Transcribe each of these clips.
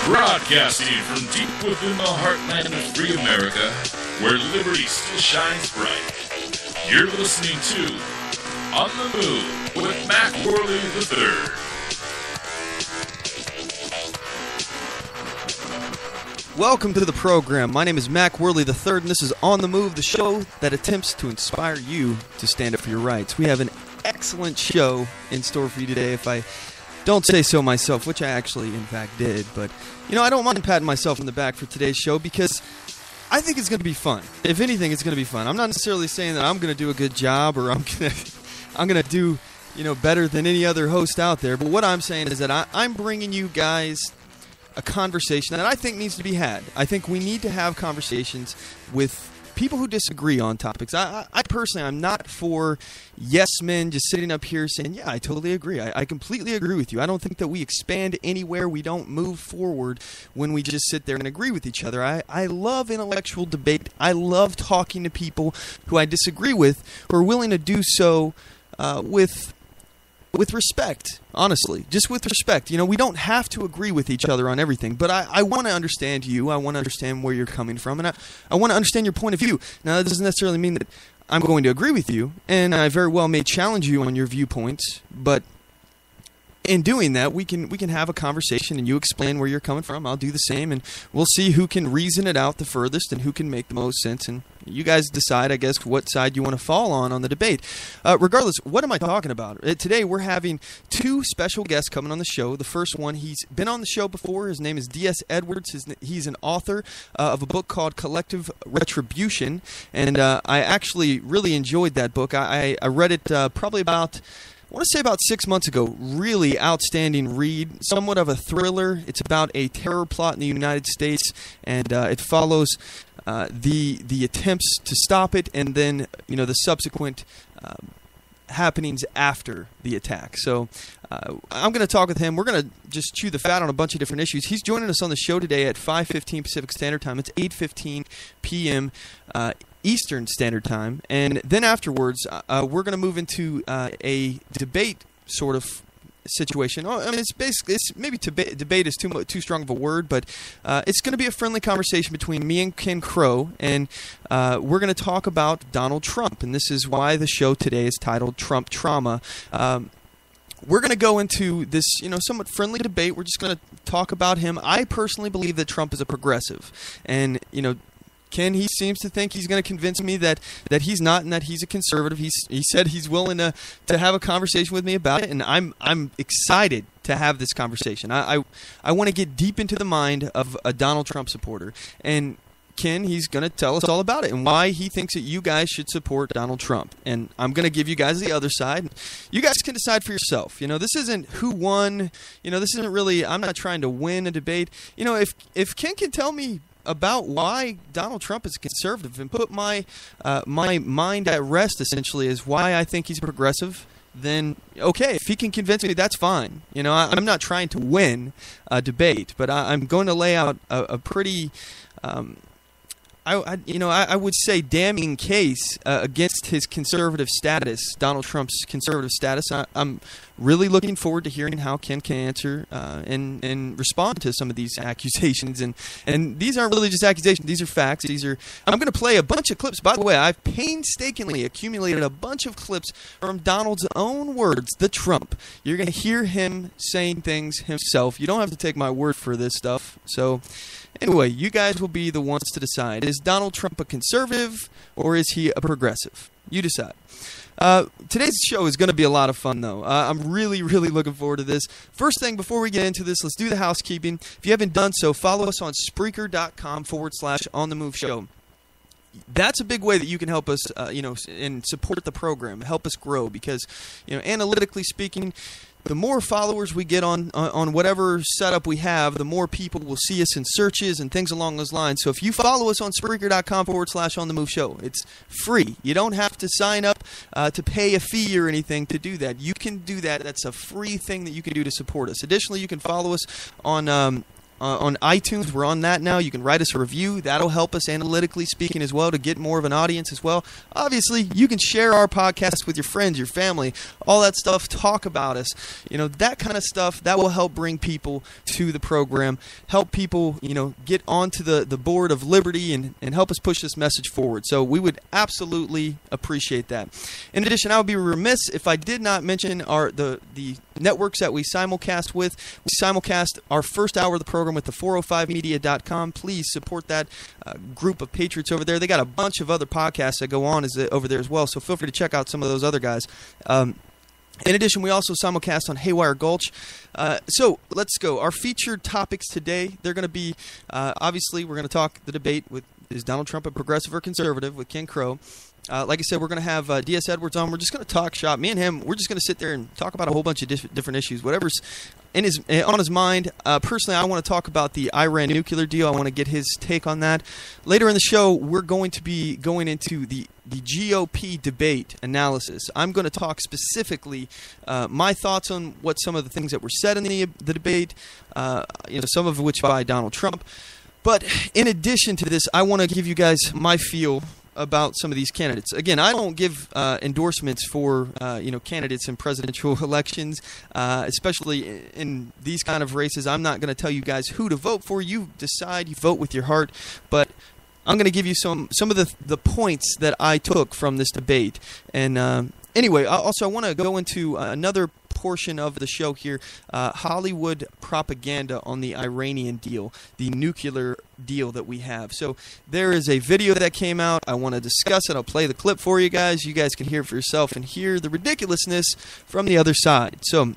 Broadcasting from deep within the heartland of free America, where liberty still shines bright. You're listening to On the Move with Mac Worley III. Welcome to the program. My name is Mac Worley III, and this is On the Move, the show that attempts to inspire you to stand up for your rights. We have an excellent show in store for you today, if I don't say so myself, which I actually, in fact, did. But, you know, I don't mind patting myself on the back for today's show because I think it's going to be fun. If anything, it's going to be fun. I'm not necessarily saying that I'm going to do a good job or I'm going to do, you know, better than any other host out there. But what I'm saying is that I'm bringing you guys a conversation that I think needs to be had. I think we need to have conversations with people who disagree on topics. I personally, I'm not for yes men just sitting up here saying, yeah, I totally agree. I completely agree with you. I don't think that we expand anywhere. We don't move forward when we just sit there and agree with each other. I love intellectual debate. I love talking to people who I disagree with, who are willing to do so with respect, honestly, just with respect. You know, we don't have to agree with each other on everything, but I want to understand you. I want to understand where you're coming from, and I want to understand your point of view. Now, that doesn't necessarily mean that I'm going to agree with you, and I very well may challenge you on your viewpoints, but in doing that, we can have a conversation, and you explain where you're coming from. I'll do the same, and we'll see who can reason it out the furthest and who can make the most sense. And you guys decide, I guess, what side you want to fall on the debate. Regardless, what am I talking about? Today, we're having two special guests coming on the show. The first one, he's been on the show before. His name is D.S. Edwards. He's an author of a book called Collective Retribution, and I actually really enjoyed that book. I read it probably about, I want to say about 6 months ago. Really outstanding read, somewhat of a thriller. It's about a terror plot in the United States, and it follows the attempts to stop it, and then, you know, the subsequent happenings after the attack. So I'm going to talk with him. We're going to just chew the fat on a bunch of different issues. He's joining us on the show today at 5:15 Pacific Standard Time. It's 8:15 p.m. Eastern Standard Time, and then afterwards we're going to move into a debate sort of situation. I mean, it's maybe debate is too strong of a word, but it's going to be a friendly conversation between me and Ken Crow, and we're going to talk about Donald Trump, and this is why the show today is titled Trump Trauma. We're going to go into this, you know, somewhat friendly debate. We're just going to talk about him. I personally believe that Trump is a progressive, and, you know, Ken, he seems to think he's going to convince me that he's not and that he's a conservative. He said he's willing to have a conversation with me about it, and I'm excited to have this conversation. I want to get deep into the mind of a Donald Trump supporter, and Ken, he's going to tell us all about it and why he thinks that you guys should support Donald Trump. And I'm going to give you guys the other side. You guys can decide for yourself. You know, this isn't who won. You know, this isn't really, I'm not trying to win a debate. You know, if Ken can tell me about why Donald Trump is a conservative and put my mind at rest, essentially, is why I think he's a progressive, then okay, if he can convince me, that's fine. You know, I'm not trying to win a debate, but I'm going to lay out a pretty I would say damning case against his conservative status, Donald Trump's conservative status. I'm really looking forward to hearing how Ken can answer and respond to some of these accusations. And these aren't really just accusations; these are facts. I'm going to play a bunch of clips. By the way, I've painstakingly accumulated a bunch of clips from Donald's own words, the Trump. You're going to hear him saying things himself. You don't have to take my word for this stuff. So anyway, you guys will be the ones to decide. Is Donald Trump a conservative or is he a progressive? You decide. Today's show is going to be a lot of fun, though. I'm really, really looking forward to this. First thing, before we get into this, let's do the housekeeping. If you haven't done so, follow us on Spreaker.com/OnTheMoveShow. That's a big way that you can help us, and support the program, help us grow, because, you know, analytically speaking, the more followers we get on whatever setup we have, the more people will see us in searches and things along those lines. So if you follow us on Spreaker.com/OnTheMoveShow, it's free. You don't have to sign up to pay a fee or anything to do that. You can do that. That's a free thing that you can do to support us. Additionally, you can follow us on on iTunes. We're on that now. You can write us a review. That'll help us analytically speaking as well to get more of an audience as well. Obviously, you can share our podcast with your friends, your family, all that stuff. Talk about us. That kind of stuff, that will help bring people to the program, help people, get onto the board of liberty and help us push this message forward. So we would absolutely appreciate that. In addition, I would be remiss if I did not mention the networks that we simulcast with. We simulcast our first hour of the program with the 405media.com. Please support that group of patriots over there. They got a bunch of other podcasts that go on over there as well, so feel free to check out some of those other guys. In addition, we also simulcast on Haywire Gulch. So let's go. Our featured topics today, they're going to be, obviously, we're going to talk the debate with, is Donald Trump a progressive or conservative, with Ken Crow. Like I said, we're going to have D.S. Edwards on. We're just going to talk shop. Me and him, we're just going to sit there and talk about a whole bunch of different issues, whatever's on his mind. Personally, I want to talk about the Iran nuclear deal. I want to get his take on that. Later in the show, we're going to be going into the GOP debate analysis. I'm going to talk specifically my thoughts on what some of the things that were said in the debate, some of which by Donald Trump. But in addition to this, I want to give you guys my feel about some of these candidates. Again, I don't give endorsements for candidates in presidential elections, especially in these kind of races. I'm not going to tell you guys who to vote for. You decide. You vote with your heart. But I'm going to give you some of the points that I took from this debate. And anyway, also I want to go into another portion of the show here, Hollywood propaganda on the Iranian deal, the nuclear deal that we have. So there is a video that came out. I want to discuss it. I'll play the clip for you guys. You guys can hear it for yourself and hear the ridiculousness from the other side. So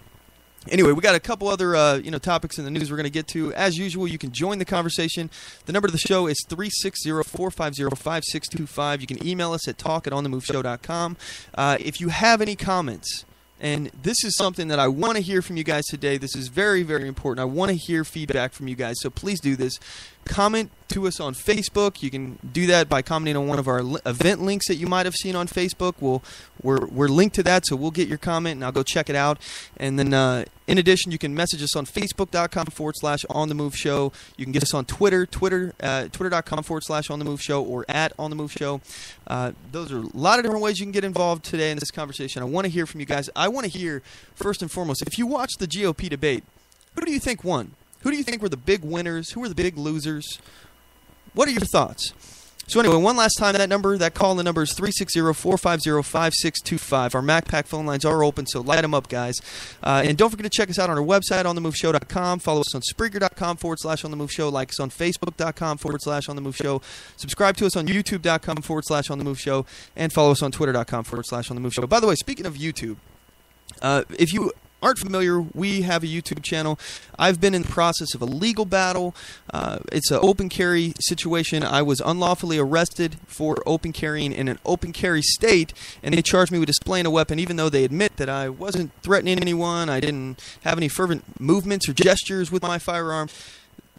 anyway, we got a couple other topics in the news we're going to get to. As usual, you can join the conversation. The number to the show is 360-450-5625. You can email us at talk@onthemoveshow.com. If you have any comments, and this is something that I want to hear from you guys today. This is very, very important. I want to hear feedback from you guys, so please do this. Comment to us on Facebook. You can do that by commenting on one of our event links that you might have seen on Facebook. We're linked to that, so we'll get your comment, and I'll go check it out. And then, in addition, you can message us on Facebook.com/OnTheMoveShow. You can get us on Twitter, Twitter.com/OnTheMoveShow or @OnTheMoveShow. Those are a lot of different ways you can get involved today in this conversation. I want to hear from you guys. I want to hear, first and foremost, if you watched the GOP debate, who do you think won? Who do you think were the big winners? Who were the big losers? What are your thoughts? So anyway, one last time, that number is 360-450-5625. Our MacPack phone lines are open, so light them up, guys. And don't forget to check us out on our website, OnTheMoveShow.com. Follow us on Spreaker.com/OnTheMoveShow. Like us on Facebook.com/OnTheMoveShow. Subscribe to us on YouTube.com/OnTheMoveShow. And follow us on Twitter.com/OnTheMoveShow. By the way, speaking of YouTube, if you aren't familiar, we have a YouTube channel. I've been in the process of a legal battle. It's an open carry situation. I was unlawfully arrested for open carrying in an open carry state, and they charged me with displaying a weapon, even though they admit that I wasn't threatening anyone. I didn't have any fervent movements or gestures with my firearm.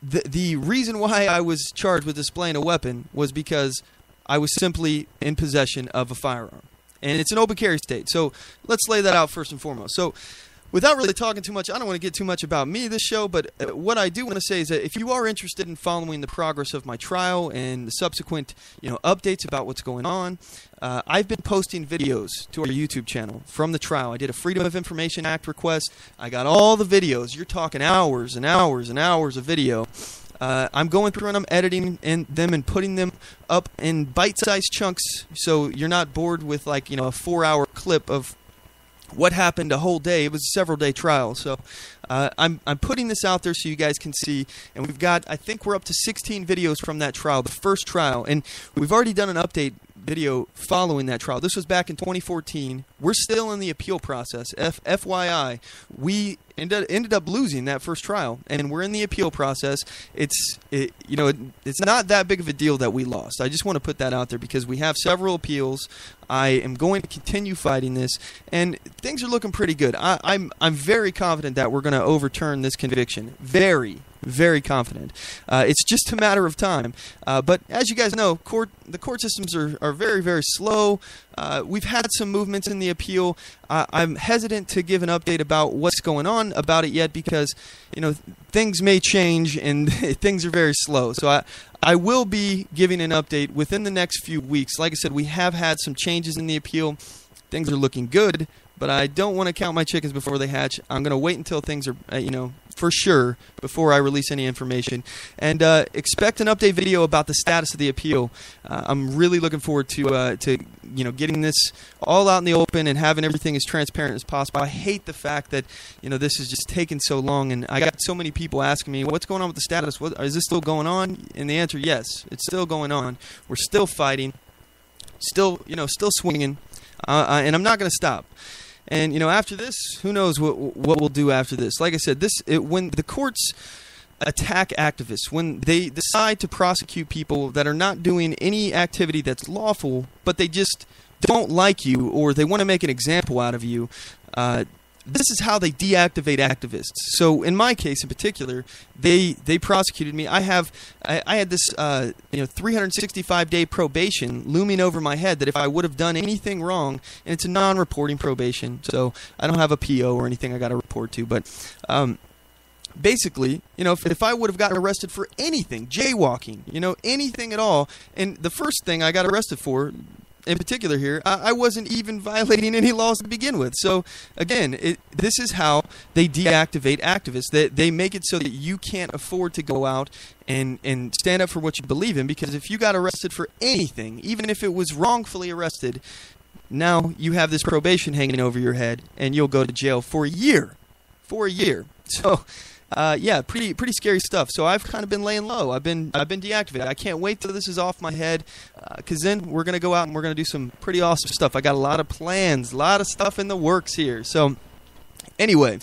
The reason why I was charged with displaying a weapon was because I was simply in possession of a firearm. And it's an open carry state. So let's lay that out first and foremost. So without really talking too much, I don't want to get too much about me this show, but what I do want to say is that if you are interested in following the progress of my trial and the subsequent updates about what's going on, I've been posting videos to our YouTube channel from the trial. I did a Freedom of Information Act request. I got all the videos. You're talking hours and hours and hours of video. I'm going through and I'm editing them and putting them up in bite-sized chunks, so you're not bored with a 4-hour clip of what happened a whole day. It was a several-day trial, so I'm putting this out there so you guys can see. And we've got, I think we're up to 16 videos from that trial, the first trial, and we've already done an update video following that trial. This was back in 2014. We're still in the appeal process. FYI, we ended up losing that first trial, and we're in the appeal process. It's not that big of a deal that we lost. I just want to put that out there because we have several appeals. I am going to continue fighting this, and things are looking pretty good. I'm very confident that we're going to overturn this conviction. Very, very confident. It's just a matter of time. But as you guys know, the court systems are very, very slow. We've had some movements in the appeal. I'm hesitant to give an update about what's going on about it yet because, things may change and things are very slow. So I will be giving an update within the next few weeks. Like I said, we have had some changes in the appeal. Things are looking good, but I don't want to count my chickens before they hatch. I'm going to wait until things are, for sure before I release any information. And expect an update video about the status of the appeal. I'm really looking forward to getting this all out in the open and having everything as transparent as possible. I hate the fact that this is just taking so long, and I got so many people asking me, what's going on with the status? Is this still going on? And the answer, yes, it's still going on. We're still fighting, still swinging, and I'm not going to stop. And after this, who knows what we'll do after this? Like I said, when the courts attack activists, when they decide to prosecute people that are not doing any activity that's lawful, but they just don't like you or they want to make an example out of you, this is how they deactivate activists. So in my case in particular, they prosecuted me. I had this 365-day probation looming over my head that if I would have done anything wrong, and it's a non-reporting probation, so I don't have a PO or anything I got to report to, but basically, if I would have gotten arrested for anything, jaywalking, anything at all, and the first thing I got arrested for in particular here, I wasn't even violating any laws to begin with. So again, this is how they deactivate activists. They make it so that you can't afford to go out and stand up for what you believe in, because if you got arrested for anything, even if it was wrongfully arrested, now you have this probation hanging over your head and you'll go to jail for a year. So yeah, pretty scary stuff. So I've kind of been laying low. I've been deactivated. I can't wait till this is off my head, because then we're gonna go out and we're gonna do some pretty awesome stuff. I got a lot of plans, a lot of stuff in the works here. So anyway,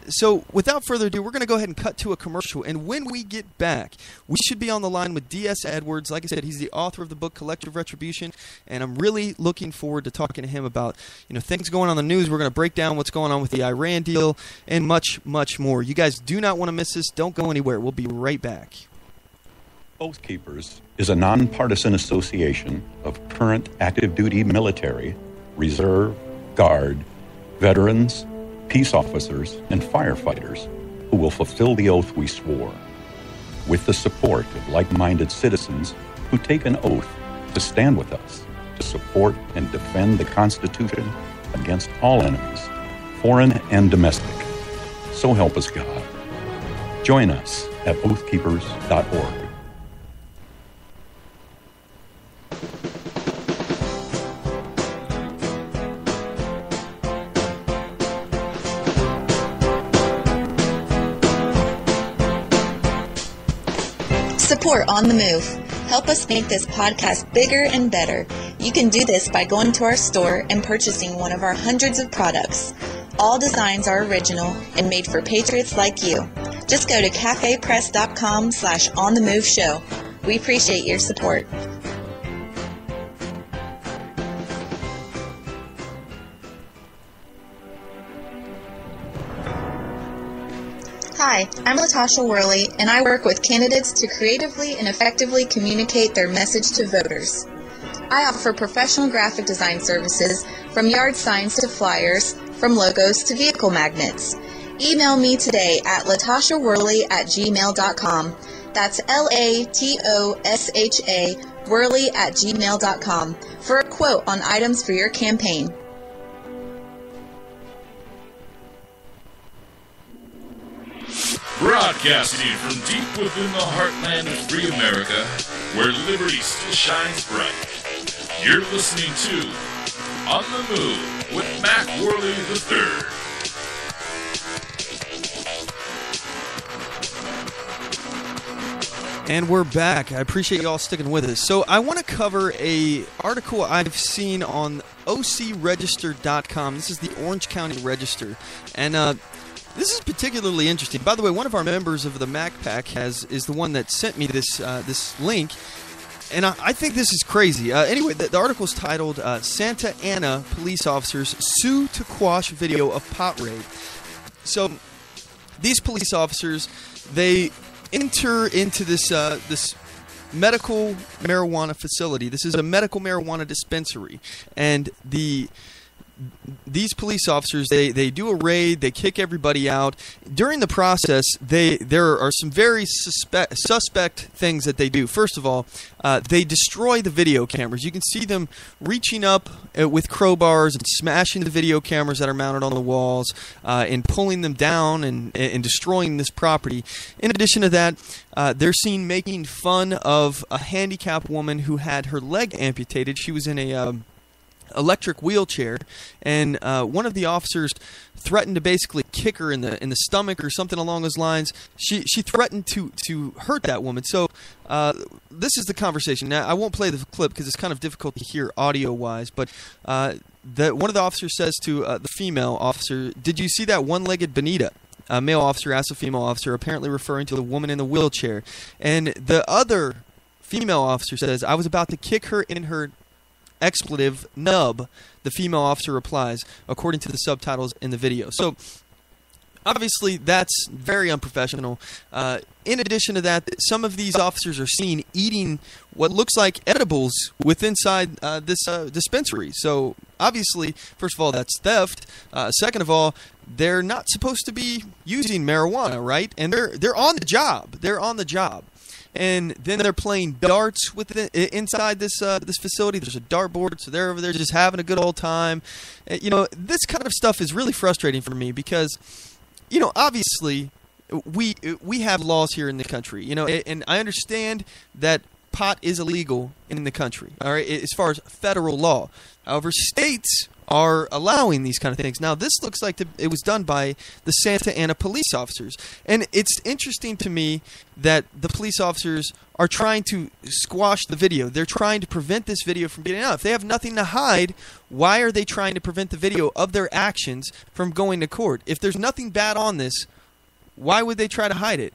so without further ado, we're going to go ahead and cut to a commercial. And when we get back, we should be on the line with D.S. Edwards. Like I said, he's the author of the book Collective Retribution, and I'm really looking forward to talking to him about things going on in the news. We're going to break down what's going on with the Iran deal and much, much more. You guys do not want to miss this. Don't go anywhere. We'll be right back. Oath Keepers is a nonpartisan association of current active duty military, reserve, guard, veterans, peace officers, and firefighters who will fulfill the oath we swore, with the support of like-minded citizens who take an oath to stand with us, to support and defend the Constitution against all enemies, foreign and domestic. So help us God. Join us at oathkeepers.org. Support On The Move. Help us make this podcast bigger and better. You can do this by going to our store and purchasing one of our hundreds of products. All designs are original and made for patriots like you. Just go to cafepress.com/OnTheMoveShow. We appreciate your support. Hi, I'm Latasha Worley, and I work with candidates to creatively and effectively communicate their message to voters. I offer professional graphic design services, from yard signs to flyers, from logos to vehicle magnets. Email me today at latashaworley@gmail.com. That's LATOSHA Worley@gmail.com for a quote on items for your campaign. Broadcasting from deep within the heartland of free America, where liberty still shines bright. You're listening to On the Move with Mac Worley III. And we're back. I appreciate you all sticking with us. So I want to cover a article I've seen on OCRegister.com. This is the Orange County Register. And this is particularly interesting. By the way, one of our members of the Mac Pack is the one that sent me this link, and I think this is crazy. Anyway, the article is titled "Santa Ana Police Officers Sue to Quash Video of Pot Raid." So these police officers, they enter into this medical marijuana facility. This is a medical marijuana dispensary, and these police officers, they do a raid, they kick everybody out. During the process, there are some very suspect things that they do. First of all, they destroy the video cameras. You can see them reaching up with crowbars and smashing the video cameras that are mounted on the walls and pulling them down and destroying this property. In addition to that, they're seen making fun of a handicapped woman who had her leg amputated. She was in a electric wheelchair, and one of the officers threatened to basically kick her in the stomach or something along those lines. She threatened to hurt that woman. So this is the conversation. Now, I won't play the clip because it's kind of difficult to hear audio-wise, but one of the officers says to the female officer, "Did you see that one-legged bonita?" A male officer asks a female officer, apparently referring to the woman in the wheelchair. And the other female officer says, "I was about to kick her in her expletive nub," the female officer replies, according to the subtitles in the video. So obviously that's very unprofessional. In addition to that, some of these officers are seen eating what looks like edibles inside this dispensary. So obviously, first of all, that's theft. Second of all, they're not supposed to be using marijuana, right? And they're on the job. They're on the job. And then they're playing darts inside this facility. There's a dartboard, so they're over there just having a good old time. This kind of stuff is really frustrating for me because, obviously we have laws here in the country. And I understand that pot is illegal in the country, all right, as far as federal law. However, states are allowing these kind of things. Now, this looks like it was done by the Santa Ana police officers. And it's interesting to me that the police officers are trying to squash the video. They're trying to prevent this video from getting out. If they have nothing to hide, why are they trying to prevent the video of their actions from going to court? If there's nothing bad on this, why would they try to hide it?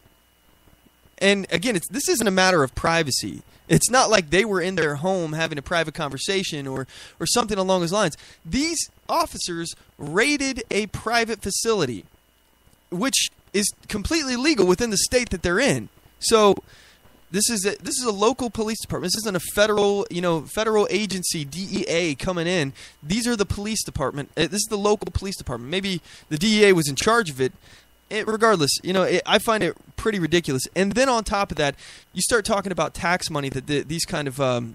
And again, this isn't a matter of privacy. It's not like they were in their home having a private conversation or something along those lines. These officers raided a private facility, which is completely legal within the state that they're in. So this is a local police department. This isn't a federal agency, DEA, coming in. These are the police department. This is the local police department. Maybe the DEA was in charge of it. Regardless, I find it pretty ridiculous. And then on top of that, you start talking about tax money that these kind of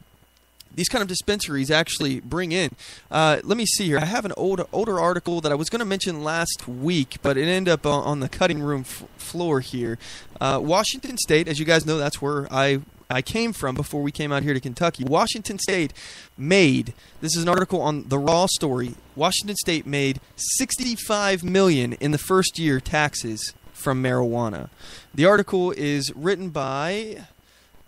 dispensaries actually bring in. Let me see here. I have an older article that I was going to mention last week, but it ended up on the cutting room floor here. Washington State, as you guys know, that's where I came from before we came out here to Kentucky. Washington State made, this is an article on the Raw Story, Washington State made $65 million in the first year taxes from marijuana. The article is written by,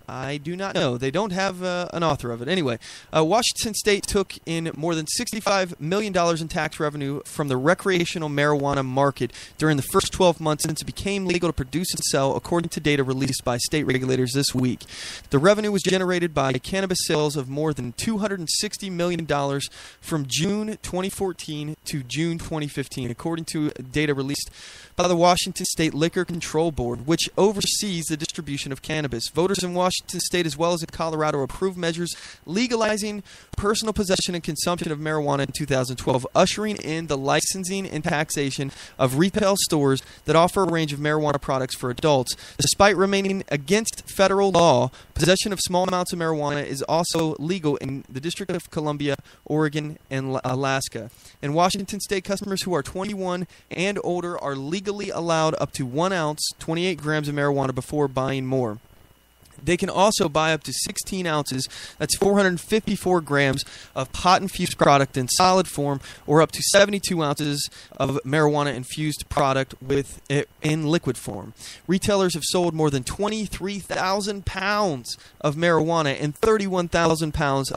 I do not know. They don't have an author of it. Anyway, Washington State took in more than $65 million in tax revenue from the recreational marijuana market during the first 12 months since it became legal to produce and sell, according to data released by state regulators this week. The revenue was generated by cannabis sales of more than $260 million from June 2014 to June 2015, according to data released by the Washington State Liquor Control Board, which oversees the distribution of cannabis. Voters in Washington State as well as in Colorado approved measures legalizing personal possession and consumption of marijuana in 2012, ushering in the licensing and taxation of retail stores that offer a range of marijuana products for adults. Despite remaining against federal law, possession of small amounts of marijuana is also legal in the District of Columbia, Oregon, and Alaska. In Washington State, customers who are 21 and older are legally allowed up to 1 ounce, 28 grams of marijuana before buying more. They can also buy up to 16 ounces, that's 454 grams, of pot-infused product in solid form, or up to 72 ounces of marijuana-infused product in liquid form. Retailers have sold more than 23,000 pounds of marijuana and 31,000 pounds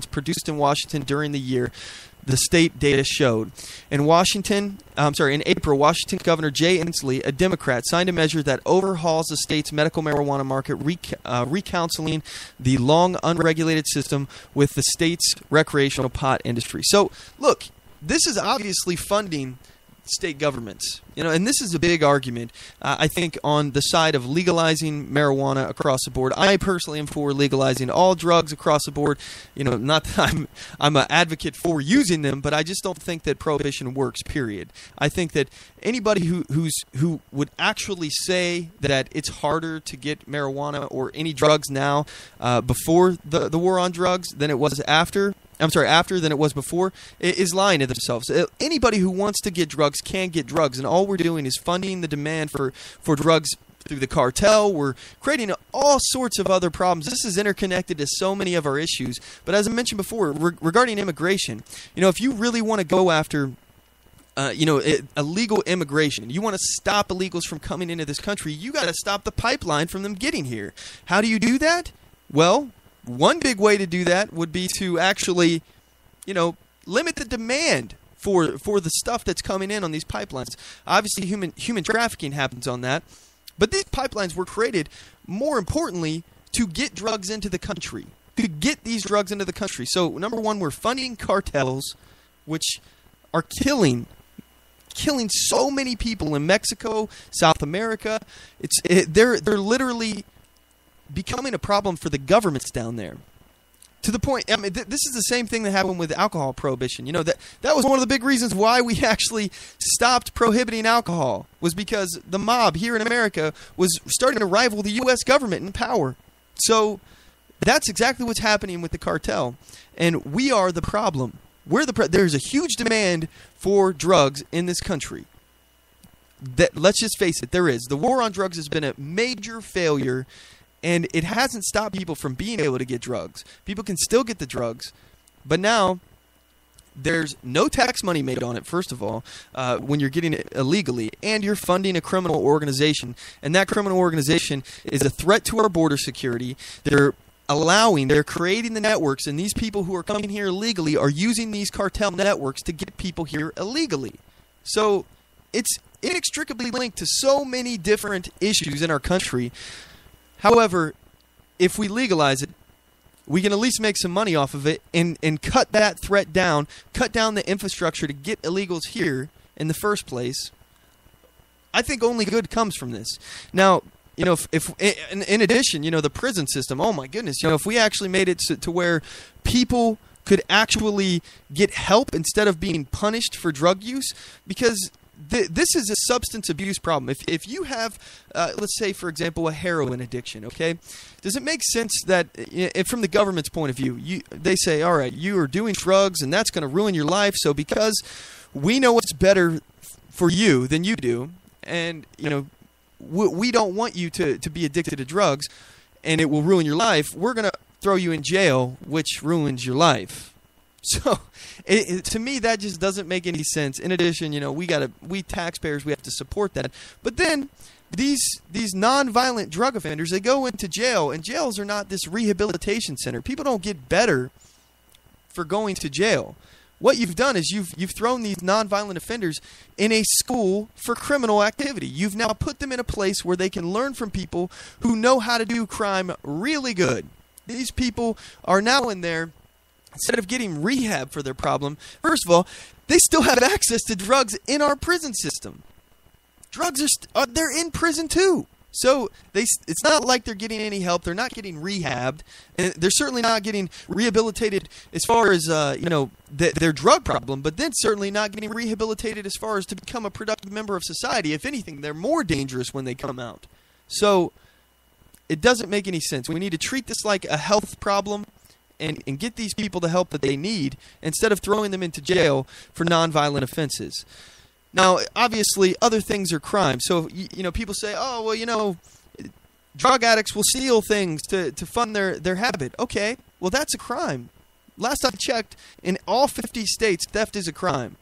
produced in Washington during the year, the state data showed. In April, Washington Governor Jay Inslee, a Democrat, signed a measure that overhauls the state's medical marijuana market, reconciling the long unregulated system with the state's recreational pot industry. So, look, this is obviously funding state governments. And this is a big argument, I think, on the side of legalizing marijuana across the board. I personally am for legalizing all drugs across the board. Not that I'm an advocate for using them, but I just don't think that prohibition works, period. I think that anybody who would actually say that it's harder to get marijuana or any drugs now before the war on drugs than it was after than it was before, is lying to themselves. Anybody who wants to get drugs can get drugs, and all we're doing is funding the demand for drugs through the cartel. We're creating all sorts of other problems. This is interconnected to so many of our issues. But as I mentioned before, regarding immigration, if you really want to go after illegal immigration, you want to stop illegals from coming into this country, you got to stop the pipeline from them getting here. How do you do that? Well, one big way to do that would be to actually, limit the demand for the stuff that's coming in on these pipelines. Obviously, human trafficking happens on that, but these pipelines were created, more importantly, to get drugs into the country, to get these drugs into the country. So, number one, we're funding cartels, which are killing so many people in Mexico, South America. They're literally becoming a problem for the governments down there. To the point, this is the same thing that happened with alcohol prohibition. That was one of the big reasons why we actually stopped prohibiting alcohol, was because the mob here in America was starting to rival the U.S. government in power. So that's exactly what's happening with the cartel, and we are the problem. There's a huge demand for drugs in this country. Let's just face it, there is. The war on drugs has been a major failure. And it hasn't stopped people from being able to get drugs. People can still get the drugs, but now there's no tax money made on it, first of all, when you're getting it illegally, and you're funding a criminal organization, and that criminal organization is a threat to our border security. They're creating the networks, and these people who are coming here illegally are using these cartel networks to get people here illegally. So it's inextricably linked to so many different issues in our country. However, if we legalize it, we can at least make some money off of it and cut that threat down, cut down the infrastructure to get illegals here in the first place. I think only good comes from this. Now, if in addition, the prison system, oh my goodness, if we actually made it to where people could actually get help instead of being punished for drug use, because this is a substance abuse problem. If you have, let's say, for example, a heroin addiction, okay, does it make sense that, from the government's point of view, they say, all right, you are doing drugs and that's going to ruin your life, so because we know what's better for you than you do, and, we don't want you to be addicted to drugs and it will ruin your life, we're going to throw you in jail, which ruins your life. So, to me, that just doesn't make any sense. In addition, we taxpayers, we have to support that. But then, these non-violent drug offenders, they go into jail, and jails are not this rehabilitation center. People don't get better for going to jail. What you've done is you've thrown these non-violent offenders in a school for criminal activity. You've now put them in a place where they can learn from people who know how to do crime really good. These people are now in there. Instead of getting rehab for their problem, first of all, they still have access to drugs in our prison system. Drugs they're in prison too. So it's not like they're getting any help. They're not getting rehabbed, and they're certainly not getting rehabilitated as far as their drug problem. But then certainly not getting rehabilitated as far as to become a productive member of society. If anything, they're more dangerous when they come out. So it doesn't make any sense. We need to treat this like a health problem. And get these people the help that they need instead of throwing them into jail for nonviolent offenses. Now, obviously, other things are crimes. So, people say, oh, well, drug addicts will steal things to fund their habit. Okay, well, that's a crime. Last I checked, in all 50 states, theft is a crime.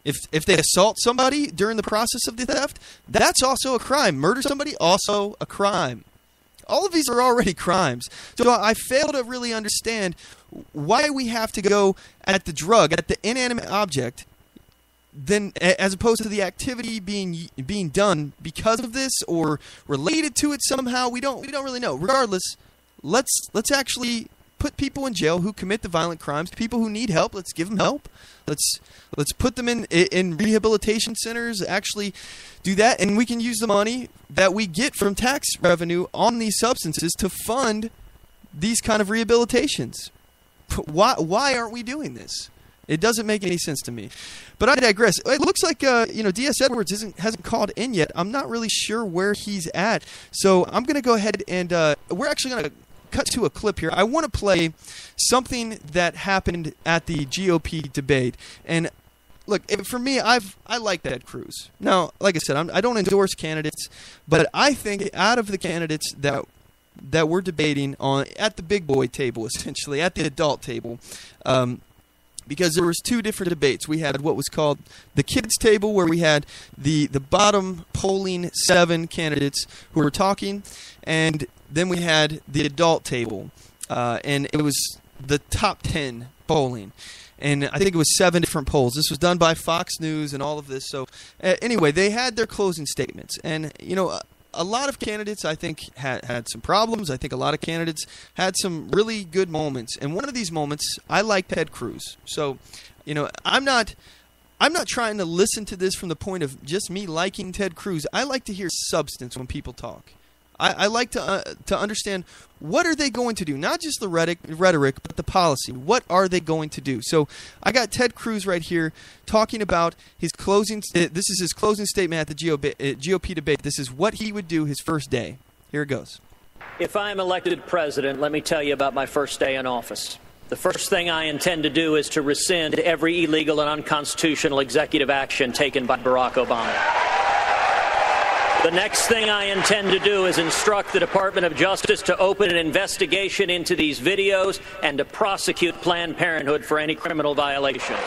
If they assault somebody during the process of the theft, that's also a crime. Murder somebody, also a crime. All of these are already crimes. So I fail to really understand why we have to go at the drug, at the inanimate object, then as opposed to the activity being done because of this or related to it somehow. We don't really know. Regardless, let's actually put people in jail who commit the violent crimes. People who need help, let's give them help. Let's put them in rehabilitation centers. Actually, do that, and we can use the money that we get from tax revenue on these substances to fund these kind of rehabilitations. Why aren't we doing this? It doesn't make any sense to me. But I digress. It looks like D.S. Edwards hasn't called in yet. I'm not really sure where he's at. So I'm going to go ahead and we're actually going to cut to a clip here. I want to play something that happened at the GOP debate. And look, for me, I like Ted Cruz. Now, like I said, I don't endorse candidates, but I think out of the candidates that we're debating on at the big boy table, essentially at the adult table, because there was two different debates. We had what was called the kids table, where we had the bottom polling 7 candidates who were talking, and then we had the adult table, and it was the top 10 polling. And I think it was 7 different polls. This was done by Fox News and all of this. So anyway, they had their closing statements. And, a lot of candidates, I think, had some problems. I think a lot of candidates had some really good moments. And one of these moments, I like Ted Cruz. So, I'm not trying to listen to this from the point of just me liking Ted Cruz. I like to hear substance when people talk. I like to understand, what are they going to do? Not just the rhetoric, but the policy. What are they going to do? So I got Ted Cruz right here talking about his closing. This is his closing statement at the GOP debate. This is what he would do his first day. Here it goes. If I am elected president, let me tell you about my first day in office. The first thing I intend to do is to rescind every illegal and unconstitutional executive action taken by Barack Obama. The next thing I intend to do is instruct the Department of Justice to open an investigation into these videos and to prosecute Planned Parenthood for any criminal violations.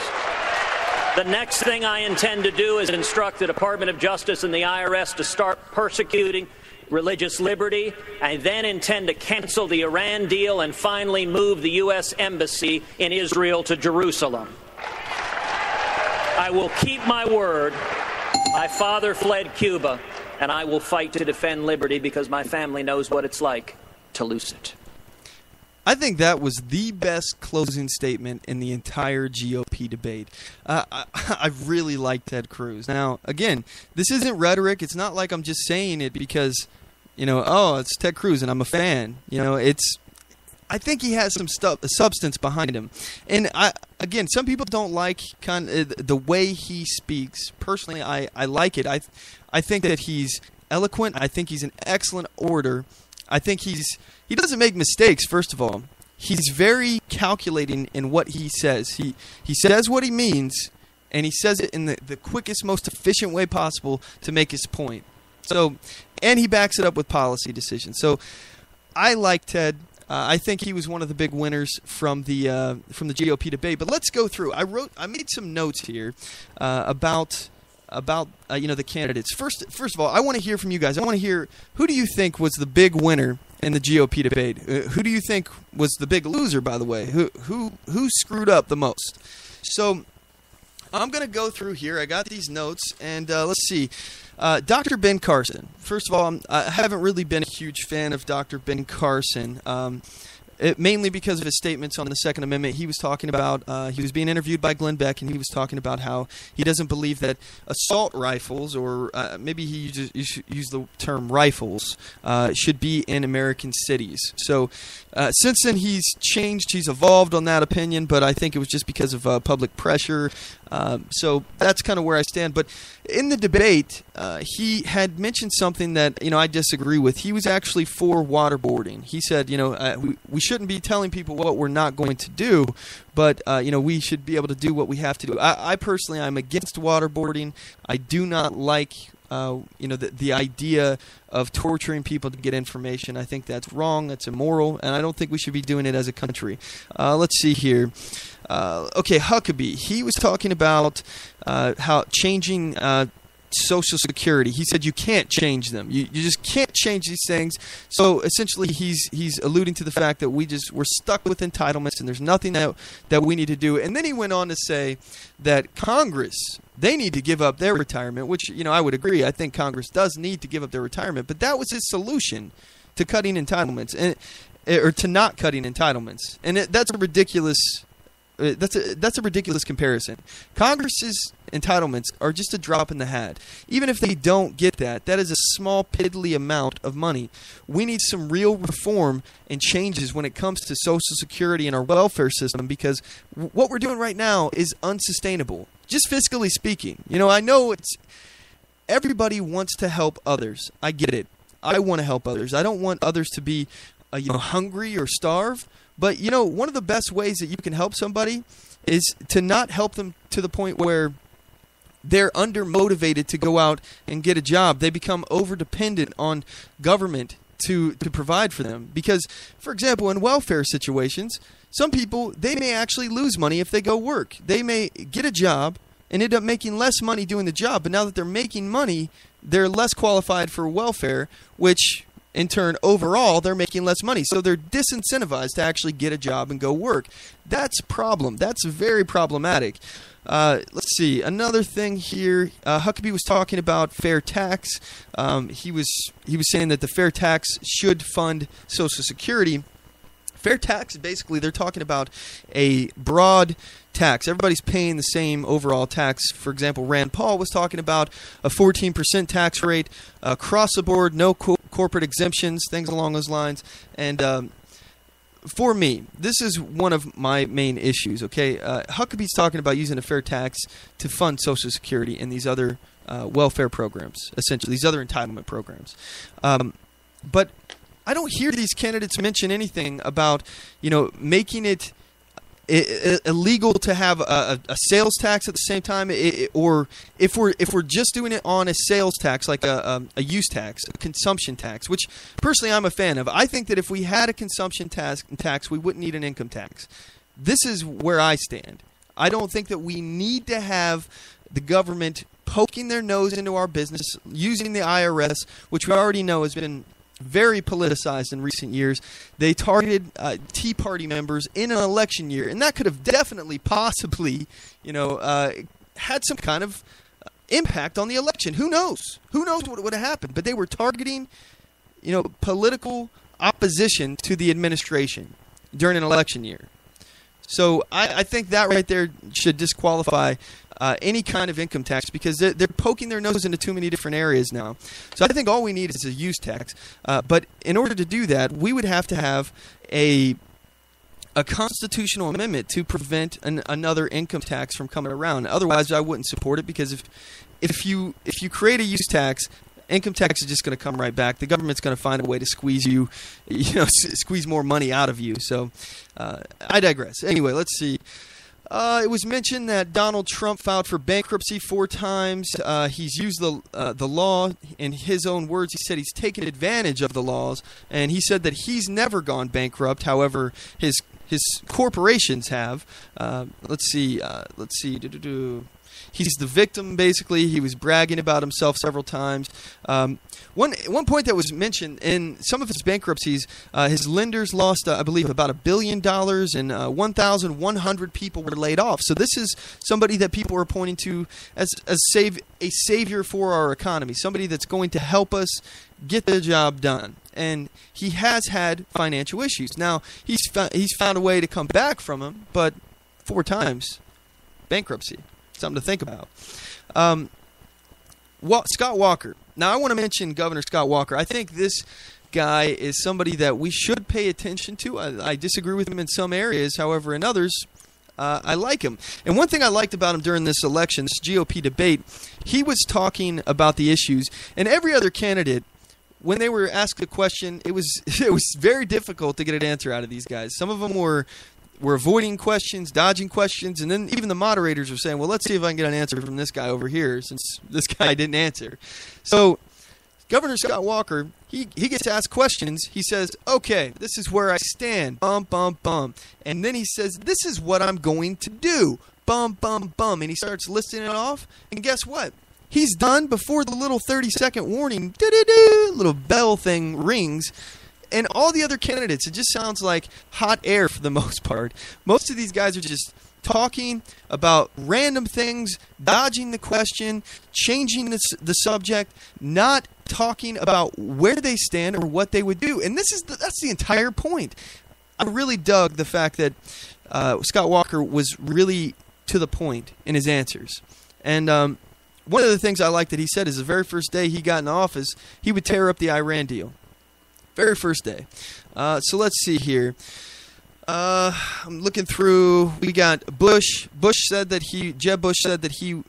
The next thing I intend to do is instruct the Department of Justice and the IRS to start persecuting religious liberty. I then intend to cancel the Iran deal and finally move the U.S. Embassy in Israel to Jerusalem. I will keep my word. My father fled Cuba, and I will fight to defend liberty because my family knows what it's like to lose it. I think that was the best closing statement in the entire GOP debate. I really like Ted Cruz. Now, again, this isn't rhetoric. It's not like I'm just saying it because, it's Ted Cruz and I'm a fan. I think he has some substance behind him. And again, some people don't like kind of the way he speaks. Personally, I like it. I think that he's eloquent. I think he's an excellent orator. I think he doesn't make mistakes, first of all. He's very calculating in what he says. He says what he means, and he says it in the quickest, most efficient way possible to make his point. So, and he backs it up with policy decisions. So I like Ted. I think he was one of the big winners from the GOP debate. But let's go through. I made some notes here about the candidates. First of all, I want to hear from you guys. I want to hear, who do you think was the big winner in the GOP debate? Who do you think was the big loser, by the way? Who screwed up the most? So I'm going to go through here. I got these notes, and let's see. Dr. Ben Carson. First of all, I haven't really been a huge fan of Dr. Ben Carson. Mainly because of his statements on the Second Amendment. He was talking about, he was being interviewed by Glenn Beck, and he was talking about how he doesn't believe that assault rifles, or maybe he used the term rifles, should be in American cities. So since then he's changed, he's evolved on that opinion, but I think it was just because of public pressure. So that's kind of where I stand. But in the debate, he had mentioned something that I disagree with. He was actually for waterboarding. He said, we shouldn't be telling people what we're not going to do, but we should be able to do what we have to do. I personally, I'm against waterboarding. I do not like the idea of torturing people to get information. I think that's wrong, that's immoral, and I don't think we should be doing it as a country. Let's see here. Okay, Huckabee. He was talking about how changing Social Security. He said you can't change them. You just can't change these things. So essentially, he's alluding to the fact that we're stuck with entitlements, and there's nothing that we need to do. And then he went on to say that Congress, they need to give up their retirement, which I would agree. I think Congress does need to give up their retirement, but that was his solution to cutting entitlements. or to not cutting entitlements, and that's a ridiculous. That's a ridiculous comparison. Congress's entitlements are just a drop in the hat. Even if they don't get that, that is a small, piddly amount of money. We need some real reform and changes when it comes to Social Security and our welfare system, because what we're doing right now is unsustainable, just fiscally speaking. You know, I know everybody wants to help others. I get it. I want to help others. I don't want others to be hungry or starve. But, you know, one of the best ways that you can help somebody is to not help them to the point where they're undermotivated to go out and get a job. They become over-dependent on government to provide for them. Because, for example, in welfare situations, some people, they may actually lose money if they go work. They may get a job and end up making less money doing the job. But now that they're making money, they're less qualified for welfare, which in turn, overall, they're making less money. So they're disincentivized to actually get a job and go work. That's a problem. That's very problematic. Let's see. Another thing here, Huckabee was talking about fair tax. He was saying that the fair tax should fund Social Security. Fair tax, basically, they're talking about a broad tax. Everybody's paying the same overall tax. For example, Rand Paul was talking about a 14% tax rate across the board, no corporate exemptions, things along those lines. And for me, this is one of my main issues, okay? Huckabee's talking about using a fair tax to fund Social Security and these other welfare programs, essentially, these other entitlement programs. But I don't hear these candidates mention anything about, making it illegal to have a sales tax at the same time, or if we're just doing it on a sales tax, like a use tax, a consumption tax, which personally I'm a fan of. I think that if we had a consumption tax, we wouldn't need an income tax. This is where I stand. I don't think that we need to have the government poking their nose into our business, using the IRS, which we already know has been very politicized in recent years. They targeted Tea Party members in an election year, and that could have definitely, possibly, had some kind of impact on the election. Who knows? Who knows what would have happened? But they were targeting, political opposition to the administration during an election year. So I think that right there should disqualify any kind of income tax, because they're poking their nose into too many different areas now. So I think all we need is a use tax. But in order to do that, we would have to have a constitutional amendment to prevent another income tax from coming around. Otherwise, I wouldn't support it, because if you create a use tax, income tax is just going to come right back. The government's going to find a way to squeeze you, squeeze more money out of you. So I digress. Anyway, let's see. It was mentioned that Donald Trump filed for bankruptcy 4 times. He's used the law. In his own words, he said he's taken advantage of the laws, and he said that he's never gone bankrupt. However, his corporations have. Let's see. He's the victim, basically. He was bragging about himself several times. One point that was mentioned in some of his bankruptcies, his lenders lost, I believe, about $1 billion, and 1,100 people were laid off. So this is somebody that people are pointing to as a savior for our economy, somebody that's going to help us get the job done. And he has had financial issues. Now, he's found a way to come back from them, but 4 times bankruptcy. Something to think about. Scott Walker. Now, I want to mention Governor Scott Walker. I think this guy is somebody that we should pay attention to. I disagree with him in some areas. However, in others, I like him. And one thing I liked about him during this election, this GOP debate, he was talking about the issues. And every other candidate, when they were asked a question, it was very difficult to get an answer out of these guys. Some of them were avoiding questions, dodging questions, and then even the moderators were saying, well, let's see if I can get an answer from this guy over here, since this guy didn't answer. So Governor Scott Walker, he gets asked questions. He says, okay, this is where I stand, bum, bum, bum. And then he says, this is what I'm going to do, bum, bum, bum. And he starts listing it off, and guess what? He's done before the little 30-second warning, little bell thing rings. And all the other candidates, it just sounds like hot air for the most part. Most of these guys are just talking about random things, dodging the question, changing the subject, not talking about where they stand or what they would do. And that's the entire point. I really dug the fact that Scott Walker was really to the point in his answers. And one of the things I like that he said is the very first day he got in office, he would tear up the Iran deal. Very first day. So let's see here. I'm looking through. We got Bush. Jeb Bush said that he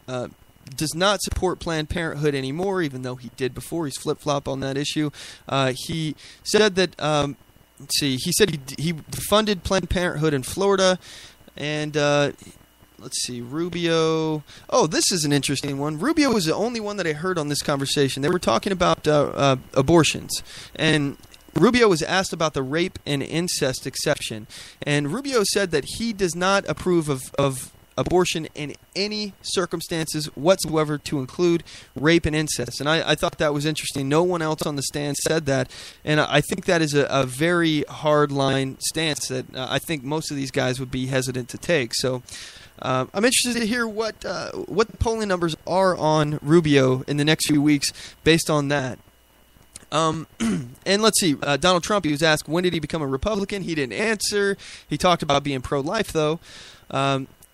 does not support Planned Parenthood anymore, even though he did before. He's flip-flop on that issue. He said that, let's see, he said he funded Planned Parenthood in Florida. And let's see, Rubio. Oh, this is an interesting one. Rubio was the only one that I heard on this conversation. They were talking about abortions. And Rubio was asked about the rape and incest exception. And Rubio said that he does not approve of abortion in any circumstances whatsoever, to include rape and incest. And I thought that was interesting. No one else on the stand said that. And I think that is a very hard-line stance that I think most of these guys would be hesitant to take. So I'm interested to hear what the polling numbers are on Rubio in the next few weeks based on that. And let's see, Donald Trump, he was asked when did he become a Republican. He didn't answer. He talked about being pro-life, though.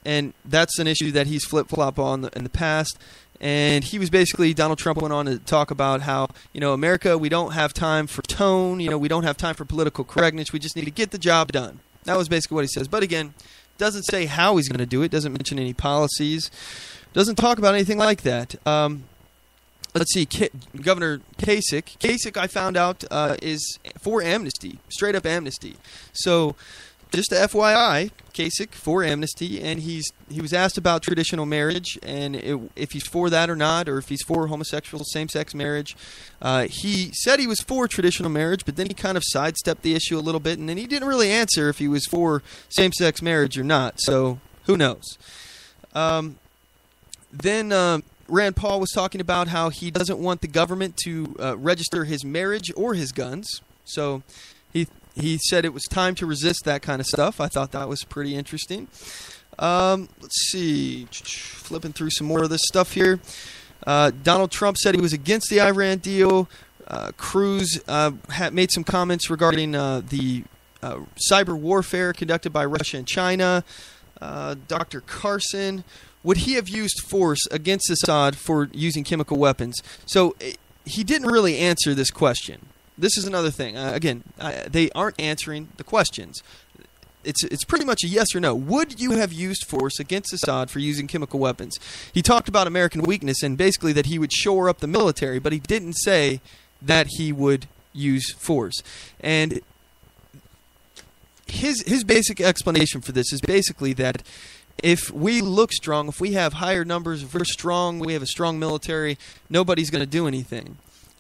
And that's an issue that he's flip-flop on in the past. And he was basically, Donald Trump went on to talk about how, America, we don't have time for tone. We don't have time for political correctness. We just need to get the job done. That was basically what he says. But again, doesn't say how he's going to do it. Doesn't mention any policies. Doesn't talk about anything like that. Let's see, Governor Kasich. Kasich, I found out, is for amnesty, straight-up amnesty. So, just a FYI, Kasich for amnesty, and he was asked about traditional marriage and if he's for that or not, or if he's for homosexual same-sex marriage. He said he was for traditional marriage, but then he kind of sidestepped the issue a little bit, and then he didn't really answer if he was for same-sex marriage or not. So, who knows? Then Rand Paul was talking about how he doesn't want the government to register his marriage or his guns. So he said it was time to resist that kind of stuff. I thought that was pretty interesting. Let's see. Flipping through some more of this stuff here. Donald Trump said he was against the Iran deal. Cruz made some comments regarding the cyber warfare conducted by Russia and China. Dr. Carson, would he have used force against Assad for using chemical weapons? So he didn't really answer this question. This is another thing. Again, they aren't answering the questions. It's pretty much a yes or no. Would you have used force against Assad for using chemical weapons? He talked about American weakness and basically that he would shore up the military, but he didn't say that he would use force. And his basic explanation for this is basically that if we look strong, if we have higher numbers, if we're strong, we have a strong military, nobody's going to do anything.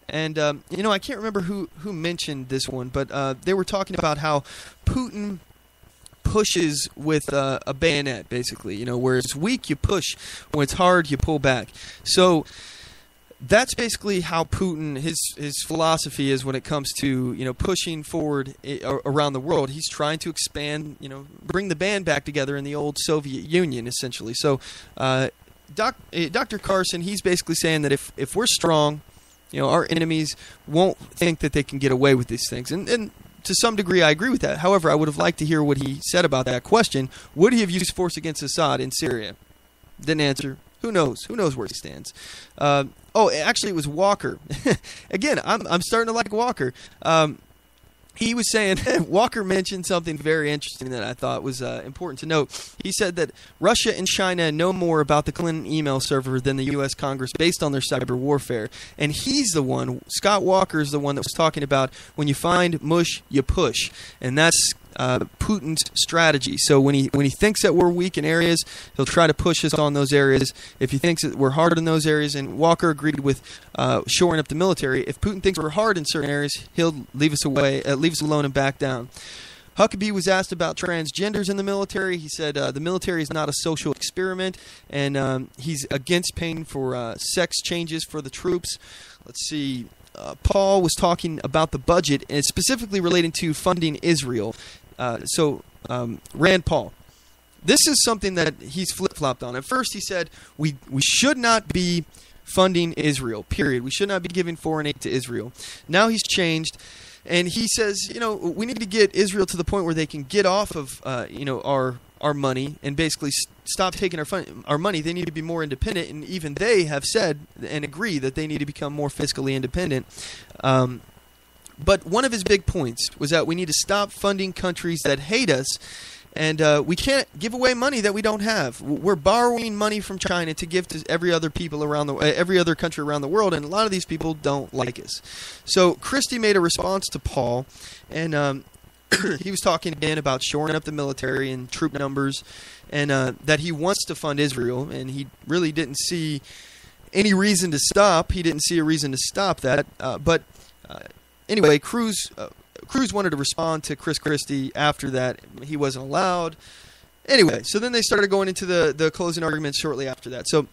And, I can't remember who mentioned this one, but they were talking about how Putin pushes with a bayonet, basically. Where it's weak, you push. When it's hard, you pull back. So that's basically how Putin, his philosophy is when it comes to, pushing forward around the world. He's trying to expand, bring the band back together in the old Soviet Union, essentially. So Dr. Carson, he's basically saying that if we're strong, our enemies won't think that they can get away with these things. And to some degree, I agree with that. However, I would have liked to hear what he said about that question. Would he have used force against Assad in Syria? Didn't answer. Who knows? Who knows where he stands? Actually, it was Walker. Again, I'm starting to like Walker. He was saying, Walker mentioned something very interesting that I thought was important to note. He said that Russia and China know more about the Clinton email server than the U.S. Congress based on their cyber warfare. And he's the one, Scott Walker is the one that was talking about when you find mush, you push. And that's Putin's strategy. So when he thinks that we're weak in areas, he'll try to push us on those areas. If he thinks that we're hard in those areas, and Walker agreed with shoring up the military, if Putin thinks we're hard in certain areas, he'll leave us alone and back down. Huckabee was asked about transgenders in the military. He said the military is not a social experiment, and he's against paying for sex changes for the troops. Let's see. Paul was talking about the budget, and specifically relating to funding Israel. Rand Paul. This is something that he's flip-flopped on. At first he said we should not be funding Israel, period. We should not be giving foreign aid to Israel. Now he's changed, and he says, we need to get Israel to the point where they can get off of, our money and basically stop taking our money. They need to be more independent, and even they have said and agree that they need to become more fiscally independent. But one of his big points was that we need to stop funding countries that hate us, and we can't give away money that we don't have. We're borrowing money from China to give to every other country around the world, and a lot of these people don't like us. So Christie made a response to Paul, and he was talking again about shoring up the military and troop numbers, and that he wants to fund Israel, and he really didn't see any reason to stop. He didn't see a reason to stop that. Anyway, Cruz wanted to respond to Chris Christie after that. He wasn't allowed. Anyway, so then they started going into the closing arguments shortly after that. So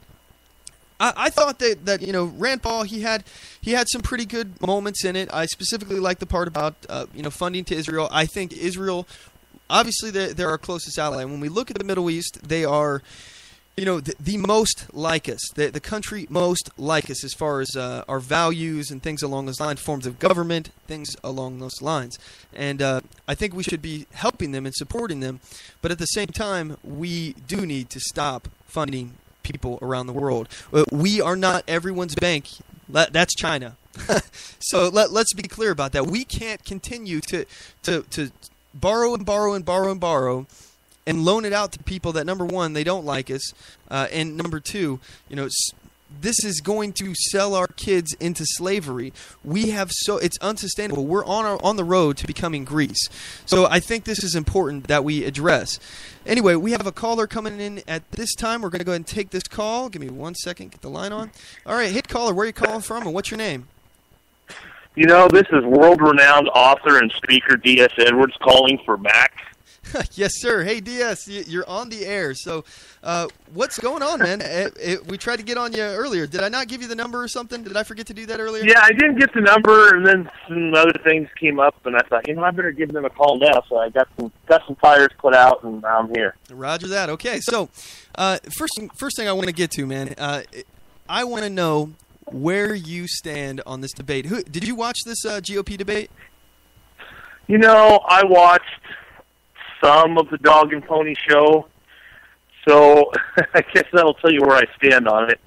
I thought that Rand Paul, he had some pretty good moments in it. I specifically like the part about funding to Israel. I think Israel, obviously they're our closest ally. And when we look at the Middle East, they are the most like us, the country most like us as far as our values and things along those lines, forms of government, things along those lines. And I think we should be helping them and supporting them. But at the same time, we do need to stop funding people around the world. We are not everyone's bank. That's China. So let's be clear about that. We can't continue to borrow and borrow and borrow and borrow and loan it out to people that, number one, they don't like us, and number two, this is going to sell our kids into slavery. It's unsustainable. We're on the road to becoming Greece. So I think this is important that we address. Anyway, we have a caller coming in at this time. We're going to go ahead and take this call. Give me 1 second, get the line on. All right, hit caller. Where are you calling from, and what's your name? This is world-renowned author and speaker D.S. Edwards calling for Mac. Yes, sir. Hey, DS, you're on the air. So what's going on, man? We tried to get on you earlier. Did I not give you the number or something? Did I forget to do that earlier? Yeah, I didn't get the number, and then some other things came up, and I thought, I better give them a call now. So I got some fires put out, and I'm here. Roger that. Okay, so first thing I want to get to, man, I want to know where you stand on this debate. Did you watch this GOP debate? I watched some of the Dog and Pony Show, so I guess that'll tell you where I stand on it.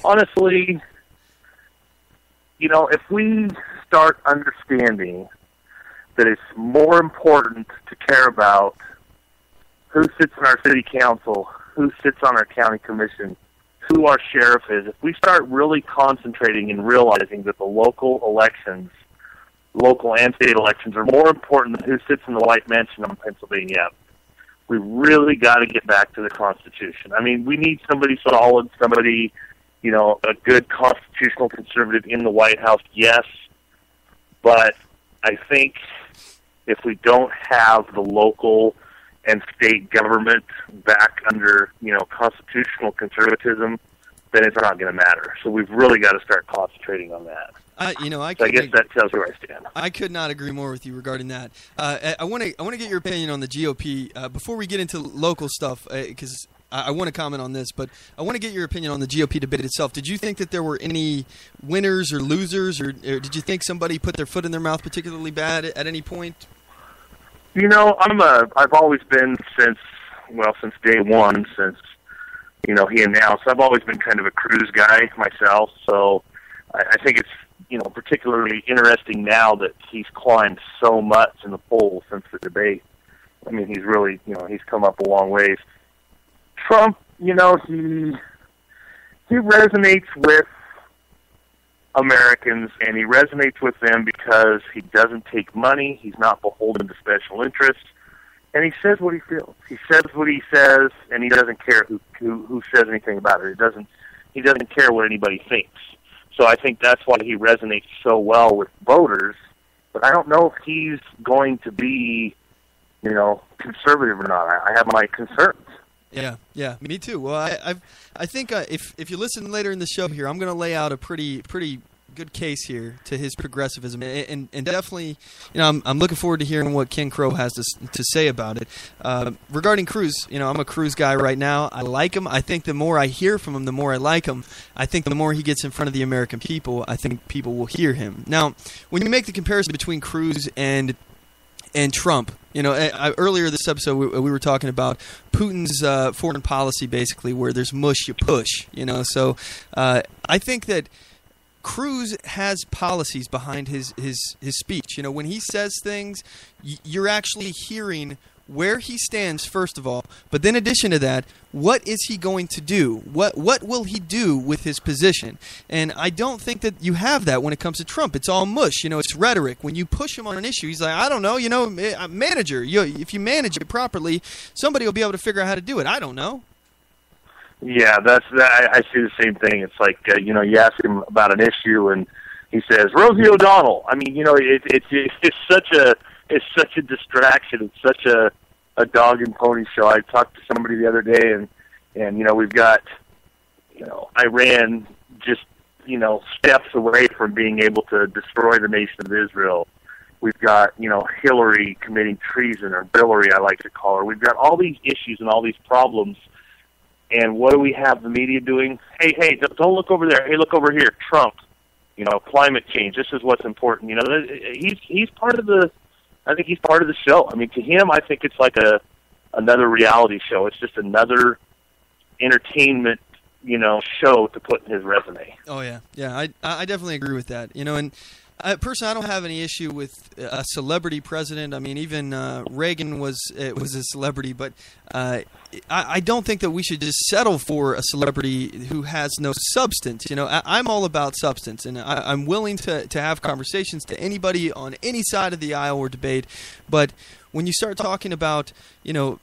Honestly, if we start understanding that it's more important to care about who sits in our city council, who sits on our county commission, who our sheriff is, if we start really concentrating and realizing that the local and state elections are more important than who sits in the White Mansion in Pennsylvania, we really got to get back to the Constitution. I mean, we need somebody solid, somebody, a good constitutional conservative in the White House, yes, but I think if we don't have the local and state government back under, constitutional conservatism, then it's not going to matter. So we've really got to start concentrating on that. I guess that tells where I stand. I could not agree more with you regarding that. I want to get your opinion on the GOP before we get into local stuff, because I want to comment on this, but I want to get your opinion on the GOP debate itself. Did you think that there were any winners or losers, or did you think somebody put their foot in their mouth particularly bad at any point? I've always been since day one, since he announced. I've always been kind of a Cruz guy myself, so I think it's particularly interesting now that he's climbed so much in the polls since the debate. I mean, he's really, he's come up a long ways. Trump, he resonates with Americans, and he resonates with them because he doesn't take money, he's not beholden to special interests, and he says what he feels. He says what he says, and he doesn't care who says anything about it. He doesn't care what anybody thinks. So I think that's why he resonates so well with voters, but I don't know if he's going to be, conservative or not. I have my concerns. Yeah, me too. Well, I think if you listen later in the show here, I'm going to lay out a pretty good case here to his progressivism, and definitely, I'm looking forward to hearing what Ken Crow has to say about it. Regarding Cruz, I'm a Cruz guy right now. I like him. I think the more I hear from him, the more I like him. I think the more he gets in front of the American people, I think people will hear him. Now, when you make the comparison between Cruz and Trump, earlier this episode we were talking about Putin's foreign policy, basically, where there's mush, you push. So I think that Cruz has policies behind his speech. When he says things, you're actually hearing where he stands, first of all, but then in addition to that, what is he going to do? What will he do with his position? And I don't think that you have that when it comes to Trump. It's all mush. It's rhetoric. When you push him on an issue, he's like, I don't know, manager. If you manage it properly, somebody will be able to figure out how to do it. I don't know. Yeah, I see the same thing. It's like, you ask him about an issue and he says, Rosie O'Donnell. I mean, it's such a distraction. It's such a dog and pony show. I talked to somebody the other day, and we've got, Iran just, steps away from being able to destroy the nation of Israel. We've got, Hillary committing treason, or Billary, I like to call her. We've got all these issues and all these problems. And what do we have the media doing? Hey, don't look over there. Hey, look over here. Trump, climate change. This is what's important. He's part of the. I think he's part of the show. I mean, to him, I think it's like another reality show. It's just another entertainment, show to put in his resume. Oh yeah. I definitely agree with that. And personally, I don't have any issue with a celebrity president. I mean, even Reagan was a celebrity, but I don't think that we should just settle for a celebrity who has no substance. I'm all about substance, and I'm willing to have conversations to anybody on any side of the aisle or debate. But when you start talking about,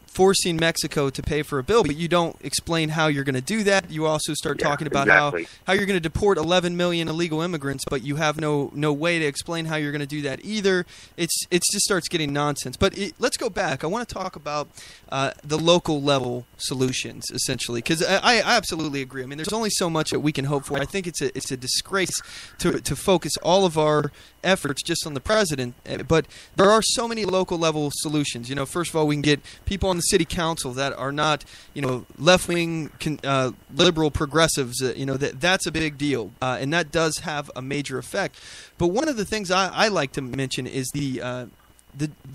forcing Mexico to pay for a bill, but you don't explain how you're going to do that, you also start talking about how you're going to deport 11 million illegal immigrants, but you have no way to explain how you're going to do that either. It's just starts getting nonsense. But let's go back. I want to talk about the local level solutions, essentially, because I absolutely agree. I mean, there's only so much that we can hope for. I think it's a disgrace to focus all of our efforts just on the president, but there are so many local level solutions. First of all, we can get people on the city council that are not, left-wing liberal progressives. That's a big deal, and that does have a major effect. But one of the things I like to mention is the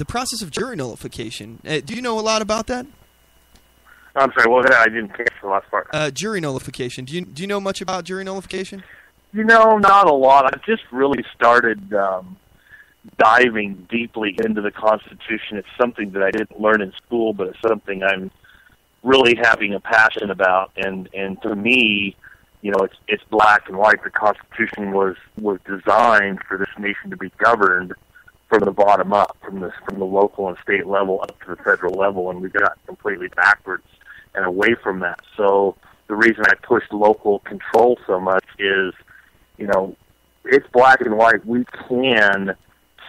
process of jury nullification. Do you know a lot about that? I'm sorry, what was that? I didn't catch the last part. Jury nullification. Do you know much about jury nullification? Not a lot. I've just really started diving deeply into the Constitution. It's something that I didn't learn in school, but it's something I'm really having a passion about. And to me, it's black and white. The Constitution was designed for this nation to be governed from the bottom up, from the local and state level up to the federal level, and we got completely backwards and away from that. So the reason I pushed local control so much is, it's black and white. We can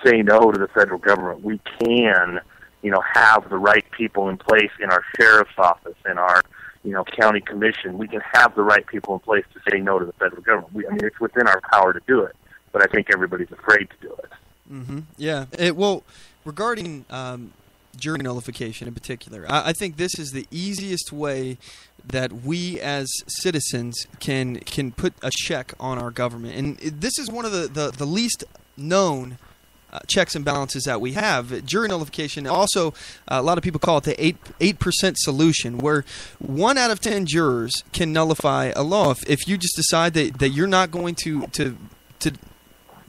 say no to the federal government. We can, have the right people in place in our sheriff's office, in our, county commission. We can have the right people in place to say no to the federal government. It's within our power to do it, but I think everybody's afraid to do it. Mm-hmm. Yeah. Regarding jury nullification in particular, I think this is the easiest way that we as citizens can put a check on our government. And this is one of the least known checks and balances that we have. Jury nullification, also a lot of people call it the 8% solution, where 1 out of 10 jurors can nullify a law. If you just decide that you're not going to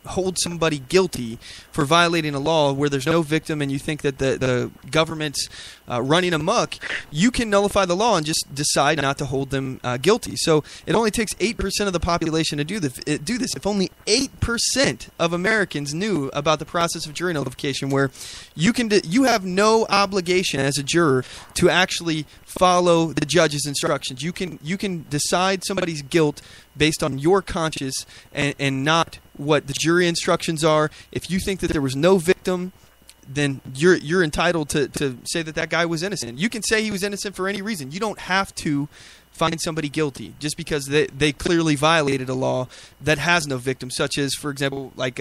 hold somebody guilty for violating a law where there's no victim and you think that the government's running amok, you can nullify the law and just decide not to hold them guilty. So it only takes 8% of the population to do this. If only 8% of Americans knew about the process of jury nullification, where you have no obligation as a juror to actually follow the judge's instructions. You can decide somebody's guilt based on your conscience and not what the jury instructions are. If you think that there was no victim, then you're entitled to say that guy was innocent. You can say he was innocent for any reason. You don't have to find somebody guilty just because they clearly violated a law that has no victim, such as, for example, like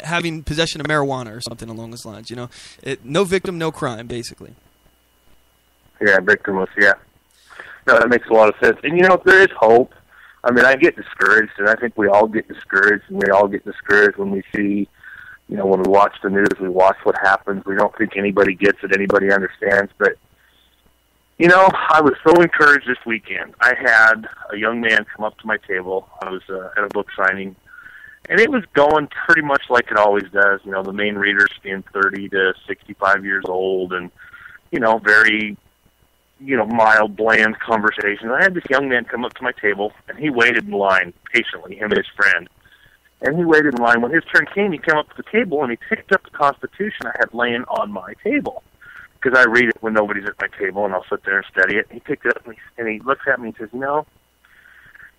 having possession of marijuana or something along those lines. No victim, no crime, basically. Yeah, victimless, yeah. No, that makes a lot of sense. And, there is hope. I mean, I get discouraged, and I think we all get discouraged, and we all get discouraged when we see, when we watch the news, we watch what happens. We don't think anybody gets it, anybody understands. But, I was so encouraged this weekend. I had a young man come up to my table. I was at a book signing, and it was going pretty much like it always does. The main readers being 30 to 65 years old, and, very mild, bland conversation. I had this young man come up to my table, and he waited in line patiently, him and his friend. And he waited in line. When his turn came, he came up to the table, and he picked up the Constitution I had laying on my table. Because I read it when nobody's at my table, and I'll sit there and study it. He picked it up, and he looks at me and says,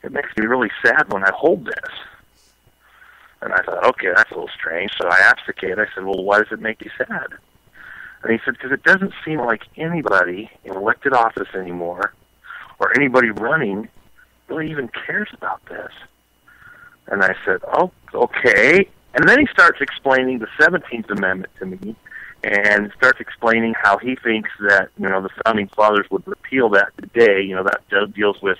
it makes me really sad when I hold this. And I thought, okay, that's a little strange. So I asked the kid, I said, well, why does it make you sad? And he said, because it doesn't seem like anybody in elected office anymore, or anybody running, really even cares about this. And I said, oh, okay. And then he starts explaining the 17th Amendment to me, and starts explaining how he thinks that, the Founding Fathers would repeal that today. That deals with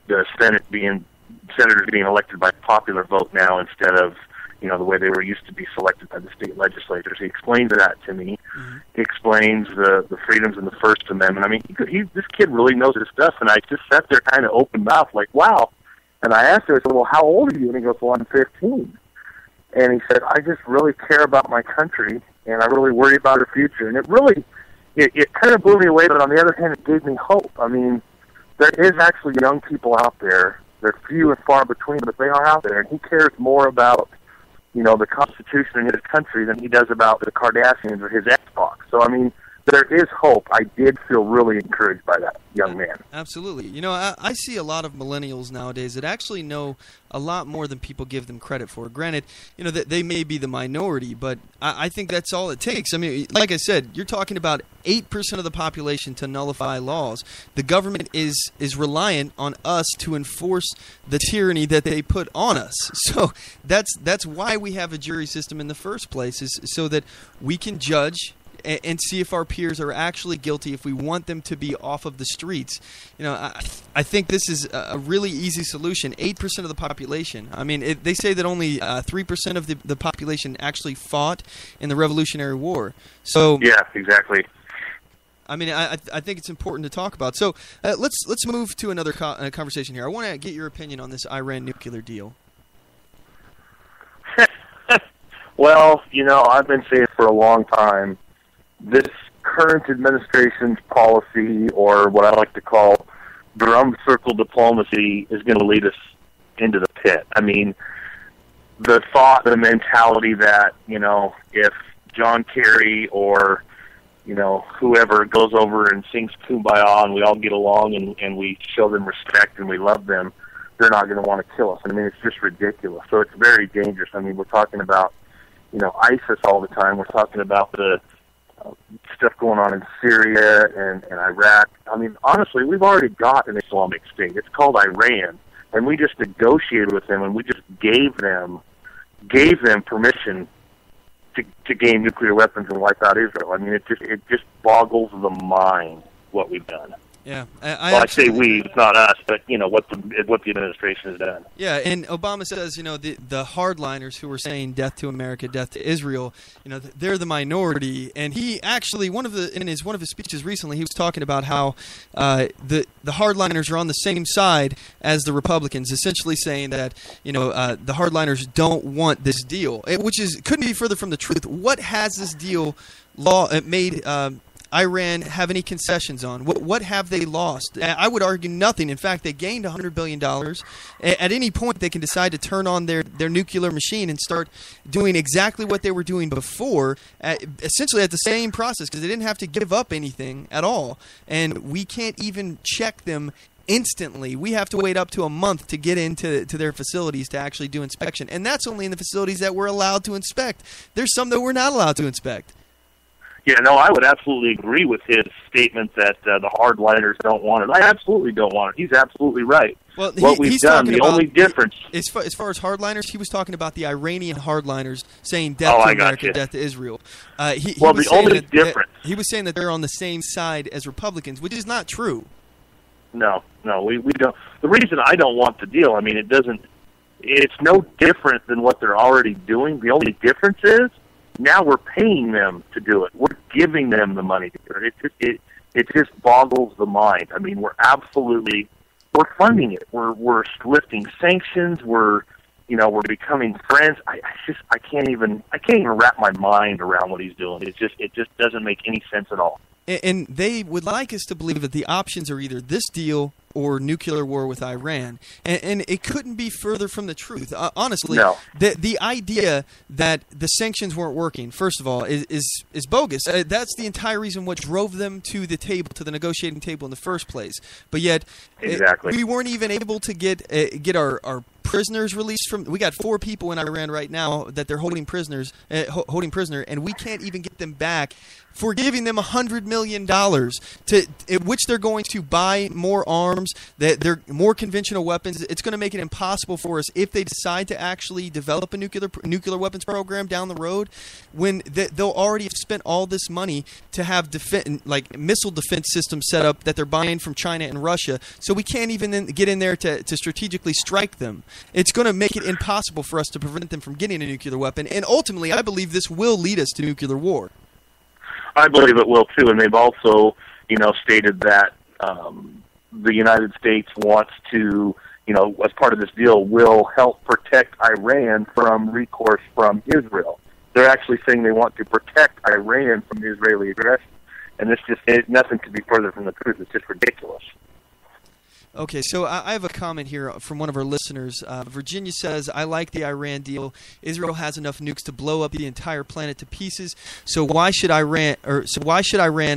the senators being elected by popular vote now instead of, the way they were used to be selected by the state legislatures. He explains that to me. Mm-hmm. He explains the freedoms in the First Amendment. I mean, this kid really knows his stuff, and I just sat there kind of open mouth, like, wow. And I asked him, I said, well, how old are you? And he goes, well, I'm 15. And he said, I just really care about my country, and I really worry about her future. And it really, it kind of blew me away, but on the other hand, it gave me hope. I mean, there is actually young people out there. They're few and far between, but they are out there, and he cares more about the Constitution in his country than he does about the Kardashians or his Xbox. So, I mean, there is hope. I did feel really encouraged by that young man. Absolutely. I see a lot of millennials nowadays that actually know a lot more than people give them credit for. Granted, that they may be the minority, but I think that's all it takes. I mean, like I said, you're talking about 8% of the population to nullify laws. The government is reliant on us to enforce the tyranny that they put on us. So that's why we have a jury system in the first place, is so that we can judge and see if our peers are actually guilty, if we want them to be off of the streets. I think this is a really easy solution. 8% of the population. I mean, they say that only 3% of the population actually fought in the Revolutionary War. So yeah, exactly. I mean, I think it's important to talk about. So let's move to another conversation here. I want to get your opinion on this Iran nuclear deal. Well, I've been saying for a long time, this current administration's policy, or what I like to call drum circle diplomacy, is going to lead us into the pit. I mean, the thought, the mentality that, if John Kerry or, whoever goes over and sings Kumbaya and we all get along and we show them respect and we love them, they're not going to want to kill us. I mean, it's just ridiculous. So it's very dangerous. I mean, we're talking about, ISIS all the time. We're talking about the stuff going on in Syria and Iraq. I mean, honestly, we've already got an Islamic State. It's called Iran, and we just negotiated with them, and we just gave them permission to gain nuclear weapons and wipe out Israel. I mean, it just boggles the mind what we've done. Yeah, I say we, it's not us, but what the administration has done. Yeah, and Obama says the hardliners who were saying death to America, death to Israel, they're the minority. And he actually one of his speeches recently, he was talking about how the hardliners are on the same side as the Republicans, essentially saying that the hardliners don't want this deal, which couldn't be further from the truth. What has this deal made Iran have any concessions on? What have they lost? I would argue nothing. In fact, they gained $100 billion. At any point, they can decide to turn on their nuclear machine and start doing exactly what they were doing before, essentially at the same process, because they didn't have to give up anything at all. And we can't even check them instantly. We have to wait up to a month to get into their facilities to actually do inspection. And that's only in the facilities that we're allowed to inspect. There's some that we're not allowed to inspect. Yeah, no, I would absolutely agree with his statement that the hardliners don't want it. I absolutely don't want it. He's absolutely right. Well, what we've done, the only difference... As far as hardliners, he was talking about the Iranian hardliners saying death to America, death to Israel. The only difference... He was saying that they're on the same side as Republicans, which is not true. No, we don't. The reason I don't want the deal, I mean, it's no different than what they're already doing. The only difference is now we're paying them to do it. We're giving them the money to do it. It just boggles the mind. I mean, we're funding it. We're lifting sanctions. We're becoming friends. I can't even wrap my mind around what he's doing. It just doesn't make any sense at all. And they would like us to believe that the options are either this deal or nuclear war with Iran. And it couldn't be further from the truth. Honestly, no. The idea that the sanctions weren't working, first of all, is bogus. That's the entire reason what drove them to the table, to the negotiating table in the first place. But yet, exactly. We weren't even able to get our prisoners released from. We got 4 people in Iran right now that they're holding prisoner, and we can't even get them back for giving them $100 million which they're going to buy more arms, that they're more conventional weapons. It's going to make it impossible for us if they decide to actually develop a nuclear weapons program down the road, when they'll already have spent all this money to have missile defense systems set up that they're buying from China and Russia. So we can't even get in there to strategically strike them. It's going to make it impossible for us to prevent them from getting a nuclear weapon. And ultimately, I believe this will lead us to nuclear war. I believe it will too, and they've also, stated that the United States wants to, as part of this deal, will help protect Iran from recourse from Israel. They're actually saying they want to protect Iran from Israeli aggression, and nothing could be further from the truth. It's just ridiculous. Okay, so I have a comment here from one of our listeners. Virginia says, I like the Iran deal. Israel has enough nukes to blow up the entire planet to pieces. So why should Iran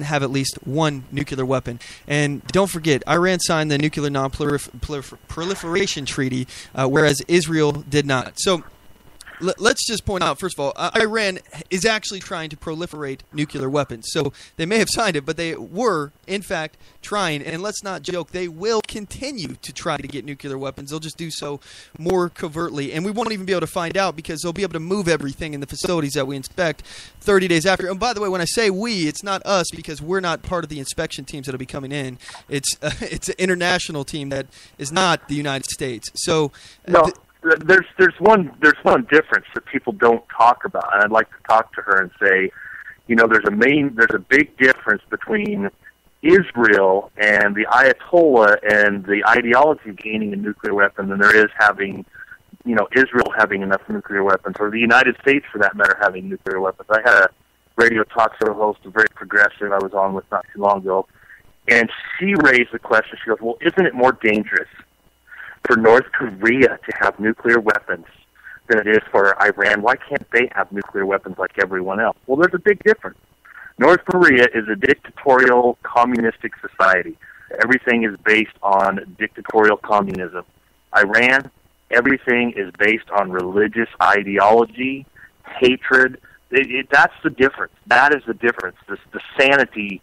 have at least one nuclear weapon? And don't forget, Iran signed the Nuclear Non-Proliferation Treaty, whereas Israel did not. So let's just point out, first of all, Iran is actually trying to proliferate nuclear weapons. So they may have signed it, but they were, in fact, trying. And let's not joke, they will continue to try to get nuclear weapons. They'll just do so more covertly. And we won't even be able to find out because they'll be able to move everything in the facilities that we inspect 30 days after. And by the way, when I say we, it's not us because we're not part of the inspection teams that will be coming in. It's an international team that is not the United States. So no. There's one difference that people don't talk about, and I'd like to talk to her and say, there's a big difference between Israel and the Ayatollah and the ideology of gaining a nuclear weapon than there is having, Israel having enough nuclear weapons, or the United States, for that matter, having nuclear weapons. I had a radio talk show host, a very progressive I was on with not too long ago, and she raised the question. She goes, well, isn't it more dangerous for North Korea to have nuclear weapons than it is for Iran? Why can't they have nuclear weapons like everyone else? Well, there's a big difference. North Korea is a dictatorial, communistic society. Everything is based on dictatorial communism. Iran, everything is based on religious ideology, hatred. That's the difference. That is the difference. The sanity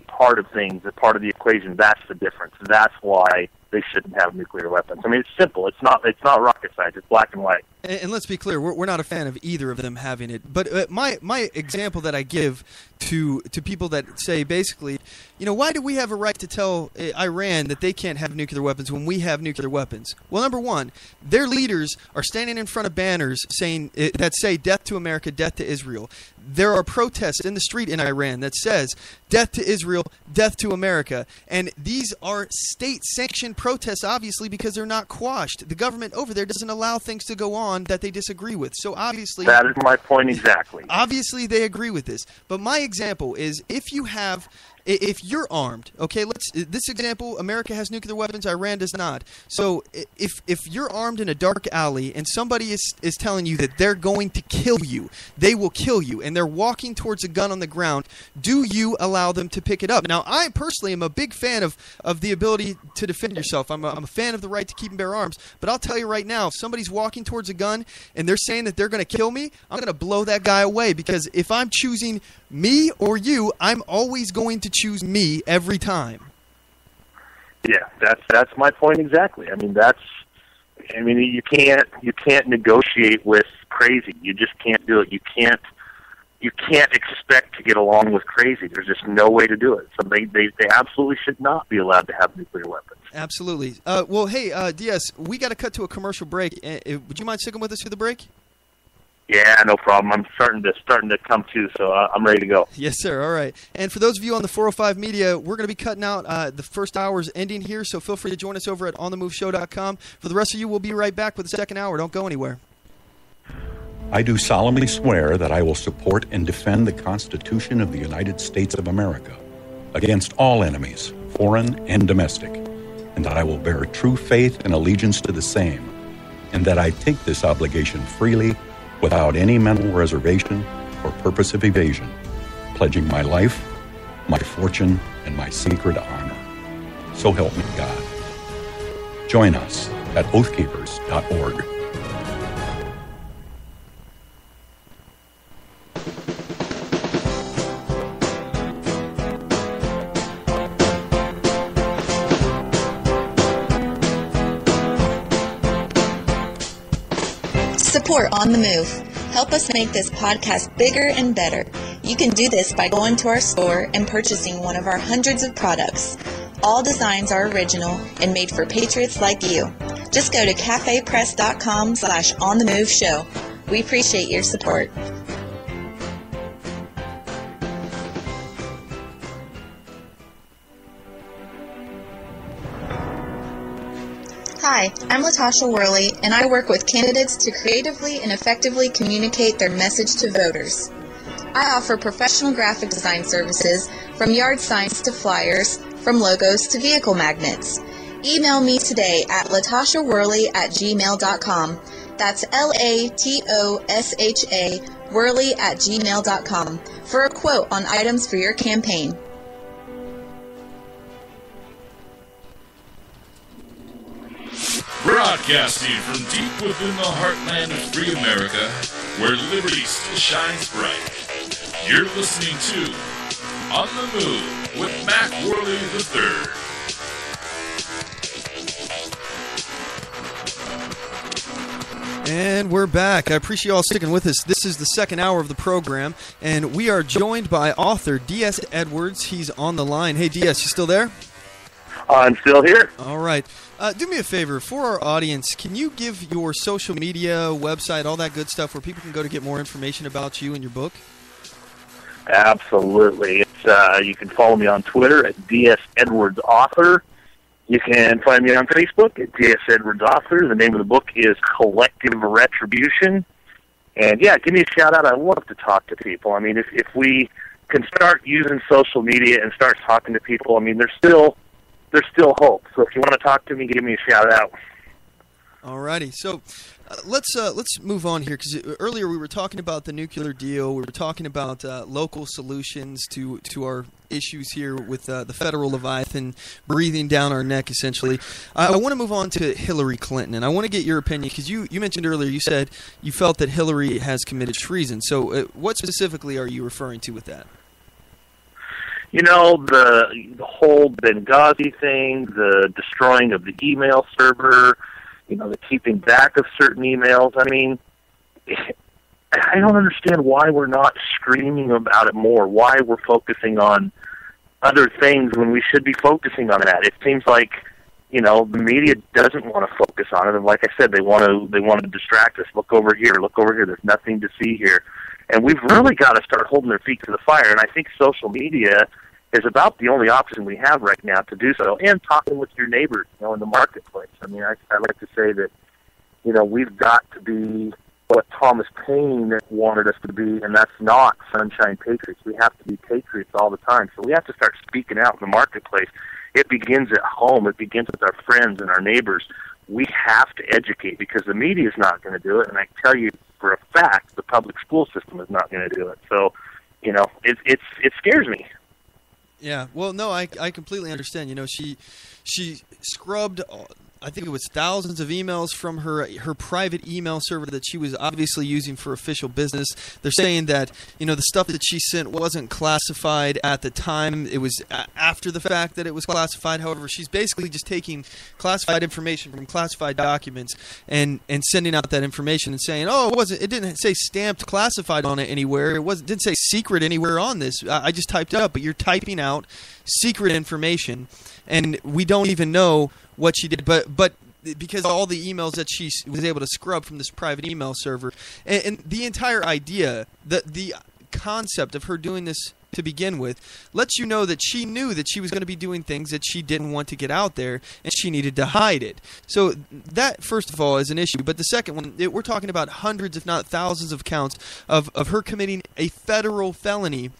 part of things, the part of the equation, that's the difference. That's why they shouldn't have nuclear weapons. I mean, it's simple. It's not rocket science. It's black and white. And let's be clear, we're not a fan of either of them having it. But my example that I give to people that say basically, why do we have a right to tell Iran that they can't have nuclear weapons when we have nuclear weapons? Well, number one, their leaders are standing in front of banners that say death to America, death to Israel. There are protests in the street in Iran that says death to Israel, death to America. And these are state-sanctioned protests, obviously, because they're not quashed. The government over there doesn't allow things to go on that they disagree with. So obviously, that is my point exactly. Obviously, they agree with this. But my example is, if you have if you're armed, okay, this example, America has nuclear weapons, Iran does not. So if you're armed in a dark alley and somebody is telling you that they're going to kill you, they will kill you, and they're walking towards a gun on the ground, do you allow them to pick it up? Now, I personally am a big fan of the ability to defend yourself. I'm a fan of the right to keep and bear arms, but I'll tell you right now, if somebody's walking towards a gun and they're saying that they're going to kill me, I'm going to blow that guy away, because if I'm choosing me or you, I'm always going to choose me every time. Yeah, that's my point exactly. I mean, you can't negotiate with crazy. You just can't do it. You can't expect to get along with crazy. There's just no way to do it. So they absolutely should not be allowed to have nuclear weapons. Absolutely. Well, hey, DS, we got to cut to a commercial break. Would you mind sticking with us through the break? Yeah, no problem. I'm starting to come to, so I'm ready to go. Yes, sir. All right. And for those of you on the 405 Media, we're going to be cutting out the first hour's ending here, so feel free to join us over at OnTheMoveShow.com. For the rest of you, we'll be right back with the second hour. Don't go anywhere. I do solemnly swear that I will support and defend the Constitution of the United States of America against all enemies, foreign and domestic, and that I will bear true faith and allegiance to the same, and that I take this obligation freely, without any mental reservation or purpose of evasion, pledging my life, my fortune, and my sacred honor. So help me God. Join us at oathkeepers.org. Support On The Move. Help us make this podcast bigger and better. You can do this by going to our store and purchasing one of our hundreds of products. All designs are original and made for patriots like you. Just go to cafepress.com/OnTheMoveShow. We appreciate your support. Hi, I'm Latasha Worley, and I work with candidates to creatively and effectively communicate their message to voters. I offer professional graphic design services, from yard signs to flyers, from logos to vehicle magnets. Email me today at latashaworley@gmail.com. That's LATOSHA Worley@gmail.com for a quote on items for your campaign. Broadcasting from deep within the heartland of free America, where liberty still shines bright. You're listening to On the Move with Mac Worley III. And we're back. I appreciate you all sticking with us. This is the second hour of the program, and we are joined by author D.S. Edwards. He's on the line. Hey, D.S., you still there? I'm still here. All right. Do me a favor. For our audience, can you give your social media, website, all that good stuff where people can go to get more information about you and your book? Absolutely. You can follow me on Twitter at DS Edwards Author. You can find me on Facebook at DS Edwards Author. The name of the book is Collective Retribution. And, yeah, give me a shout-out. I love to talk to people. I mean, if we can start using social media and start talking to people, I mean, there's still hope. So if you want to talk to me, give me a shout-out. All righty. So let's move on here, because earlier we were talking about the nuclear deal. We were talking about local solutions to our issues here with the federal Leviathan breathing down our neck, essentially. I want to move on to Hillary Clinton, and I want to get your opinion, because you mentioned earlier, you said you felt that Hillary has committed treason. So what specifically are you referring to with that? You know, the whole Benghazi thing, the destroying of the email server, you know, the keeping back of certain emails. I mean, I don't understand why we're not screaming about it more, why we're focusing on other things when we should be focusing on that. It seems like, you know, the media doesn't want to focus on it, and like I said, they want to distract us. Look over here, there's nothing to see here. And we've really got to start holding their feet to the fire, and I think social media is about the only option we have right now to do so, and talking with your neighbors, in the marketplace. I mean, I like to say that, we've got to be what Thomas Paine wanted us to be, and that's not sunshine patriots. We have to be patriots all the time. So we have to start speaking out in the marketplace. It begins at home. It begins with our friends and our neighbors. We have to educate because the media is not going to do it, and I tell you for a fact the public school system is not going to do it. So, you know, it scares me. Yeah, well, no, I completely understand. You know, she scrubbed, I think it was thousands of emails from her private email server that she was obviously using for official business. They're saying that, you know, the stuff that she sent wasn't classified at the time. It was after the fact that it was classified. However, she's basically just taking classified information from classified documents and sending out that information and saying, oh, it didn't say stamped classified on it anywhere. It didn't say secret anywhere on this. I just typed it up, but you're typing out secret information, and we don't even know what she did, but because of all the emails that she was able to scrub from this private email server, and the entire idea, the concept of her doing this to begin with, lets you know that she knew that she was going to be doing things that she didn't want to get out there, and she needed to hide it. So that, first of all, is an issue. But the second one, we're talking about hundreds, if not thousands, of counts of her committing a federal felony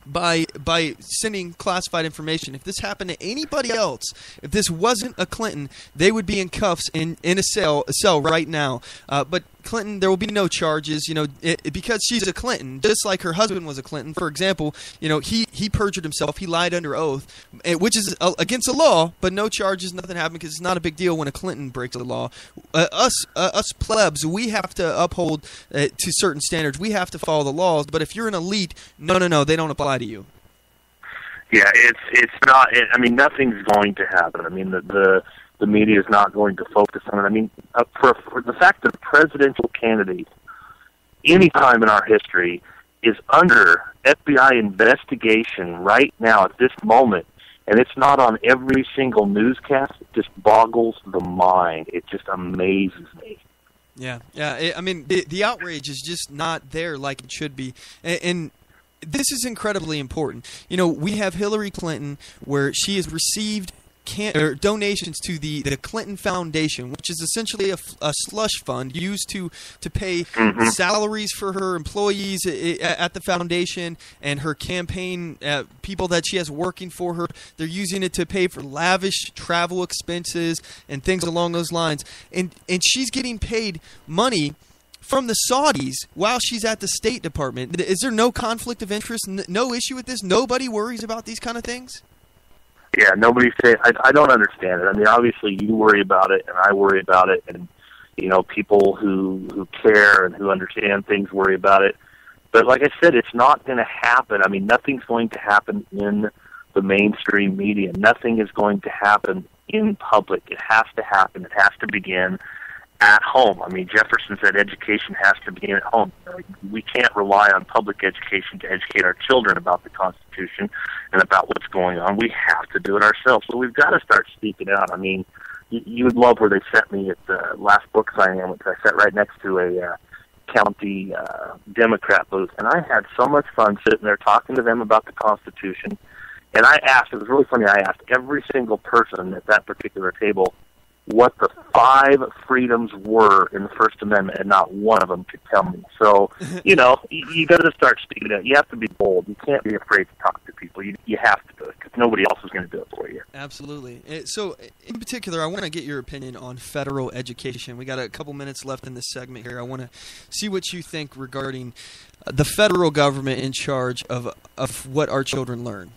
by sending classified information. If this happened to anybody else, if this wasn't a Clinton, they would be in cuffs in a cell right now. But Clinton, there will be no charges, you know, because she's a Clinton, just like her husband was a Clinton. For example, you know, he perjured himself, he lied under oath, which is against the law, but no charges, nothing happened, because it's not a big deal when a Clinton breaks the law. Us plebs, we have to uphold to certain standards. We have to follow the laws. But if you're an elite, no, they don't apply to you. Yeah, it's not. I mean, nothing's going to happen. I mean, the media is not going to focus on it. I mean, for the fact that a presidential candidate, any time in our history, is under FBI investigation right now at this moment, and it's not on every single newscast, it just boggles the mind. It just amazes me. Yeah. I mean, the outrage is just not there like it should be, and this is incredibly important. You know, we have Hillary Clinton, where she has received donations to the Clinton Foundation, which is essentially a slush fund used to pay salaries for her employees at the foundation and her campaign people that she has working for her. They're using it to pay for lavish travel expenses and things along those lines. And she's getting paid money from the Saudis while she's at the State Department. Is there no conflict of interest? No issue with this? Nobody worries about these kind of things? Yeah, nobody say. I don't understand it. I mean, obviously you worry about it, and I worry about it, and you know, people who care and who understand things worry about it. But like I said, it's not going to happen. I mean, nothing's going to happen in the mainstream media. Nothing is going to happen in public. It has to happen. It has to begin at home. I mean, Jefferson said education has to begin at home. We can't rely on public education to educate our children about the Constitution and about what's going on. We have to do it ourselves. So we've got to start speaking out. I mean, you would love where they sent me at the last book signing. I sat right next to a county Democrat booth, and I had so much fun sitting there talking to them about the Constitution. And I asked, it was really funny, I asked every single person at that particular table what the 5 freedoms were in the First Amendment, and not one of them could tell me. So, you know, you got to start speaking out. You have to be bold. You can't be afraid to talk to people. You have to do it, because nobody else is going to do it for you. Absolutely. So, in particular, I want to get your opinion on federal education. We got a couple minutes left in this segment here. I want to see what you think regarding the federal government in charge of what our children learn.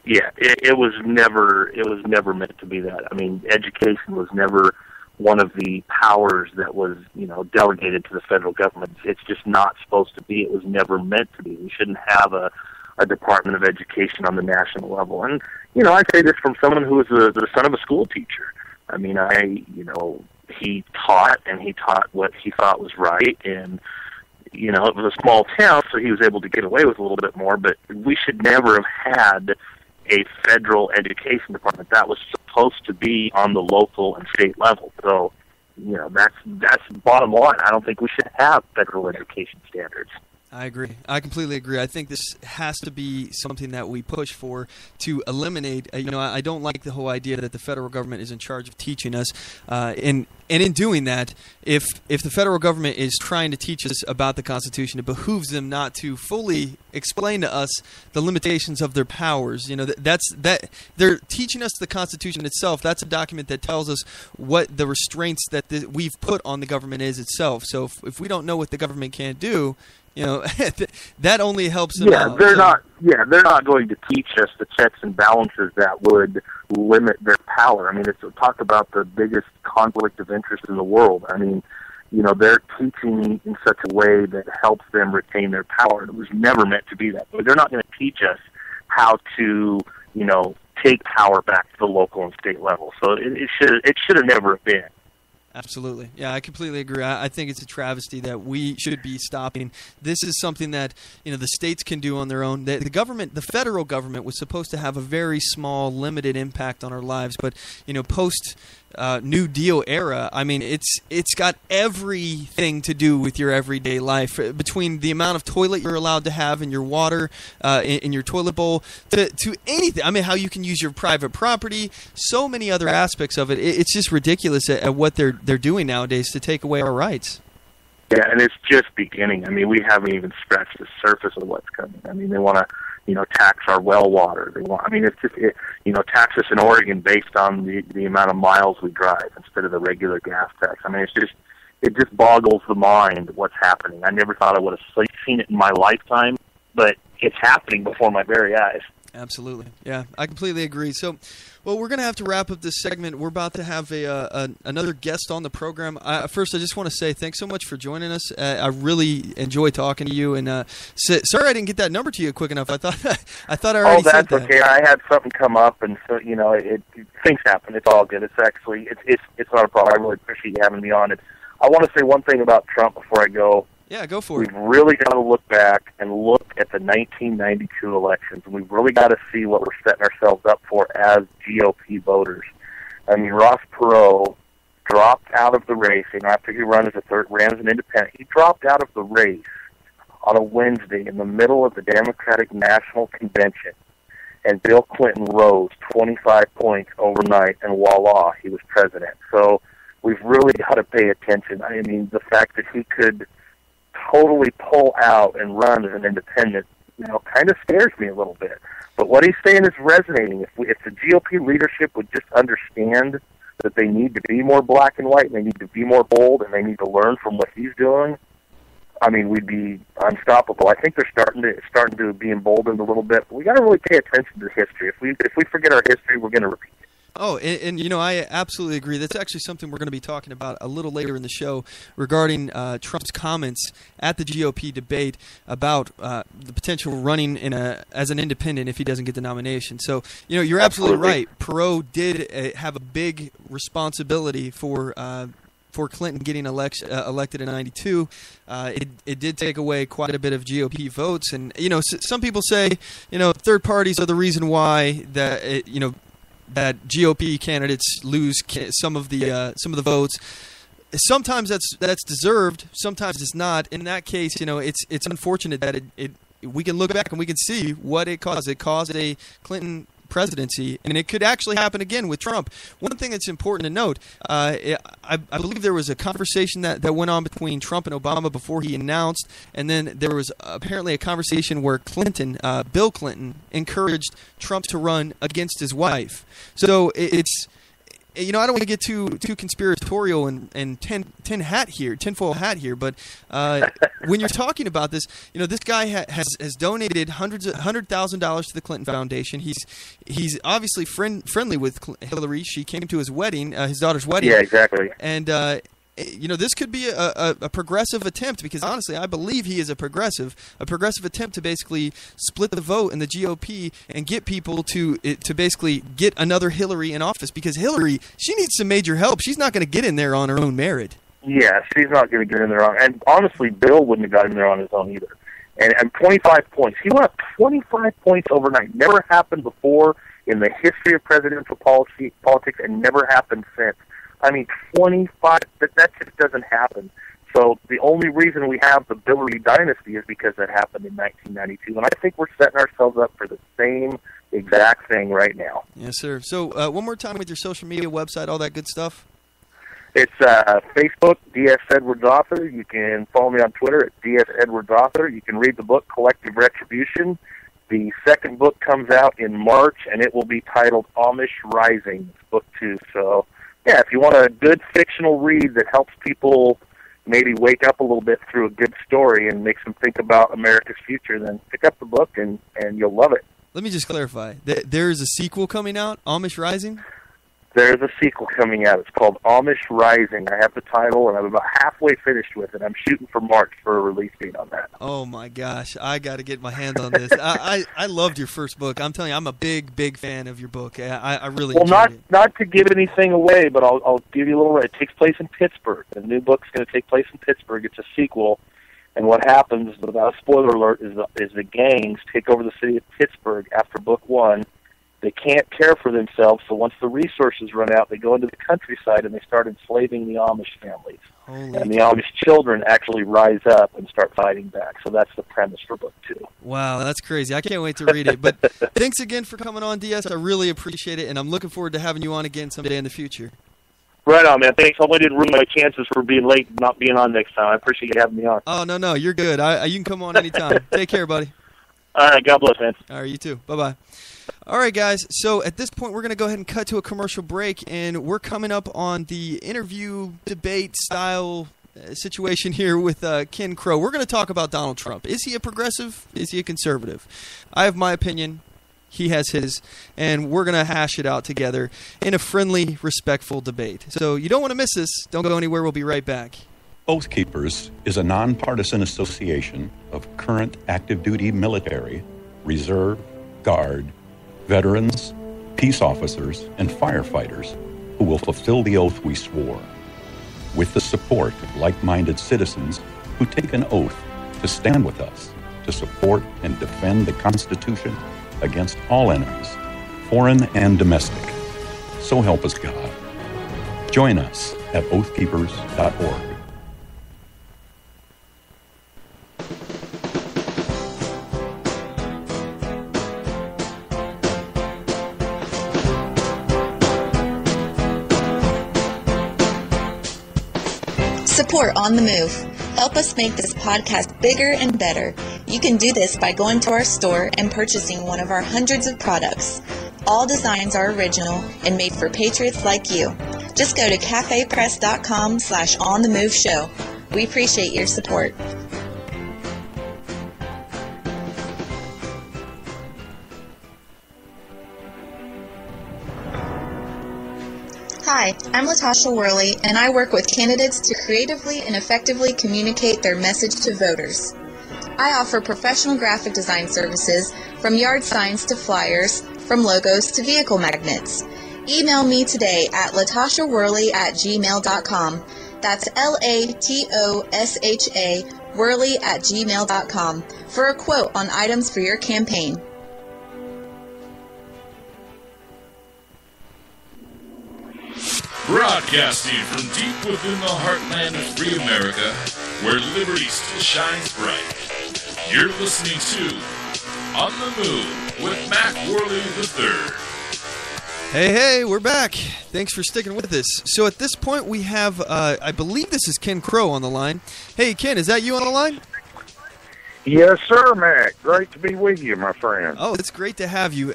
Yeah, it was never meant to be that. I mean, education was never one of the powers that was, you know, delegated to the federal government. It's just not supposed to be. It was never meant to be. We shouldn't have a Department of Education on the national level. And, you know, I say this from someone who was the son of a school teacher. I mean, he taught, and he taught what he thought was right, and you know, it was a small town, so he was able to get away with a little bit more, but we should never have had a federal education department. That was supposed to be on the local and state level. So, you know, that's bottom line. I don't think we should have federal education standards. I agree. I completely agree. I think this has to be something that we push for to eliminate. I don't like the whole idea that the federal government is in charge of teaching us. And in doing that, if the federal government is trying to teach us about the Constitution, it behooves them not to fully explain to us the limitations of their powers. That they're teaching us the Constitution itself. That's a document that tells us what the restraints that we've put on the government is itself. So if we don't know what the government can't do, that only helps them out. They're not going to teach us the checks and balances that would limit their power. I mean, talk about the biggest conflict of interest in the world. I mean, they're teaching in such a way that helps them retain their power. It was never meant to be that. But they're not going to teach us how to, take power back to the local and state level. So it should have never been. Absolutely. Yeah, I completely agree. I think it's a travesty that we should be stopping. This is something that, the states can do on their own. The government, the federal government, was supposed to have a very small, limited impact on our lives. But, post New Deal era, I mean, it's got everything to do with your everyday life, between the amount of toilet you're allowed to have in your water, in your toilet bowl, to anything. I mean, how you can use your private property, so many other aspects of it. It's just ridiculous at what they're doing nowadays to take away our rights. Yeah, and it's just beginning. I mean, we haven't even scratched the surface of what's coming. I mean, they want to, tax our well water. Tax us in Oregon based on the amount of miles we drive instead of the regular gas tax. I mean, it just boggles the mind what's happening. I never thought I would have seen it in my lifetime, but it's happening before my very eyes. Absolutely. Yeah, I completely agree. So, well, we're going to have to wrap up this segment. We're about to have another guest on the program. First, I just want to say thanks so much for joining us. I really enjoy talking to you. And sorry I didn't get that number to you quick enough. I thought I already said that. Oh, that's okay. I had something come up, and so things happen. It's all good. It's actually it's not a problem. I really appreciate you having me on. I want to say one thing about Trump before I go. Yeah, go for it. We've really got to look back and look at the 1992 elections, and we've really got to see what we're setting ourselves up for as GOP voters. I mean, Ross Perot dropped out of the race, after he ran as an independent. He dropped out of the race on a Wednesday in the middle of the Democratic National Convention, and Bill Clinton rose 25 points overnight, and voila, he was president. So we've really got to pay attention. I mean, the fact that he could totally pull out and run as an independent, kind of scares me a little bit. But what he's saying is resonating. If the GOP leadership would just understand that they need to be more black and white, and they need to be more bold, and they need to learn from what he's doing, I mean, we'd be unstoppable. I think they're starting to be emboldened a little bit. But we got to really pay attention to history. If we forget our history, we're going to repeat it. Oh, and I absolutely agree. That's actually something we're going to be talking about a little later in the show regarding Trump's comments at the GOP debate about the potential running as an independent if he doesn't get the nomination. So, you're absolutely right. Perot did have a big responsibility for Clinton getting elected in '92. It did take away quite a bit of GOP votes, and some people say third parties are the reason why that GOP candidates lose some of the votes. Sometimes that's deserved. Sometimes it's not. In that case, it's unfortunate that we can look back and we can see what it caused. It caused a Clinton presidency, and it could actually happen again with Trump. One thing that's important to note, I believe there was a conversation that went on between Trump and Obama before he announced, and then there was apparently a conversation where Bill Clinton, encouraged Trump to run against his wife. So it's I don't want to get too conspiratorial and tinfoil hat here, but when you're talking about this, this guy has donated $100,000 to the Clinton Foundation. He's obviously friendly with Hillary. She came to his wedding, his daughter's wedding. Yeah, exactly. And this could be a progressive attempt, because honestly, I believe he is a progressive attempt to basically split the vote in the GOP and get people to basically get another Hillary in office, because Hillary, she needs some major help. She's not going to get in there on her own merit. Yeah, she's not going to get in there on, and honestly, Bill wouldn't have got in there on his own either. And 25 points. He went up 25 points overnight. Never happened before in the history of presidential politics, and never happened since. I mean, 25, that just doesn't happen. So the only reason we have the Hillary dynasty is because that happened in 1992, and I think we're setting ourselves up for the same exact thing right now. Yes, sir. So one more time with your social media, website, all that good stuff. It's Facebook, DS Edwards Author. You can follow me on Twitter at DS Edwards Author. You can read the book, Collective Retribution. The second book comes out in March, and it will be titled Amish Rising, book 2. So, yeah, if you want a good fictional read that helps people maybe wake up a little bit through a good story and makes them think about America's future, then pick up the book, and you'll love it. Let me just clarify. There is a sequel coming out, Amish Rising? There's a sequel coming out. It's called Amish Rising. I have the title, and I'm about halfway finished with it. I'm shooting for March for a release date on that. Oh, my gosh. I got to get my hands on this. I loved your first book. I'm telling you, I'm a big fan of your book. I really enjoyed it. Well, not to give anything away, but I'll give you a little. It takes place in Pittsburgh. The new book's going to take place in Pittsburgh. It's a sequel. And what happens, without a spoiler alert, is the gangs take over the city of Pittsburgh after book 1. They can't care for themselves, so once the resources run out, they go into the countryside and they start enslaving the Amish families. And the Amish children actually rise up and start fighting back. So that's the premise for book 2. Wow, that's crazy. I can't wait to read it. But thanks again for coming on, DS. I really appreciate it, and I'm looking forward to having you on again someday in the future. Right on, man. Thanks. Hopefully I didn't ruin my chances for being late and not being on next time. I appreciate you having me on. Oh, no, you're good. You can come on anytime. Take care, buddy. All right, God bless, man. All right, you too. Bye-bye. All right, guys, so at this point, we're going to go ahead and cut to a commercial break, and we're coming up on the interview debate style situation here with Ken Crow. We're going to talk about Donald Trump. Is he a progressive? Is he a conservative? I have my opinion. He has his, and we're going to hash it out together in a friendly, respectful debate. So you don't want to miss this. Don't go anywhere. We'll be right back. Oath Keepers is a nonpartisan association of current active duty military, reserve, guard, veterans, peace officers, and firefighters who will fulfill the oath we swore, with the support of like-minded citizens who take an oath to stand with us, to support and defend the Constitution against all enemies, foreign and domestic. So help us God. Join us at oathkeepers.org. Support On The Move. Help us make this podcast bigger and better. You can do this by going to our store and purchasing one of our hundreds of products. All designs are original and made for patriots like you. Just go to cafepress.com/OnTheMoveShow. We appreciate your support. Hi, I'm Latasha Worley, and I work with candidates to creatively and effectively communicate their message to voters. I offer professional graphic design services, from yard signs to flyers, from logos to vehicle magnets. Email me today at latashaworley@gmail.com. That's LATOSHA Worley@gmail.com for a quote on items for your campaign. Broadcasting from deep within the heartland of free America, where liberty still shines bright. You're listening to On the Move with Mac Worley III. Hey, we're back. Thanks for sticking with us. So at this point, we have, I believe this is Ken Crow on the line. Hey, Ken, is that you on the line? Yes, sir, Mac. Great to be with you, my friend. Oh, it's great to have you.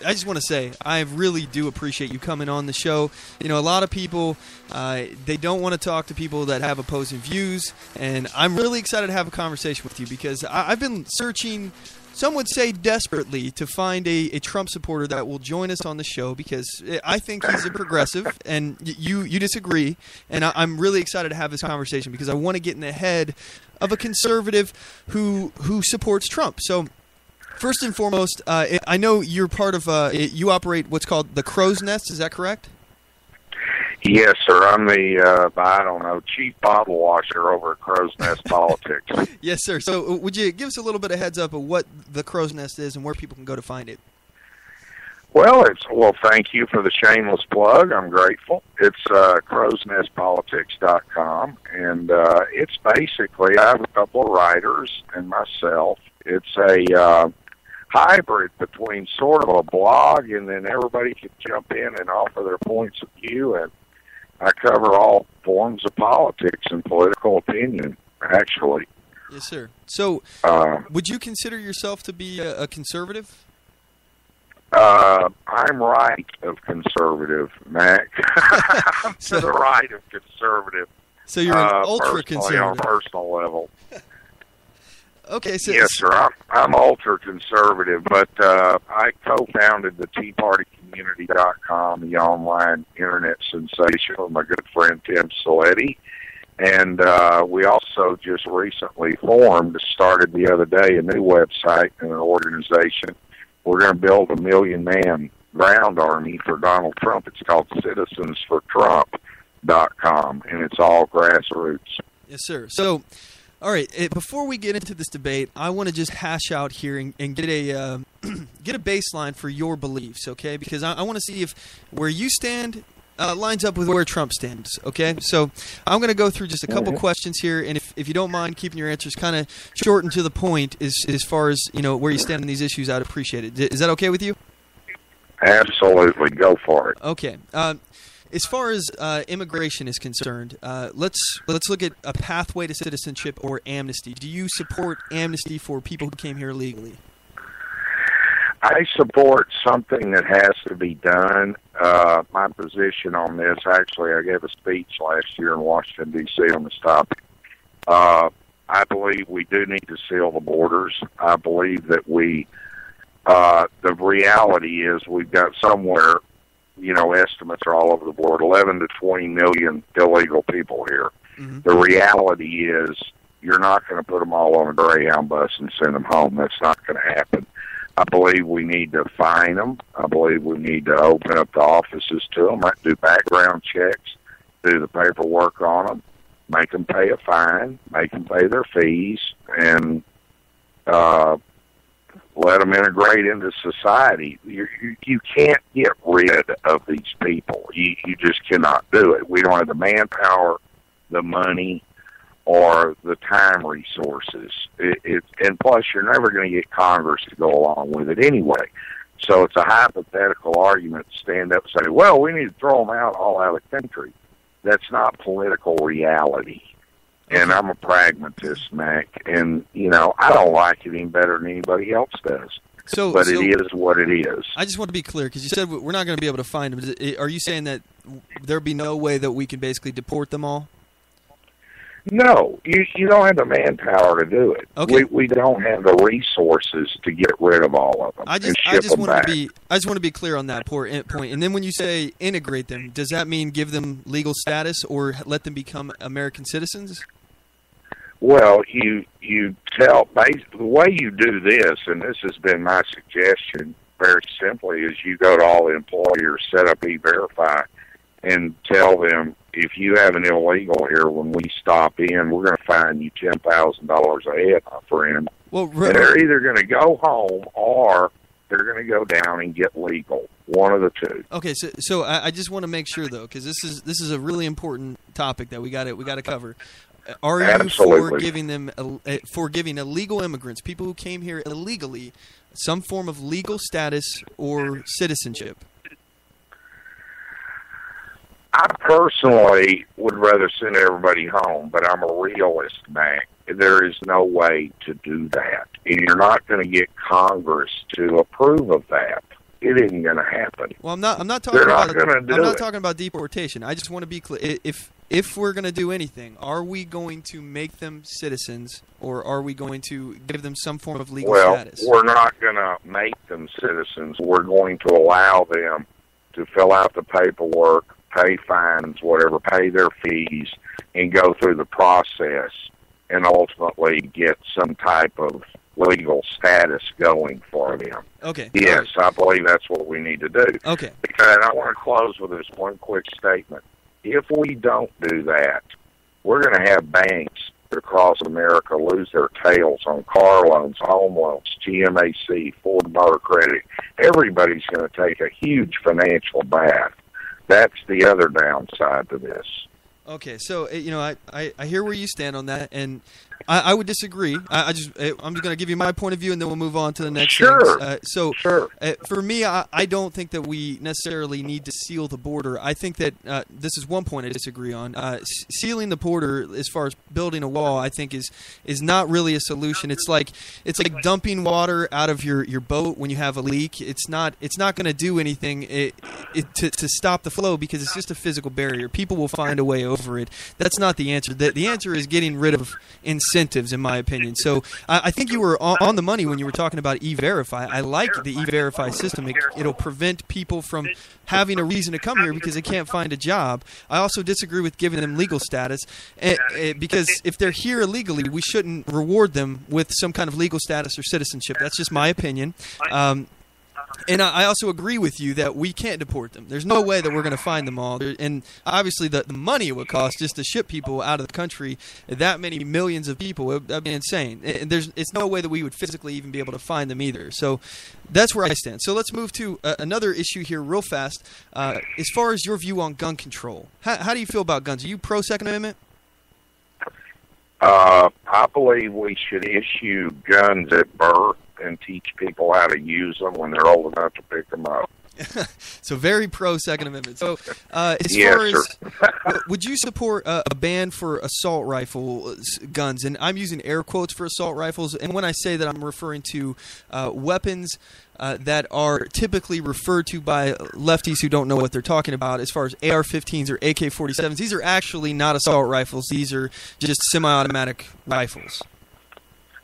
I just want to say, I really do appreciate you coming on the show. You know, a lot of people, they don't want to talk to people that have opposing views, and I'm really excited to have a conversation with you because I've been searching, some would say desperately, to find a Trump supporter that will join us on the show because I think he's a progressive, and you disagree, and I'm really excited to have this conversation because I want to get in the head of a conservative who supports Trump. So, first and foremost, I know you're part of, you operate what's called the Crow's Nest, is that correct? Yes, sir. I'm the, chief bottle washer over at Crow's Nest Politics. Yes, sir. So would you give us a little bit of heads up of what the Crow's Nest is and where people can go to find it? Well, thank you for the shameless plug. I'm grateful. It's crowsnestpolitics.com, and it's basically, I have a couple of writers and myself. It's a hybrid between sort of a blog, and then everybody can jump in and offer their points of view, and I cover all forms of politics and political opinion, actually. Yes, sir. So, would you consider yourself to be a conservative? I'm right of conservative, Mac. I'm to the right of conservative. So you're an ultra-conservative. On a personal level. Okay, so... Yes, sir. I'm ultra-conservative, but I co-founded the TeaPartyCommunity.com, the online internet sensation, with my good friend Tim Saletti. And we also just recently started the other day, a new website and an organization. We're going to build a 1 million-man ground army for Donald Trump. It's called CitizensForTrump.com, and it's all grassroots. Yes, sir. So, all right, before we get into this debate, I want to just hash out here and get a get a baseline for your beliefs, okay? Because I want to see if where you stand lines up with where Trump stands, okay? So I'm going to go through just a couple questions here, and if you don't mind keeping your answers kind of short and to the point as far as, where you stand on these issues, I'd appreciate it. Is that okay with you? Absolutely. Go for it. Okay. As far as immigration is concerned, let's look at a pathway to citizenship or amnesty. Do you support amnesty for people who came here illegally? I support something that has to be done. My position on this, actually, I gave a speech last year in Washington, D.C. on this topic. I believe we do need to seal the borders. I believe that the reality is we've got somewhere, estimates are all over the board, 11 to 20 million illegal people here. Mm-hmm. The reality is you're not going to put them all on a Greyhound bus and send them home. That's not going to happen. I believe we need to fine them. I believe we need to open up the offices to them, do background checks, do the paperwork on them, make them pay a fine, make them pay their fees, and let them integrate into society. You can't get rid of these people. You just cannot do it. We don't have the manpower, the money, or the time resources. And plus, you're never going to get Congress to go along with it anyway. So it's a hypothetical argument to stand up and say, well, we need to throw them all out of the country. That's not political reality. And I'm a pragmatist, Mac. And, I don't like it any better than anybody else does. But it is what it is. I just want to be clear, because you said we're not going to be able to find them. Are you saying that there'd be no way that we can basically deport them all? No, you don't have the manpower to do it. Okay. We don't have the resources to get rid of all of them. I just want to be clear on that point. And then when you say integrate them, does that mean give them legal status or let them become American citizens? Well, you tell the way you do this, and this has been my suggestion very simply, is you go to all the employers, set up E-Verify, and tell them, if you have an illegal here, when we stop in, we're going to fine you $10,000 a head, my friend. Well, and they're either going to go home or they're going to go down and get legal. One of the two. Okay, so I just want to make sure though, because this is a really important topic that we got to cover. Are you for giving illegal immigrants, people who came here illegally, some form of legal status or citizenship? I personally would rather send everybody home, but I'm a realist, Mac. There is no way to do that. And you're not going to get Congress to approve of that. It isn't going to happen. Well, I'm not talking about deportation. I just want to be clear. If we're going to do anything, are we going to make them citizens, or are we going to give them some form of legal status? Well, we're not going to make them citizens. We're going to allow them to fill out the paperwork, pay fines, whatever, pay their fees, and go through the process and ultimately get some type of legal status going for them. Okay. Yes, I believe that's what we need to do. Okay. And I want to close with this one quick statement. If we don't do that, we're going to have banks across America lose their tails on car loans, home loans, GMAC, Ford Motor Credit. Everybody's going to take a huge financial bath. That's the other downside to this. Okay, so I hear where you stand on that, and I would disagree. I'm just going to give you my point of view, and then we'll move on to the next Sure. thing. For me, I don't think that we necessarily need to seal the border. I think that this is one point I disagree on. Sealing the border, as far as building a wall, I think is not really a solution. It's like dumping water out of your boat when you have a leak. It's not going to do anything to stop the flow, because it's just a physical barrier. People will find a way over it. That's not the answer. The answer is getting rid of incentives, in my opinion. So I think you were on the money when you were talking about E-Verify. I like the E-Verify system. It'll prevent people from having a reason to come here because they can't find a job. I also disagree with giving them legal status, because if they're here illegally, we shouldn't reward them with some kind of legal status or citizenship. That's just my opinion. And I also agree with you that we can't deport them. There's no way that we're going to find them all. And obviously the money it would cost just to ship people out of the country, that many millions of people, that would be insane. And it's no way that we would physically even be able to find them either. So that's where I stand. So let's move to another issue here real fast. As far as your view on gun control, how do you feel about guns? Are you pro-Second Amendment? I believe we should issue guns at birth and teach people how to use them when they're old enough to pick them up. So very pro-Second Amendment. So would you support a ban for assault rifle guns? And I'm using air quotes for assault rifles. And when I say that, I'm referring to weapons that are typically referred to by lefties who don't know what they're talking about, as far as AR-15s or AK-47s. These are actually not assault rifles. These are just semi-automatic rifles.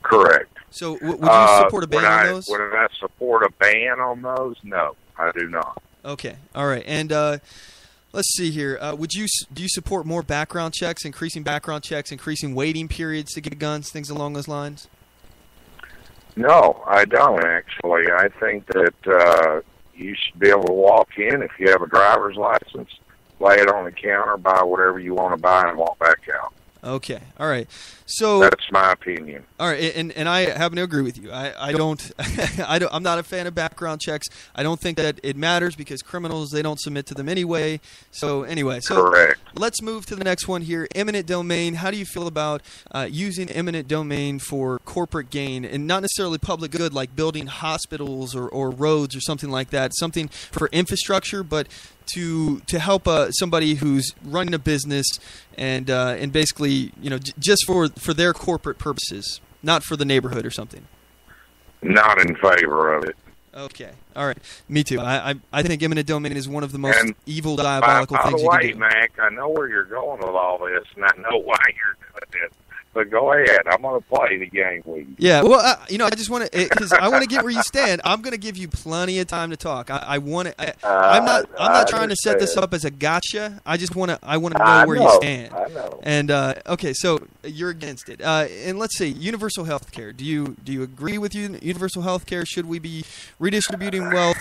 Correct. So would you support a ban on those? Would I support a ban on those? No, I do not. Okay. All right. And let's see here. Do you support more background checks, increasing waiting periods to get guns, things along those lines? No, I don't, actually. I think that you should be able to walk in if you have a driver's license, lay it on the counter, buy whatever you want to buy, and walk back out. Okay, all right. So that's my opinion. All right, and I happen to agree with you. I don't I'm not a fan of background checks. I don't think that it matters because criminals, they don't submit to them anyway. So anyway, correct. Let's move to the next one here. Eminent domain. How do you feel about using eminent domain for corporate gain and not necessarily public good, like building hospitals or roads or something like that? Something for infrastructure, but to help somebody who's running a business and basically, just for their corporate purposes, not for the neighborhood or something. Not in favor of it. Okay, all right. Me too. I think eminent domain is one of the most evil, diabolical things you can do. By the way, Mac, I know where you're going with all this, and I know why you're doing it. But go ahead. I'm going to play the game with you. Yeah. Well, I just want to, because I want to get where you stand. I'm going to give you plenty of time to talk. I'm not trying to set this up as a gotcha. I just want to. I want to know where you stand. I know. And okay, so you're against it. And let's see, universal health care. Do you agree with universal health care? Should we be redistributing wealth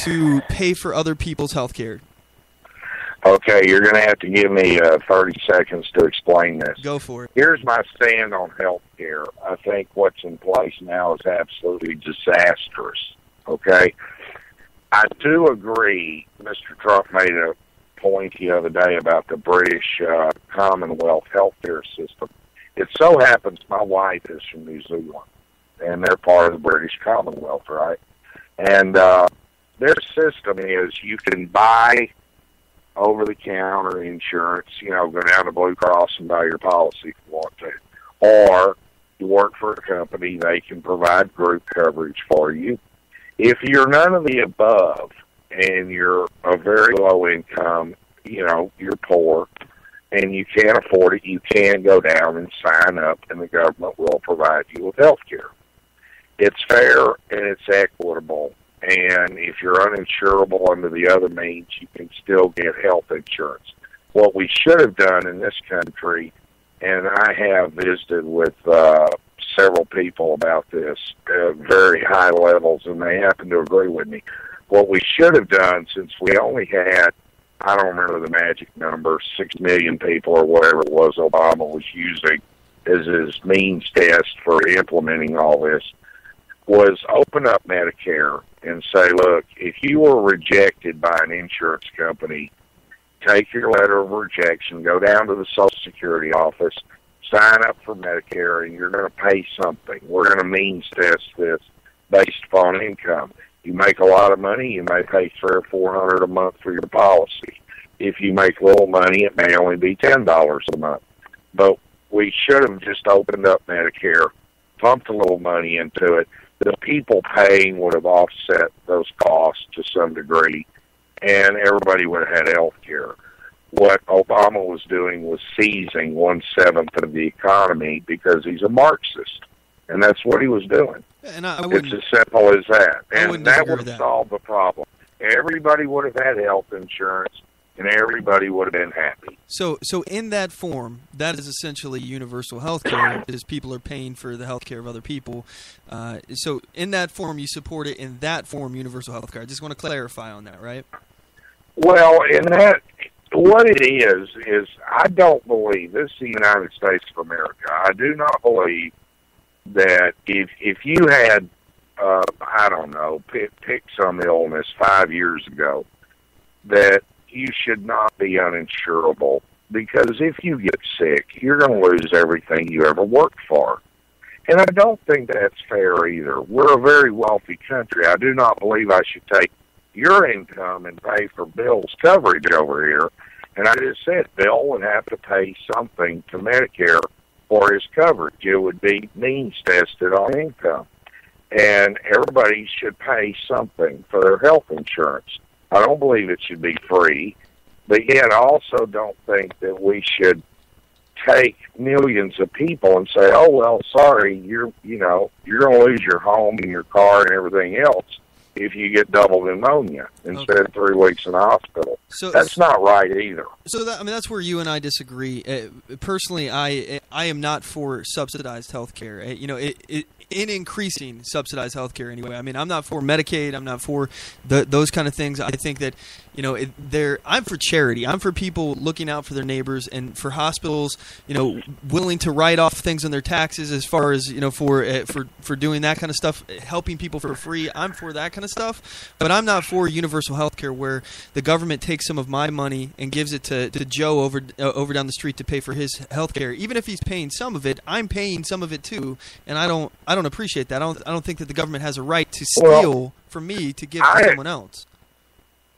to pay for other people's health care? Okay, you're going to have to give me 30 seconds to explain this. Go for it. Here's my stand on health care. I think what's in place now is absolutely disastrous, okay? I do agree, Mr. Trump made a point the other day about the British Commonwealth healthcare system. It so happens my wife is from New Zealand, and they're part of the British Commonwealth, right? And their system is you can buy over-the-counter insurance, go down to Blue Cross and buy your policy if you want to. Or you work for a company, they can provide group coverage for you. If you're none of the above and you're a very low income, you're poor, and you can't afford it, you can go down and sign up, and the government will provide you with health care. It's fair and it's equitable. And if you're uninsurable under the other means, you can still get health insurance. What we should have done in this country, and I have visited with several people about this at very high levels, and they happen to agree with me. What we should have done, since we only had, I don't remember the magic number, 6 million people or whatever it was Obama was using as his means test for implementing all this, was open up Medicare and say, look, if you were rejected by an insurance company, take your letter of rejection, go down to the Social Security office, sign up for Medicare, and you're going to pay something. We're going to means test this based upon income. You make a lot of money, you may pay $300 or $400 a month for your policy. If you make little money, it may only be $10 a month. But we should have just opened up Medicare, pumped a little money into it. The people paying would have offset those costs to some degree, and everybody would have had health care. What Obama was doing was seizing 1/7 of the economy because he's a Marxist, and that's what he was doing. And it's as simple as that. And that would have solved the problem. Everybody would have had health insurance, and everybody would have been happy. So in that form, that is essentially universal health care, because people are paying for the health care of other people. So in that form, you support it in that form, universal health care. I just want to clarify on that, right? Well, in that, what it is I don't believe, this is the United States of America, I do not believe that if you had, I don't know, pick some illness 5 years ago, that you should not be uninsurable, because if you get sick, you're going to lose everything you ever worked for. And I don't think that's fair either. We're a very wealthy country. I do not believe I should take your income and pay for Bill's coverage over here. And I just said Bill would have to pay something to Medicare for his coverage. It would be means tested on income. And everybody should pay something for their health insurance. I don't believe it should be free, but yet I also don't think that we should take millions of people and say, oh, well, sorry, you're going to lose your home and your car and everything else if you get double pneumonia instead of 3 weeks in the hospital. So that's not right either. So that's where you and I disagree. Personally, I am not for subsidized health care. In increasing subsidized health care anyway. I mean, I'm not for Medicaid. I'm not for those kind of things. I think that, I'm for charity. I'm for people looking out for their neighbors, and for hospitals, willing to write off things on their taxes as far as, for doing that kind of stuff, helping people for free. I'm for that kind of stuff. But I'm not for universal health care where the government takes some of my money and gives it to Joe over down the street to pay for his health care. Even if he's paying some of it, I'm paying some of it too, and I don't appreciate that. I don't think that the government has a right to steal from me to give to someone else.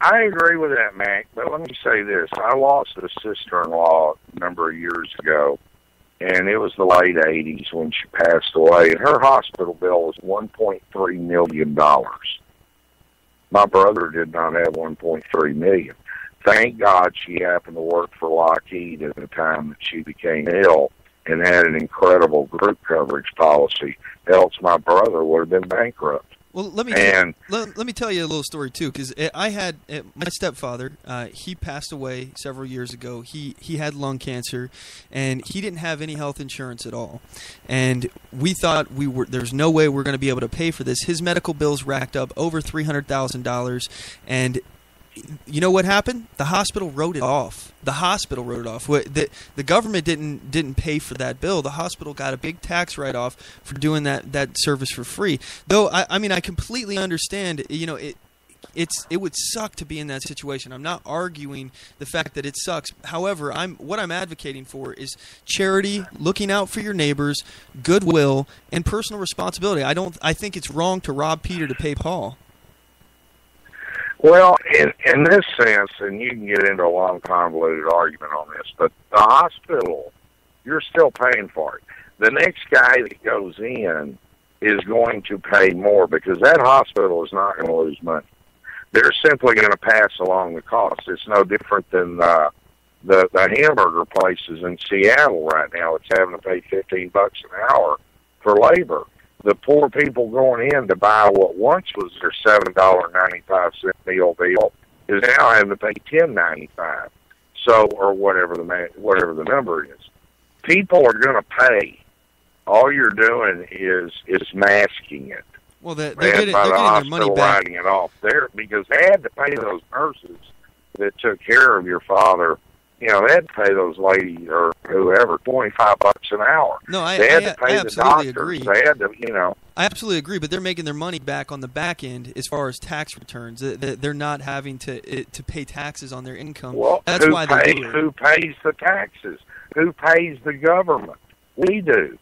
I agree with that, Mac, but let me say this. I lost a sister-in-law a number of years ago, and it was the late 80s when she passed away, and her hospital bill was $1.3 million. My brother did not have $1.3 million. Thank God she happened to work for Lockheed at the time that she became ill and had an incredible group coverage policy. Else my brother would have been bankrupt. Well, let me tell you a little story too, because I had my stepfather. He passed away several years ago. He had lung cancer, and he didn't have any health insurance at all. And we thought there's no way we're going to be able to pay for this. His medical bills racked up over $300,000, and you know what happened? The hospital wrote it off. The government didn't pay for that bill. The hospital got a big tax write-off for doing that service for free. Though I completely understand. It would suck to be in that situation. I'm not arguing the fact that it sucks. However, what I'm advocating for is charity, looking out for your neighbors, goodwill, and personal responsibility. I think it's wrong to rob Peter to pay Paul. Well, in this sense, and you can get into a long, convoluted argument on this, but the hospital, you're still paying for it. The next guy that goes in is going to pay more because that hospital is not going to lose money. They're simply going to pass along the cost. It's no different than the hamburger places in Seattle right now. It's having to pay $15 an hour for labor. The poor people going in to buy what once was their $7.95 meal deal is now having to pay $10.95. So, or whatever the number is. People are going to pay. All you're doing is masking it. Well, they're getting their money back. Writing it off there because they had to pay those nurses that took care of your father they had to pay those ladies or whoever $25 an hour. No, they had to pay the absolutely doctors. agree. They had to, I absolutely agree, but they're making their money back on the back end as far as tax returns. They're not having to pay taxes on their income. Well, that's why they do it. Who pays the taxes? Who pays the government? We do.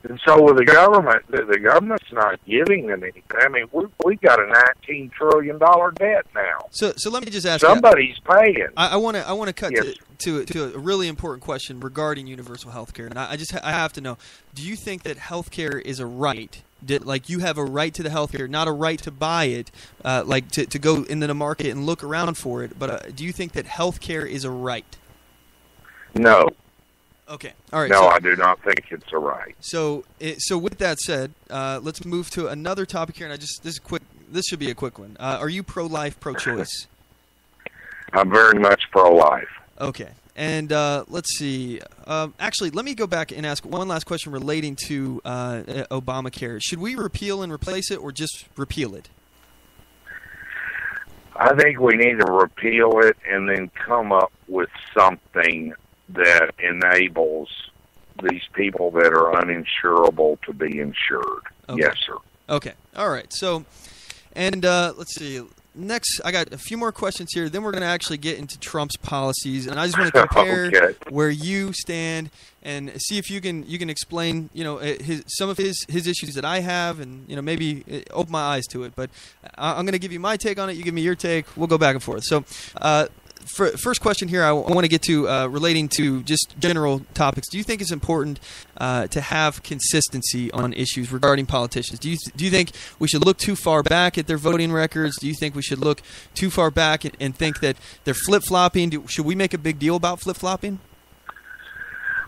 And so with the government's not giving them anything. I mean, we've got a $19 trillion debt now. So let me just ask somebody's paying. I want to cut yes. to a really important question regarding universal health care. And I have to know, do you think that health care is a right? Like you have a right to the health care, not a right to buy it, like to go into the market and look around for it. But do you think that health care is a right? No. Okay. All right. No, I do not think it's a right. So with that said, let's move to another topic here. And this should be a quick one. Are you pro-life, pro-choice? I'm very much pro-life. Okay. And let's see. Actually, let me go back and ask one last question relating to Obamacare. Should we repeal and replace it, or just repeal it? I think we need to repeal it and then come up with something that enables these people that are uninsurable to be insured. Okay. Yes, sir. Okay. All right. So, and let's see. Next, I got a few more questions here. Then we're going to actually get into Trump's policies, and I just want to compare where you stand and see if you can explain, some of his issues that I have, and maybe open my eyes to it. But I'm going to give you my take on it. You give me your take. We'll go back and forth. So. First question here I want to get to relating to just general topics. Do you think it's important to have consistency on issues regarding politicians? Do you think we should look too far back at their voting records? Do you think we should look too far back and think that they're flip-flopping? Should we make a big deal about flip-flopping?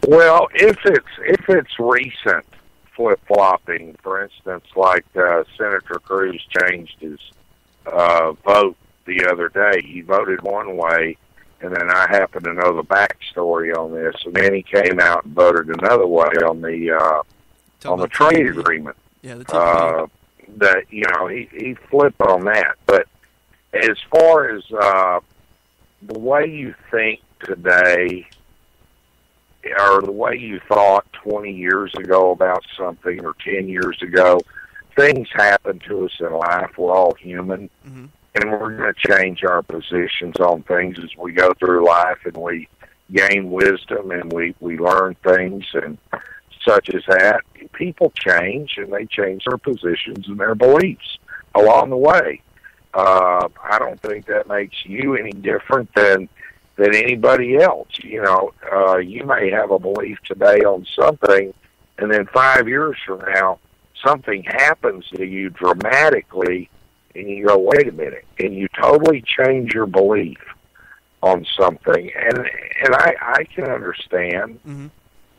Well, if it's recent flip-flopping, for instance, like Senator Cruz changed his vote the other day. He voted one way, and then I happen to know the backstory on this, and then he came out and voted another way on the trade agreement. Yeah, the that he flipped on that. But as far as the way you think today, or the way you thought 20 years ago about something, or 10 years ago, things happen to us in life. We're all human. Mm-hmm. And we're going to change our positions on things as we go through life, and we gain wisdom, and we learn things, and such as that. People change, and they change their positions and their beliefs along the way. I don't think that makes you any different than anybody else. You may have a belief today on something, and then 5 years from now, something happens to you dramatically, and you go, wait a minute, and you totally change your belief on something. And I can understand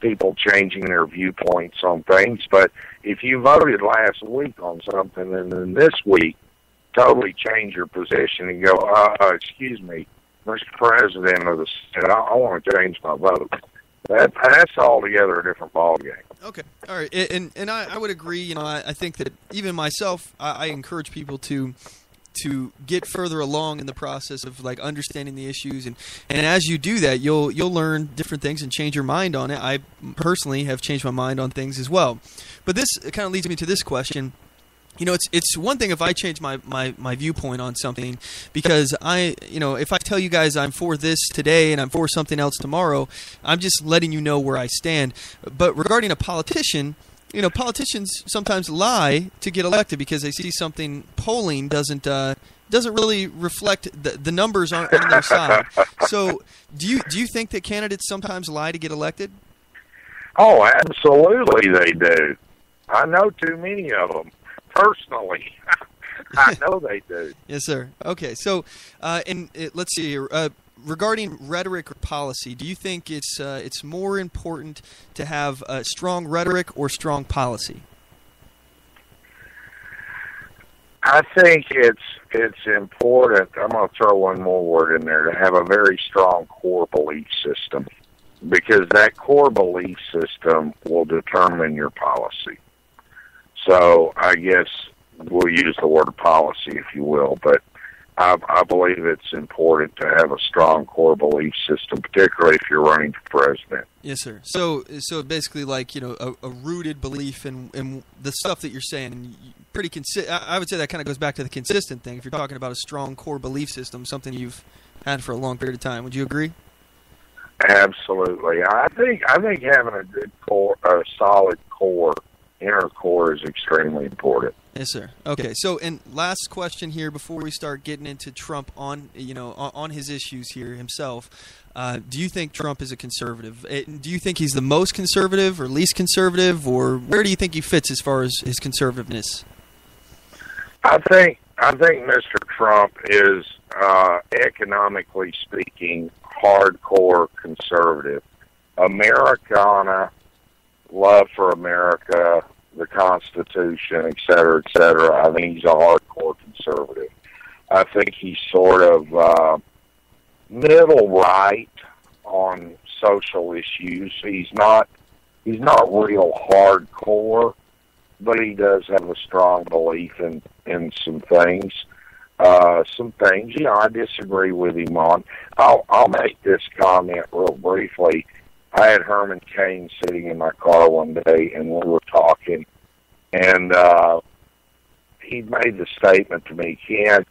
people changing their viewpoints on things, but if you voted last week on something and then this week totally change your position and go, excuse me, Mr. President of the Senate, I want to change my vote. That's altogether a different ballgame. Okay, all right, and I would agree. I think that even myself, I encourage people to get further along in the process of like understanding the issues, and as you do that, you'll learn different things and change your mind on it. I personally have changed my mind on things as well. But this kind of leads me to this question. It's one thing if I change my viewpoint on something, because if I tell you guys I'm for this today and I'm for something else tomorrow, I'm just letting you know where I stand. But regarding a politician, politicians sometimes lie to get elected because they see something polling doesn't really reflect the numbers aren't on their side. So do you think that candidates sometimes lie to get elected? Oh, absolutely they do. I know too many of them. Personally, I know they do. Yes, sir. Okay, so let's see here. Regarding rhetoric or policy, do you think it's more important to have strong rhetoric or strong policy? I think it's important. I'm going to throw one more word in there, to have a very strong core belief system, because that core belief system will determine your policy. So I guess we'll use the word policy, if you will, but I believe it's important to have a strong core belief system, particularly if you're running for president. Yes, sir. So basically, like, you know, a rooted belief in the stuff that you're saying. Pretty I would say that kind of goes back to the consistent thing. If you're talking about a strong core belief system, something you've had for a long period of time, would you agree? Absolutely. I think having a good core, a solid core, inner core, is extremely important. Yes, sir. Okay. So, and last question here before we start getting into Trump on his issues here himself. Do you think Trump is a conservative? Do you think he's the most conservative or least conservative, or where do you think he fits as far as his conservativeness? I think Mr. Trump is, economically speaking, hardcore conservative. Americana, love for America, the Constitution, et cetera, et cetera. I think he's a hardcore conservative. I think he's sort of middle right on social issues. He's not real hardcore, but he does have a strong belief in some things. I disagree with him on. I'll make this comment real briefly. I had Herman Cain sitting in my car one day, and we were talking, and he made the statement to me, Ken,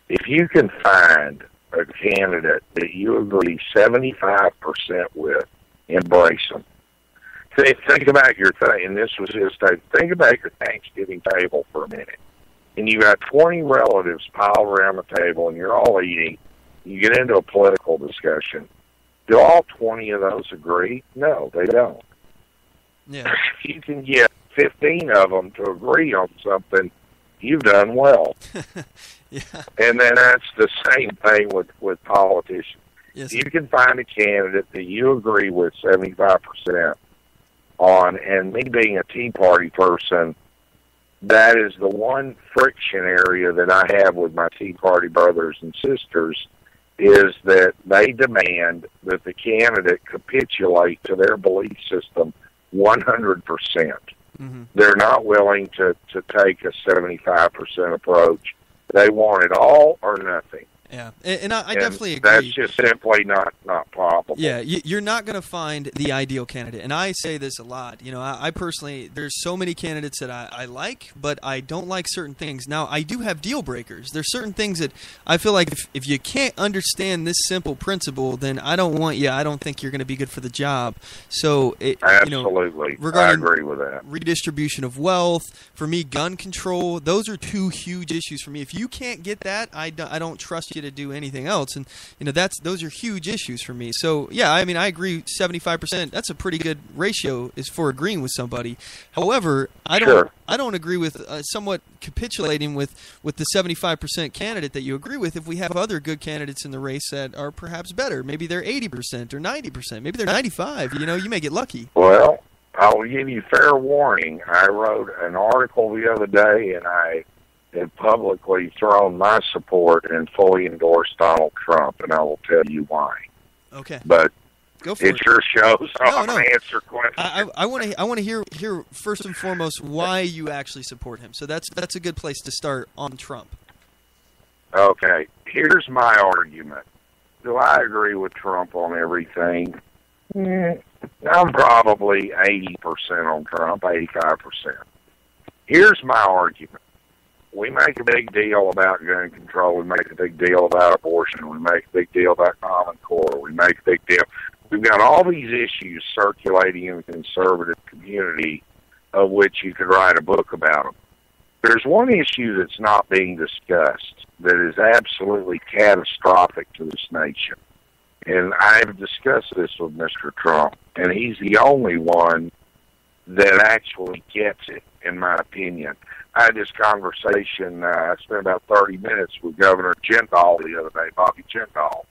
if you can find a candidate that you agree 75% with, embrace them. Think about your thing, and this was his statement. Think about your Thanksgiving table for a minute. And you got 20 relatives piled around the table, and you're all eating. You get into a political discussion. Do all 20 of those agree? No, they don't. Yeah. If you can get 15 of them to agree on something, you've done well. Yeah. And then that's the same thing with politicians. Yes. You can find a candidate that you agree with 75% on, and me being a Tea Party person, that is the one friction area that I have with my Tea Party brothers and sisters, is that they demand that the candidate capitulate to their belief system 100%. Mm-hmm. They're not willing to take a 75% approach. They want it all or nothing. Yeah, and I definitely agree. That's just simply not probable. Yeah, you're not going to find the ideal candidate, and I say this a lot. You know, I personally, there's so many candidates that I like, but I don't like certain things. Now, I do have deal breakers. There's certain things that I feel like if you can't understand this simple principle, then I don't want you. I don't think you're going to be good for the job. So, absolutely, regarding I agree with that. Redistribution of wealth, for me, gun control, those are two huge issues for me. If you can't get that, I don't trust you to do anything else, and those are huge issues for me. So yeah, I mean, I agree 75%. That's a pretty good ratio is for agreeing with somebody. However, I don't agree with somewhat capitulating with the 75% candidate that you agree with if we have other good candidates in the race that are perhaps better. Maybe they're 80% or 90%. Maybe they're 95%. You may get lucky. Well, I'll give you fair warning. I wrote an article the other day, and I have publicly thrown my support and fully endorsed Donald Trump, and I will tell you why. Okay. But go for it's your show, so I'm going to answer questions. I want to hear first and foremost why you actually support him. So that's a good place to start on Trump. Okay. Here's my argument. Do I agree with Trump on everything? I'm probably 80% on Trump, 85%. Here's my argument. We make a big deal about gun control. We make a big deal about abortion. We make a big deal about Common Core. We make a big deal. We've got all these issues circulating in the conservative community of which you could write a book about them. There's one issue that's not being discussed that is absolutely catastrophic to this nation. And I've discussed this with Mr. Trump, and he's the only one that actually gets it, in my opinion. I had this conversation, I spent about 30 minutes with Governor Jindal the other day, Bobby Jindal.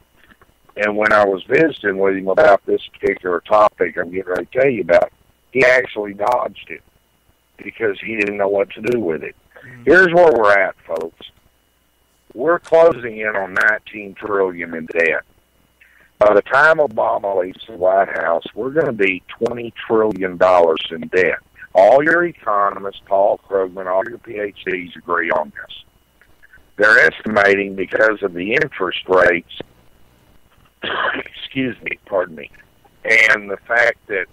And when I was visiting with him about this particular topic I'm getting ready to tell you about, he actually dodged it because he didn't know what to do with it. Mm-hmm. Here's where we're at, folks. We're closing in on $19 trillion in debt. By the time Obama leaves the White House, we're going to be $20 trillion in debt. All your economists, Paul Krugman, all your PhDs agree on this. they're estimating because of the interest rates, excuse me, pardon me, and the fact that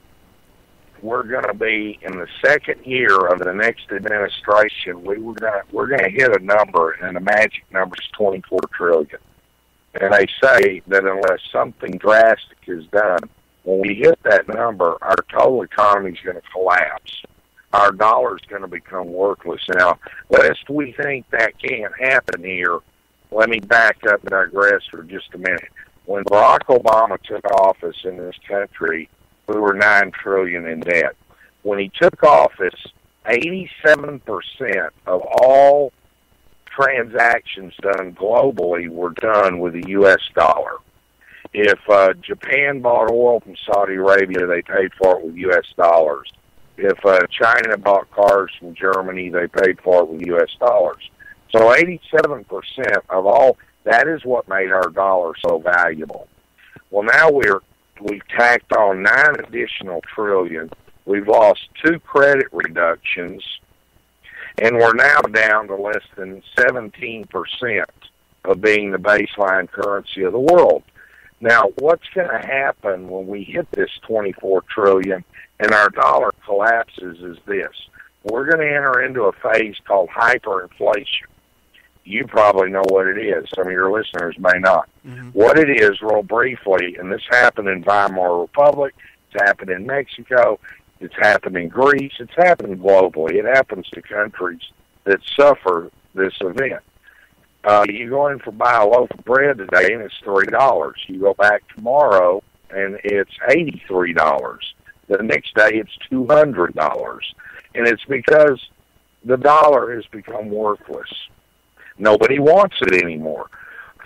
we're going to be in the second year of the next administration, we're going to hit a number, and the magic number is $24 trillion. And they say that unless something drastic is done, when we hit that number, our total economy is going to collapse. Our dollar is going to become worthless. Now, lest we think that can't happen here, let me back up and digress for just a minute. When Barack Obama took office in this country, we were $9 trillion in debt. When he took office, 87% of all transactions done globally were done with the U.S. dollar. If Japan bought oil from Saudi Arabia, they paid for it with U.S. dollars. If China bought cars from Germany, they paid for it with U.S. dollars. So 87% of all, that is what made our dollar so valuable. Well, now we've tacked on 9 additional trillion. We've lost 2 credit reductions, and we're now down to less than 17% of being the baseline currency of the world. Now, what's going to happen when we hit this 24 trillion and our dollar collapses is this. We're going to enter into a phase called hyperinflation. You probably know what it is. Some of your listeners may not. Mm-hmm. What it is, real briefly, and this happened in Weimar Republic, it's happened in Mexico, it's happened in Greece, it's happened globally. It happens to countries that suffer this event. You go in for buy a loaf of bread today, and it's $3. You go back tomorrow, and it's $83. The next day, it's $200. And it's because the dollar has become worthless. Nobody wants it anymore.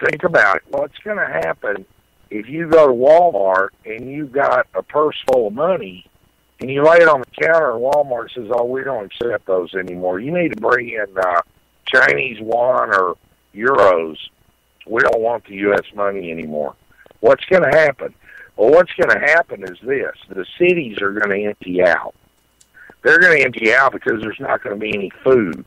Think about it. What's going to happen if you go to Walmart and you've got a purse full of money and you lay it on the counter and Walmart says, oh, we don't accept those anymore. You need to bring in Chinese yuan or euros. We don't want the U.S. money anymore. What's going to happen? Well, what's going to happen is this. The cities are going to empty out. They're going to empty out because there's not going to be any food.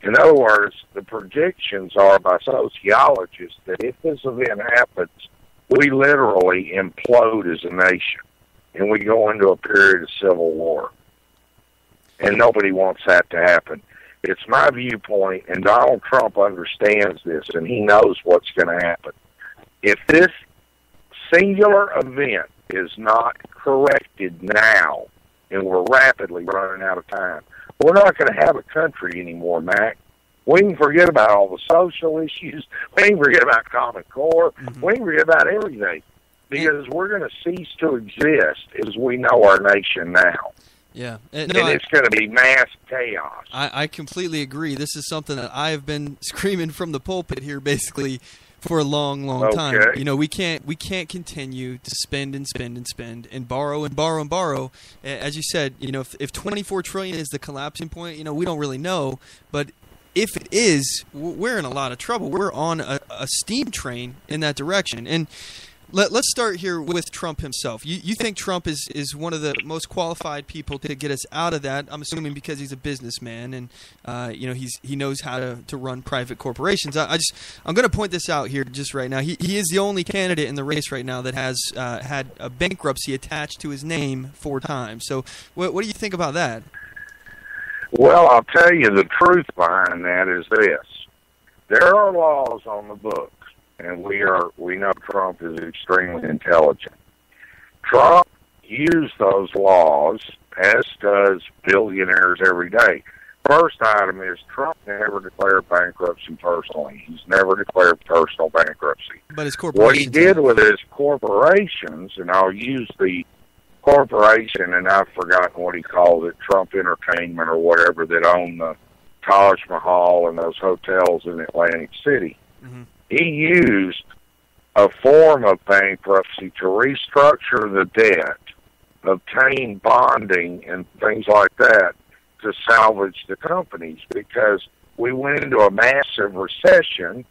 In other words, the predictions are by sociologists that if this event happens, we literally implode as a nation, and we go into a period of civil war. And nobody wants that to happen. It's my viewpoint, and Donald Trump understands this, and he knows what's going to happen. If this singular event is not corrected now, and we're rapidly running out of time, we're not going to have a country anymore, Mac. We can forget about all the social issues. We can forget about Common Core. Mm-hmm. We can forget about everything because we're going to cease to exist as we know our nation now. Yeah. And it's going to be mass chaos. I completely agree. This is something that I have been screaming from the pulpit here basically for a long time. You know, we can't continue to spend and borrow and borrow and borrow. As you said, you know, if 24 trillion is the collapsing point, you know, we don't really know, but if it is, we're in a lot of trouble. We're on a steam train in that direction. And let's start here with Trump himself. You think Trump is one of the most qualified people to get us out of that? I'm assuming because he's a businessman and you know he knows how to run private corporations. I'm going to point this out here just right now. He is the only candidate in the race right now that has had a bankruptcy attached to his name 4 times. So what do you think about that? Well, I'll tell you the truth behind that is this. There are laws on the books. And we know Trump is extremely intelligent. Trump used those laws, as does billionaires every day. First item is Trump never declared bankruptcy personally. He's never declared personal bankruptcy. But his corporations. What he did with his corporations, and I'll use the corporation, and I've forgotten what he called it, Trump Entertainment or whatever, that owned the Taj Mahal and those hotels in Atlantic City. Mm-hmm. He used a form of bankruptcy to restructure the debt, obtain bonding and things like that to salvage the companies because we went into a massive recession.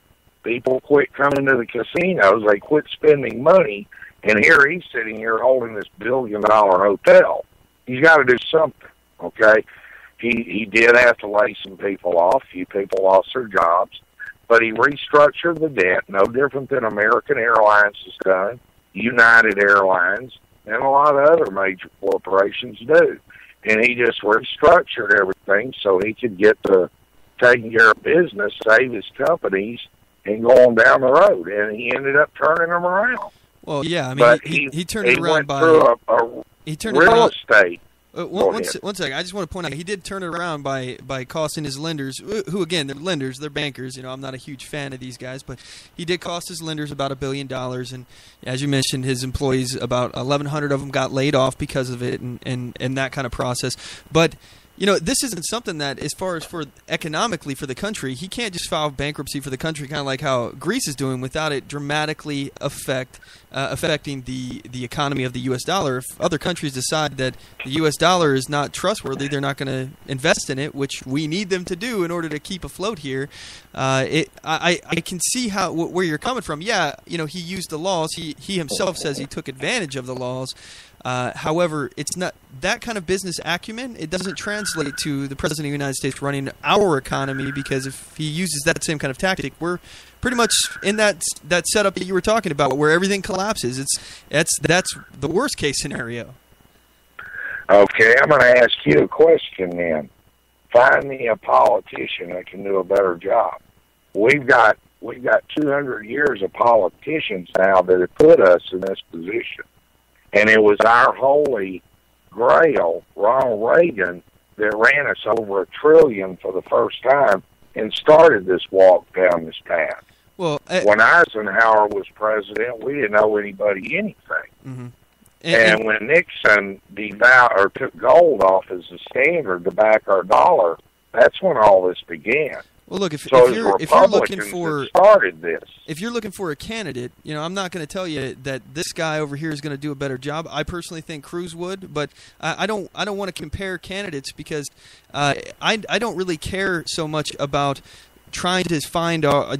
People quit coming to the casinos. They quit spending money. And here he's sitting here holding this $1 billion hotel. He's got to do something, okay? He did have to lay some people off. A few people lost their jobs. But he restructured the debt, no different than American Airlines has done, United Airlines, and a lot of other major corporations do. And he just restructured everything so he could get to taking care of business, save his companies, and go on down the road. And he ended up turning them around. Well, yeah, I mean, but he turned it around by he turned real estate. One second. I just want to point out he did turn it around by costing his lenders, who again, they're lenders, they're bankers. You know, I'm not a huge fan of these guys, but he did cost his lenders about $1 billion, and as you mentioned, his employees, about 1,100 of them got laid off because of it, and that kind of process. But you know, this isn't something that, as far as for economically for the country, he can't just file bankruptcy for the country, kind of like how Greece is doing, without it dramatically affecting the economy of the U.S. dollar. If other countries decide that the U.S. dollar is not trustworthy, they're not going to invest in it, which we need them to do in order to keep afloat here. I can see where you're coming from. Yeah, you know, he used the laws. He himself says he took advantage of the laws. However, it's not that kind of business acumen. It doesn't translate to the President of the United States running our economy, because if he uses that same kind of tactic, we're pretty much in that setup that you were talking about, where everything collapses. That's the worst case scenario. Okay, I'm going to ask you a question then. Find me a politician that can do a better job. We've got 200 years of politicians now that have put us in this position. And it was our holy grail, Ronald Reagan, that ran us over $1 trillion for the first time and started this walk down this path. Well, when Eisenhower was president, we didn't owe anybody anything. Mm-hmm. And when Nixon took gold off as a standard to back our dollar, that's when all this began. Well, look, if you're looking for started this, if you're looking for a candidate, you know, I'm not going to tell you that this guy over here is going to do a better job. I personally think Cruz would, but I don't want to compare candidates, because I don't really care so much about trying to find our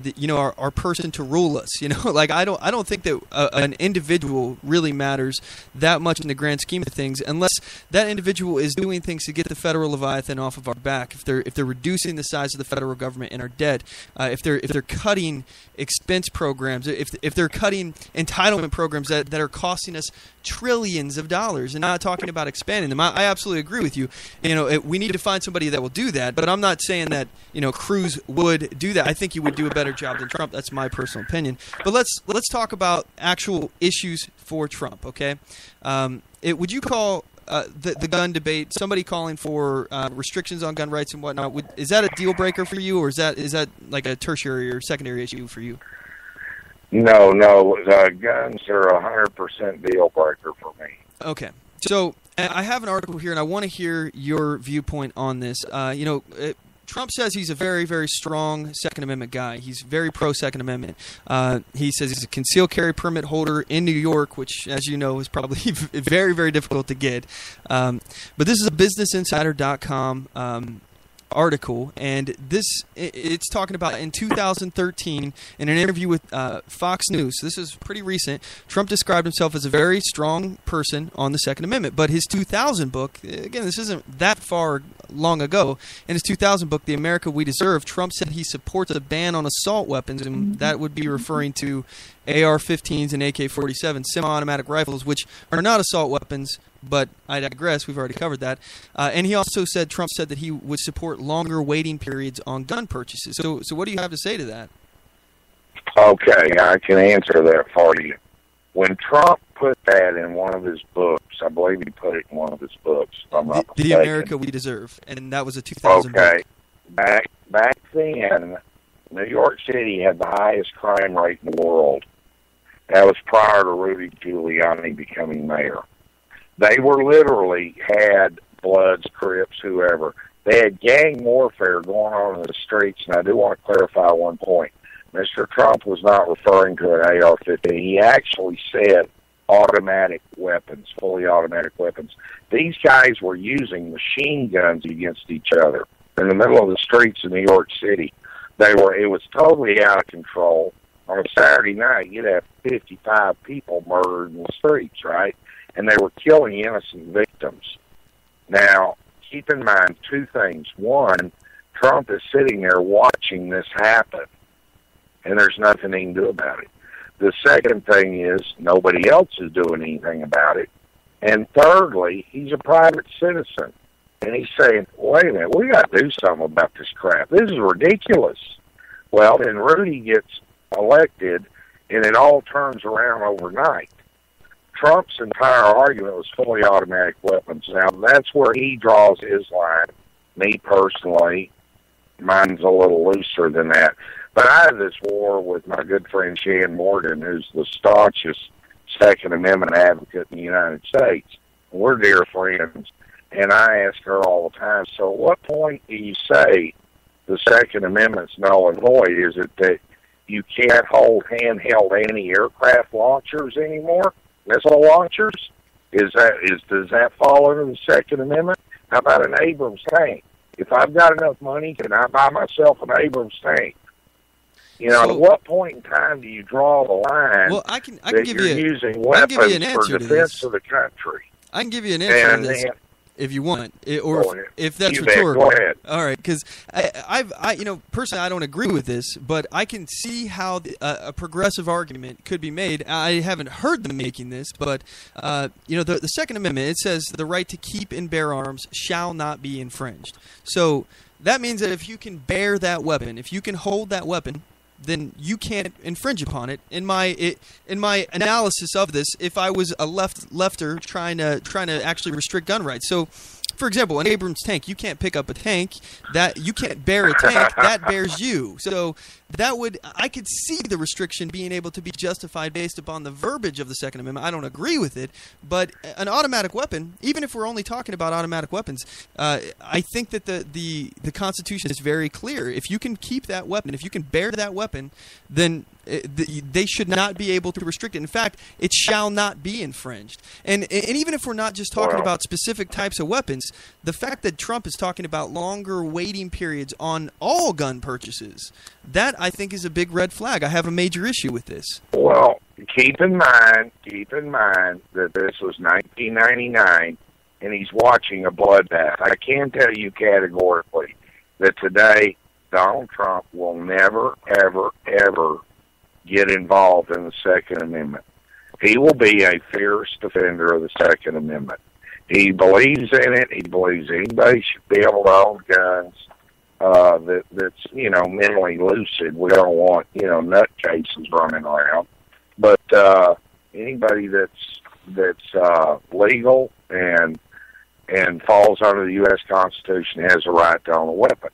person to rule us. You know, like I don't think that an individual really matters that much in the grand scheme of things, unless that individual is doing things to get the federal leviathan off of our back. If they're reducing the size of the federal government and our debt, if they're cutting expense programs, if they're cutting entitlement programs that are costing us trillions of dollars, and not talking about expanding them. I absolutely agree with you. You know, we need to find somebody that will do that, but I'm not saying that, you know, Cruz would do that. I think he would do a better job than Trump. That's my personal opinion. But let's talk about actual issues for Trump, okay? Would you call the gun debate, somebody calling for restrictions on gun rights and whatnot, is that a deal breaker for you, or is that like a tertiary or secondary issue for you? No, guns are 100% deal breaker for me. Okay, so I have an article here, and I want to hear your viewpoint on this. Trump says he's a very, very strong Second Amendment guy. He's very pro-Second Amendment. He says he's a concealed carry permit holder in New York, which, as you know, is probably very, very difficult to get. But this is a BusinessInsider.com article, and it's talking about in 2013 in an interview with Fox News. This is pretty recent. Trump described himself as a very strong person on the Second Amendment, but his 2000 book, again, this isn't that far long ago, in his 2000 book, The America We Deserve, Trump said he supports a ban on assault weapons, and that would be referring to AR-15s and AK-47 semi-automatic rifles, which are not assault weapons, but I digress. We've already covered that. And he also said, Trump said that he would support longer waiting periods on gun purchases. So what do you have to say to that? Okay, I can answer that for you. When Trump put that in one of his books, I believe he put it in one of his books, if I'm not mistaken. The America We Deserve, and that was a 2000 Okay. book. Back then, New York City had the highest crime rate in the world. That was prior to Rudy Giuliani becoming mayor. They were literally had Bloods, Crips, whoever. They had gang warfare going on in the streets, and I do want to clarify one point. Mr. Trump was not referring to an AR-15. He actually said automatic weapons, fully automatic weapons. These guys were using machine guns against each other in the middle of the streets of New York City. It was totally out of control. On a Saturday night, you'd have 55 people murdered in the streets, right? And they were killing innocent victims. Now, keep in mind two things. One, Trump is sitting there watching this happen. and there's nothing he can do about it. The second thing is nobody else is doing anything about it. And thirdly, he's a private citizen. And he's saying, wait a minute, we got to do something about this crap. This is ridiculous. Well, then Rudy gets elected, and it all turns around overnight. Trump's entire argument was fully automatic weapons. Now, that's where he draws his line. Me personally, mine's a little looser than that. But I have this war with my good friend Shan Morgan, who's the staunchest Second Amendment advocate in the United States. We're dear friends. And I ask her all the time, so at what point do you say the Second Amendment's null and void? Is it that you can't hold handheld anti-aircraft launchers anymore? Missile launchers? Does that fall under the Second Amendment? How about an Abrams tank? If I've got enough money, can I buy myself an Abrams tank? You know, at what point in time do you draw the line I can that give you're you using weapons for defense of the country? I can give you an answer to this. If you want, if that's rhetorical. Go ahead. All right, because personally, I don't agree with this, but I can see how a progressive argument could be made. I haven't heard them making this, but the Second Amendment, it says the right to keep and bear arms shall not be infringed. So that means that if you can bear that weapon, if you can hold that weapon, then you can't infringe upon it. In my analysis of this, if I was a lefter trying to actually restrict gun rights, so for example, an Abrams tank, you can't pick up a tank, that you can't bear a tank, that bears you. So I could see the restriction being able to be justified based upon the verbiage of the Second Amendment. I don't agree with it, but an automatic weapon, even if we're only talking about automatic weapons, I think that the Constitution is very clear. If you can keep that weapon, if you can bear that weapon, then they should not be able to restrict it. In fact, it shall not be infringed. And even if we're not just talking about specific types of weapons, the fact that Trump is talking about longer waiting periods on all gun purchases, that I think is a big red flag. I have a major issue with this. Well, keep in mind that this was 1999, and he's watching a bloodbath. I can tell you categorically that today Donald Trump will never, ever, ever get involved in the Second Amendment. He will be a fierce defender of the Second Amendment. He believes in it. He believes anybody should be able to own guns. That's mentally lucid. We don't want nutcases running around, but anybody that's legal and falls under the U.S. Constitution has a right to own a weapon.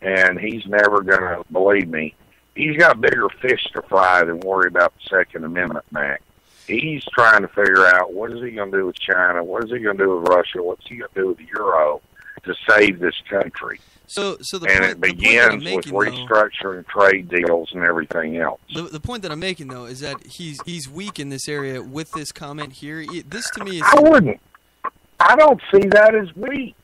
And he's never going to, believe me, he's got bigger fish to fry than worry about the Second Amendment, Mac. He's trying to figure out what is he going to do with China, what is he going to do with Russia, what's he going to do with the Euro to save this country. It begins with restructuring trade deals and everything else. The point that I'm making, though, is that he's weak in this area with this comment here. This, to me, is... I don't see that as weak.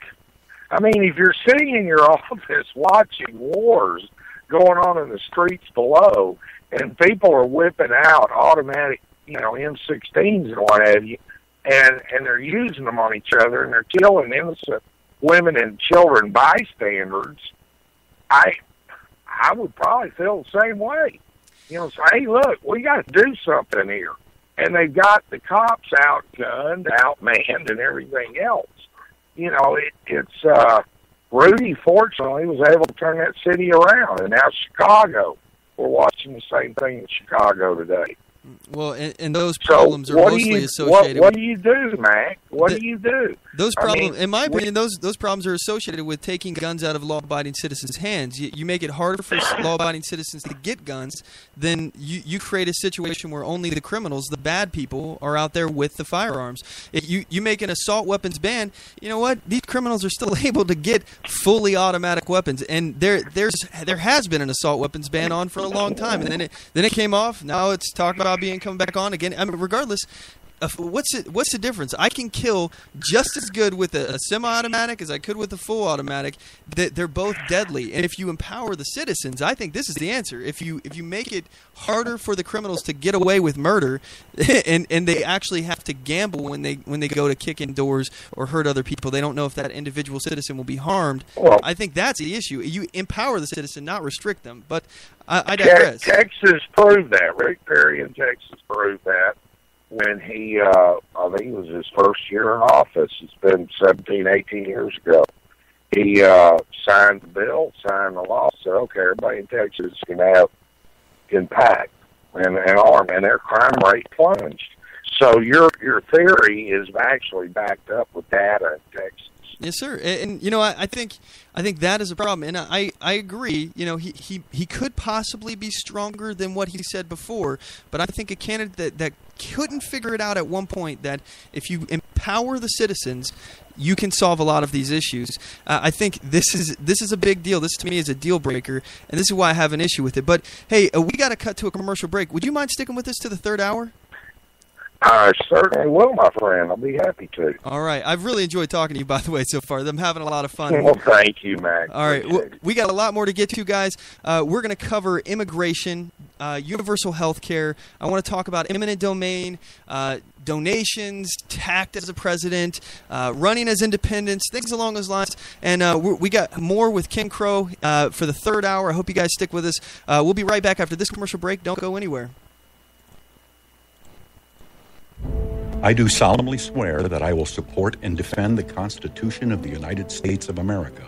I mean, if you're sitting in your office watching wars going on in the streets below, and people are whipping out automatic, M16s and what have you, and they're using them on each other, and they're killing innocent women and children bystanders, I would probably feel the same way. Say, hey, look, we got to do something here. And they've got the cops outgunned, outmanned, and everything else. Rudy, fortunately, was able to turn that city around. And now Chicago, we're watching the same thing in Chicago today. Well, and those problems are mostly associated. What do you do, Mac? What do you do? Those problems, in my opinion, those problems are associated with taking guns out of law-abiding citizens' hands. You make it harder for law-abiding citizens to get guns. Then you create a situation where only the criminals, the bad people, are out there with the firearms. You make an assault weapons ban. You know what? These criminals are still able to get fully automatic weapons, and there has been an assault weapons ban on for a long time, and then it came off. Now it's talking about coming back on again. I mean, regardless, what's the difference? I can kill just as good with a semi-automatic as I could with a full automatic. They're both deadly. And if you empower the citizens, I think this is the answer. If you make it harder for the criminals to get away with murder, and they actually have to gamble when they go to kick in doors or hurt other people, they don't know if that individual citizen will be harmed. Well, I think that's the issue. You empower the citizen, not restrict them. But I digress. Texas proved that. Rick Perry in Texas proved that when he, I think it was his first year in office. It's been 17, 18 years ago. He signed the bill, signed the law, said, okay, everybody in Texas can pack and arm, and their crime rate plunged. So your theory is actually backed up with data in Texas. Yes, sir. And you know, I think that is a problem, and I agree. You know, he could possibly be stronger than what he said before, but I think a candidate that couldn't figure it out at one point, that if you empower the citizens, you can solve a lot of these issues. I think this is a big deal. This to me is a deal breaker, and this is why I have an issue with it. But hey, we got to cut to a commercial break. Would you mind sticking with us to the third hour? I certainly will, my friend. I'll be happy to. All right. I've really enjoyed talking to you, by the way, so far. I'm having a lot of fun. Well, thank you, Mac. All right. We got a lot more to get to, guys. We're going to cover immigration, universal health care. I want to talk about eminent domain, donations, tact as a president, running as independents, things along those lines. And we got more with Ken Crow for the third hour. I hope you guys stick with us. We'll be right back after this commercial break. Don't go anywhere. I do solemnly swear that I will support and defend the Constitution of the United States of America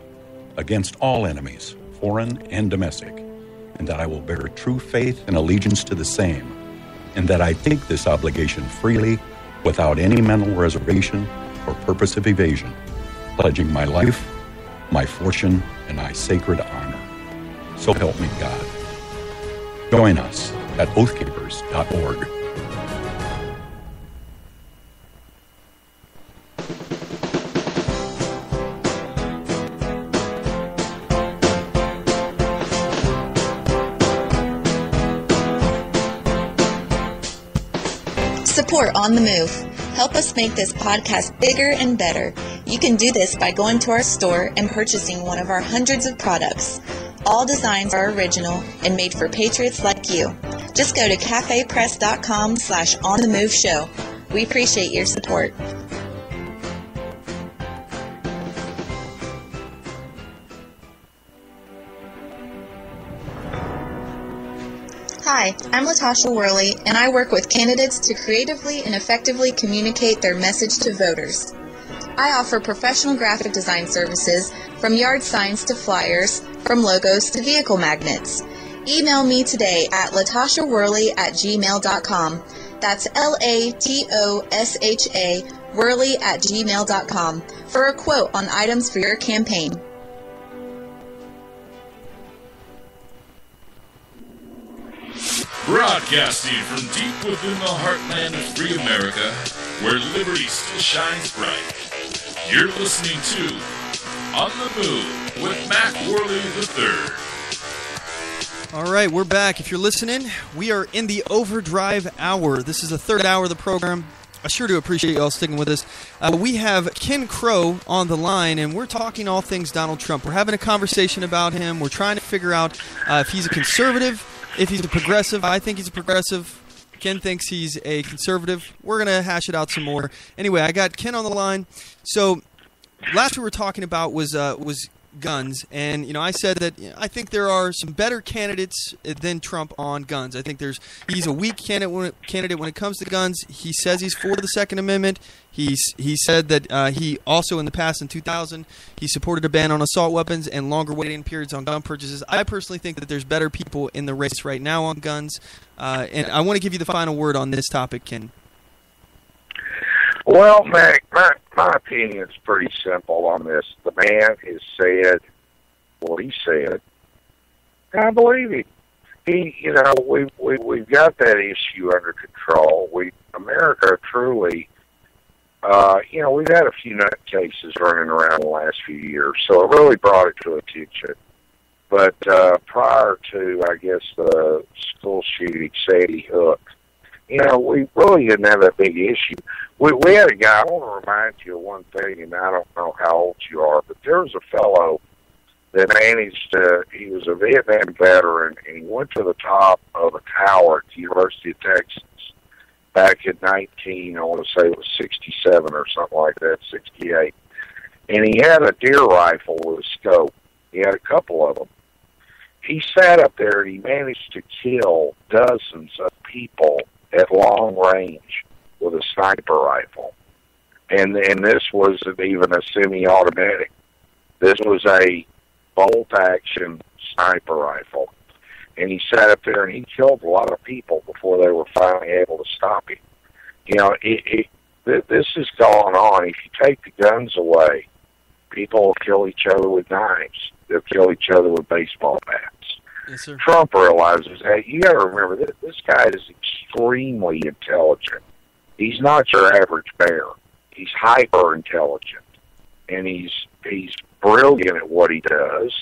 against all enemies, foreign and domestic, and that I will bear true faith and allegiance to the same, and that I take this obligation freely, without any mental reservation or purpose of evasion, pledging my life, my fortune, and my sacred honor. So help me God. Join us at oathkeepers.org. Support On The Move. Help us make this podcast bigger and better. You can do this by going to our store and purchasing one of our hundreds of products. All designs are original and made for patriots like you. Just go to cafepress.com/OnTheMoveShow. We appreciate your support. Hi, I'm Latasha Worley, and I work with candidates to creatively and effectively communicate their message to voters. I offer professional graphic design services, from yard signs to flyers, from logos to vehicle magnets. Email me today at latashaworley@gmail.com. That's LATOSHA Worley@gmail.com for a quote on items for your campaign. Broadcasting from deep within the heartland of free America, where liberty still shines bright. You're listening to On the Move with Mac Worley III. All right, we're back. If you're listening, we are in the overdrive hour. This is the third hour of the program. I sure do appreciate you all sticking with us. We have Ken Crow on the line, and we're talking all things Donald Trump. We're having a conversation about him. We're trying to figure out if he's a conservative, if he's a progressive. I think he's a progressive. Ken thinks he's a conservative. We're going to hash it out some more. Anyway, I got Ken on the line. So last we were talking about was guns, and I said that I think there are some better candidates than Trump on guns. I think he's a weak candidate when it comes to guns. He says he's for the Second Amendment. He said that he also in the past, in 2000, he supported a ban on assault weapons and longer waiting periods on gun purchases. I personally think that there's better people in the race right now on guns, and I want to give you the final word on this topic, Ken. Well, Mac, my opinion is pretty simple on this. The man has said what he said, and I believe him. We've got that issue under control. America truly, we've had a few nut cases running around the last few years, so it really brought it to attention. But prior to, I guess, the school shooting, Sandy Hook, You know, we really didn't have that big issue. We had a guy, I want to remind you of one thing, and I don't know how old you are, but there was a fellow that managed he was a Vietnam veteran, and he went to the top of a tower at the University of Texas back in I want to say it was 67 or something like that, 68. And he had a deer rifle with a scope. He had a couple of them. He sat up there and he managed to kill dozens of people at long range with a sniper rifle. And this wasn't even a semi-automatic. This was a bolt-action sniper rifle. And he sat up there and he killed a lot of people before they were finally able to stop him. You know, this is going on. If you take the guns away, people will kill each other with knives. They'll kill each other with baseball bats. Yes, sir. Trump realizes that. You got to remember that this guy is extremely intelligent. He's not your average bear. He's hyper intelligent, and he's brilliant at what he does.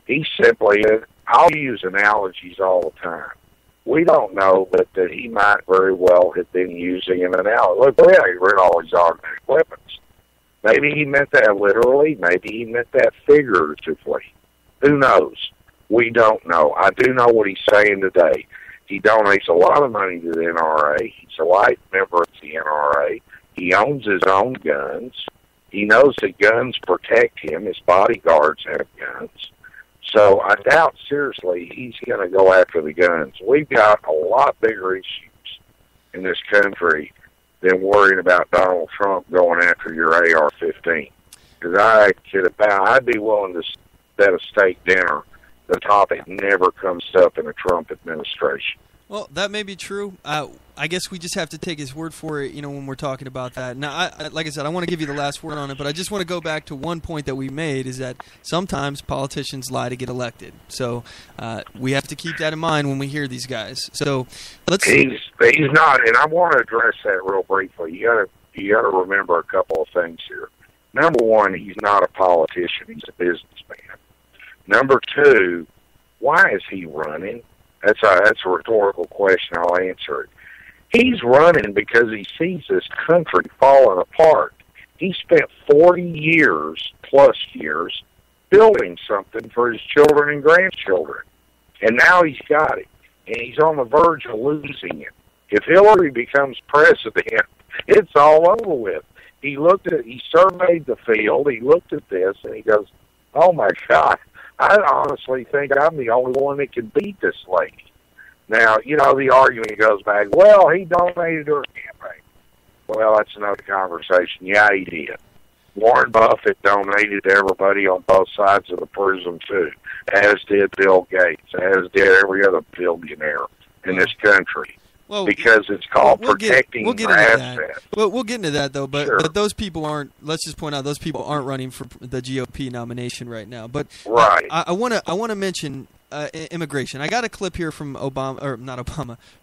He's simply I'll use analogies all the time. We don't know, but that he might very well have been using an analogy. Look, we got rid of all these automatic weapons. Maybe he meant that literally. Maybe he meant that figuratively. Who knows? We don't know. I do know what he's saying today. He donates a lot of money to the NRA. He's a life member of the NRA. He owns his own guns. He knows that guns protect him. His bodyguards have guns. So I doubt seriously he's going to go after the guns. We've got a lot bigger issues in this country than worrying about Donald Trump going after your AR-15. Because I'd be willing to bet a steak dinner the topic never comes up in a Trump administration. Well, that may be true. I guess we just have to take his word for it, when we're talking about that. Now, like I said, I want to give you the last word on it, but I just want to go back to one point that we made, is that sometimes politicians lie to get elected. So we have to keep that in mind when we hear these guys. So let's. He's not, and I want to address that real briefly. You got to remember a couple of things here. Number one, he's not a politician; he's a businessman. Number two, why is he running? That's a rhetorical question. I'll answer it. He's running because he sees this country falling apart. He spent 40 plus years, building something for his children and grandchildren. And now he's got it. And he's on the verge of losing it. If Hillary becomes president, it's all over with. He surveyed the field, he looked at this, and he goes, oh my God, I honestly think I'm the only one that can beat this lady. Now, the argument goes back, well, he donated to her campaign. Well, that's another conversation. Yeah, he did. Warren Buffett donated to everybody on both sides of the prism, too, as did Bill Gates, as did every other billionaire in this country. Well, because it's called protecting your assets. Well, we'll get into that, though. But, sure. But those people aren't. Let's just point out those people aren't running for the GOP nomination right now. But right. I want to mention immigration. I got a clip here from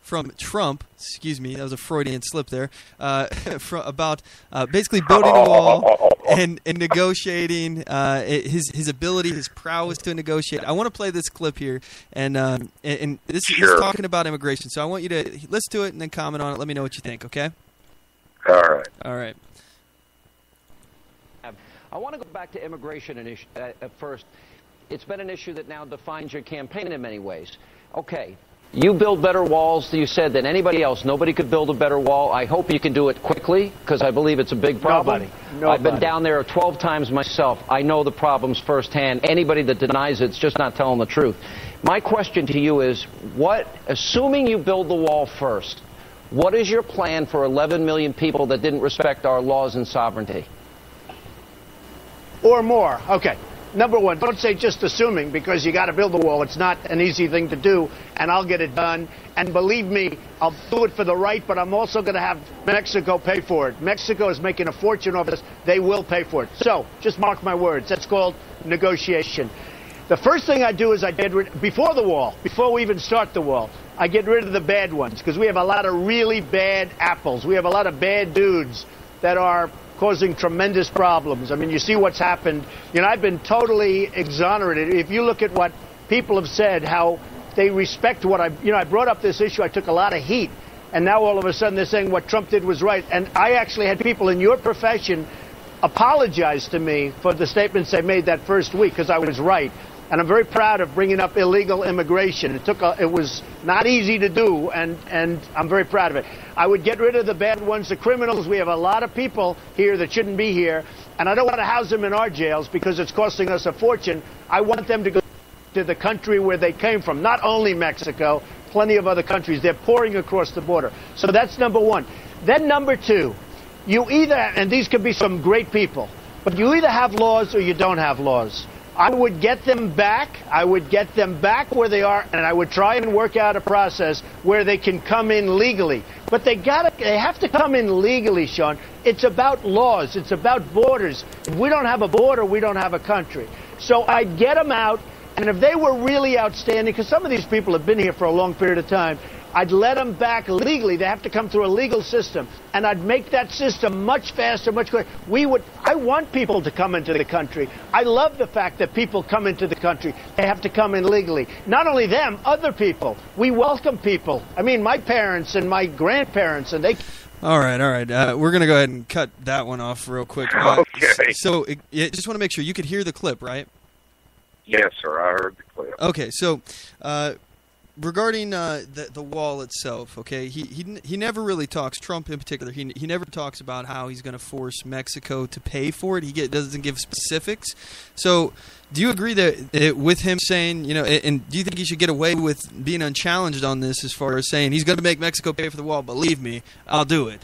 from Trump. Excuse me, that was a Freudian slip there. About basically building a wall and negotiating. His ability, his prowess to negotiate. I want to play this clip here, and this sure. is talking about immigration. So I want you to listen to it and then comment on it. Let me know what you think. Okay. All right. I want to go back to immigration first. It's been an issue that now defines your campaign in many ways. Okay, you build better walls, you said, than anybody else. Nobody could build a better wall. I hope you can do it quickly, because I believe it's a big problem. Nobody. I've been down there 12 times myself. I know the problems firsthand. Anybody that denies it's just not telling the truth. My question to you is, assuming you build the wall first, what is your plan for 11 million people that didn't respect our laws and sovereignty? Or more. Okay. Number one, don't say just assuming, because you got to build the wall. It's not an easy thing to do, and I'll get it done. And believe me, I'll do it for the right, but I'm also going to have Mexico pay for it. Mexico is making a fortune over this. They will pay for it. So just mark my words. That's called negotiation. The first thing I do is I get rid, before the wall, before we even start the wall, I get rid of the bad ones, because we have a lot of really bad apples. We have a lot of bad dudes that are causing tremendous problems. I mean, you see what's happened. I've been totally exonerated. If you look at what people have said, how they respect what I brought up this issue. I took a lot of heat and now all of a sudden they're saying what Trump did was right. And I actually had people in your profession apologize to me for the statements they made that first week because I was right. And I'm very proud of bringing up illegal immigration. It was not easy to do, and I'm very proud of it. I would get rid of the bad ones, the criminals. We have a lot of people here that shouldn't be here, and I don't want to house them in our jails because it's costing us a fortune. I want them to go to the country where they came from, not only Mexico, plenty of other countries. They're pouring across the border. So that's number one. Then number two, you either, and these could be some great people, but you either have laws or you don't have laws. I would get them back. I would get them back where they are, and I would try and work out a process where they can come in legally. But they have to come in legally, Sean. It's about laws. It's about borders. If we don't have a border, we don't have a country. So I'd get them out, and if they were really outstanding, because some of these people have been here for a long period of time, I'd let them back legally. They have to come through a legal system, and I'd make that system much faster, much quicker. I want people to come into the country. I love the fact that people come into the country. They have to come in legally. Not only them, other people. We welcome people. I mean, my parents and my grandparents, and they... All right. We're going to go ahead and cut that one off real quick. Okay. So, just want to make sure you could hear the clip, right? Yes, sir. I heard the clip. Okay, so... regarding the wall itself, okay, he never really talks, Trump in particular, he never talks about how he's going to force Mexico to pay for it. He doesn't give specifics. So do you agree that with him saying, and do you think he should get away with being unchallenged on this as far as saying he's going to make Mexico pay for the wall? Believe me, I'll do it.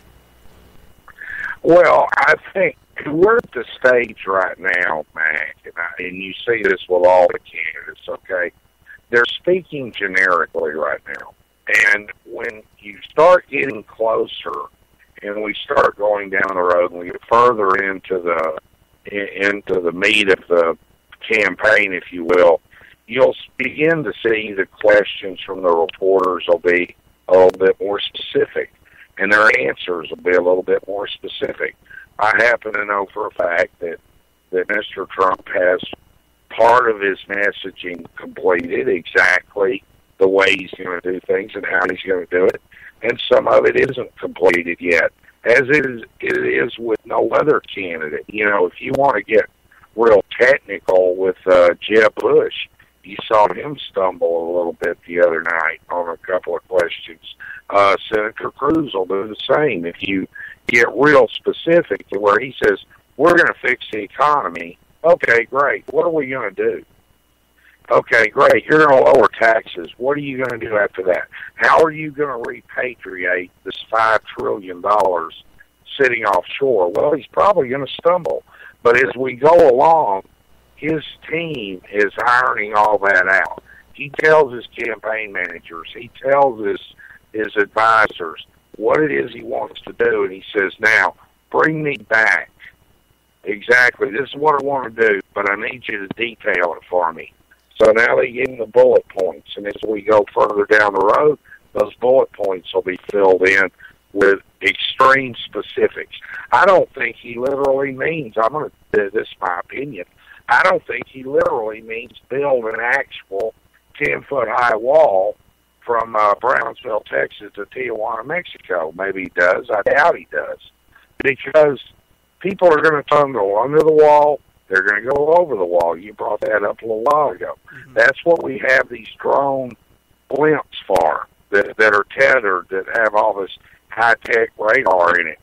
Well, I think we're at the stage right now, Mac, and you see this with all the candidates, okay? They're speaking generically right now. And when you start getting closer and we start going down the road and we get further into the meat of the campaign, if you will, you'll begin to see the questions from the reporters will be a little bit more specific, and their answers will be a little bit more specific. I happen to know for a fact that Mr. Trump has part of his messaging completed exactly the way he's going to do things and how he's going to do it, and some of it isn't completed yet, as it is with no other candidate. If you want to get real technical with Jeb Bush, you saw him stumble a little bit the other night on a couple of questions. Senator Cruz will do the same. If you get real specific to where he says, we're going to fix the economy, okay, great. What are we going to do? Okay, great. You're going to lower taxes. What are you going to do after that? How are you going to repatriate this $5 trillion sitting offshore? Well, he's probably going to stumble. But as we go along, his team is ironing all that out. He tells his campaign managers, he tells his advisors what it is he wants to do, and he says, now, bring me back. Exactly. This is what I want to do, but I need you to detail it for me. So now they give him the bullet points, and as we go further down the road, those bullet points will be filled in with extreme specifics. I don't think he literally means, this is my opinion, I don't think he literally means build an actual 10-foot high wall from Brownsville, Texas to Tijuana, Mexico. Maybe he does. I doubt he does. Because people are going to tunnel under the wall. They're going to go over the wall. You brought that up a little while ago. Mm-hmm. That's what we have these drone blimps for, that are tethered, that have all this high-tech radar in it.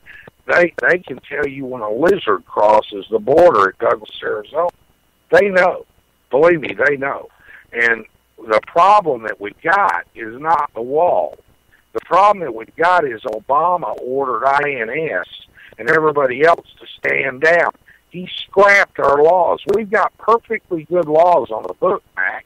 They can tell you when a lizard crosses the border at Douglas, Arizona. They know. Believe me, they know. And the problem that we've got is not the wall. The problem that we've got is Obama ordered INS and everybody else to stand down. He scrapped our laws. We've got perfectly good laws on the book, Mac,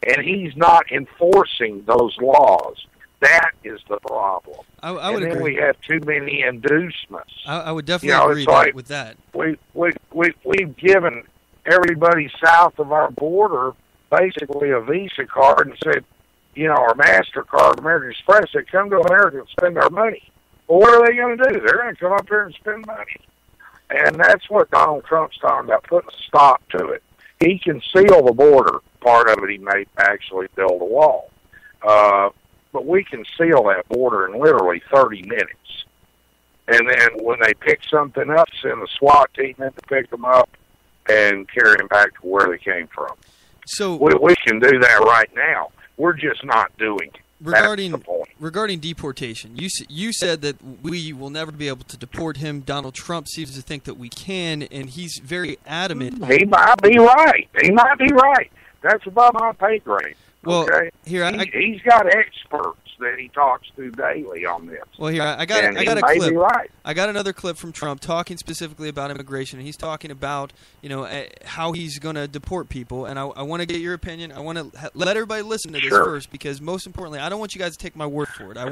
and he's not enforcing those laws. That is the problem. I would agree. agree. We have too many inducements. I would definitely agree with that. We've given everybody south of our border basically a Visa card and said, or MasterCard, American Express, said, come to America and spend our money. Well, what are they going to do? They're going to come up here and spend money. And that's what Donald Trump's talking about, putting a stop to it. He can seal the border. Part of it he may actually build a wall. but we can seal that border in literally 30 minutes. And then when they pick something up, send the SWAT team in to pick them up and carry them back to where they came from. So we can do that right now. We're just not doing it. Regarding deportation, you said that we will never be able to deport him. Donald Trump seems to think that we can, and he's very adamant. He might be right. That's above my pay grade. Well, okay? Here he's got experts that he talks to daily on this. Well, here I got a clip. Right. I got another clip from Trump talking specifically about immigration, and he's talking about how he's going to deport people. And I want to get your opinion. I want to let everybody listen to this first, because most importantly, I don't want you guys to take my word for it. I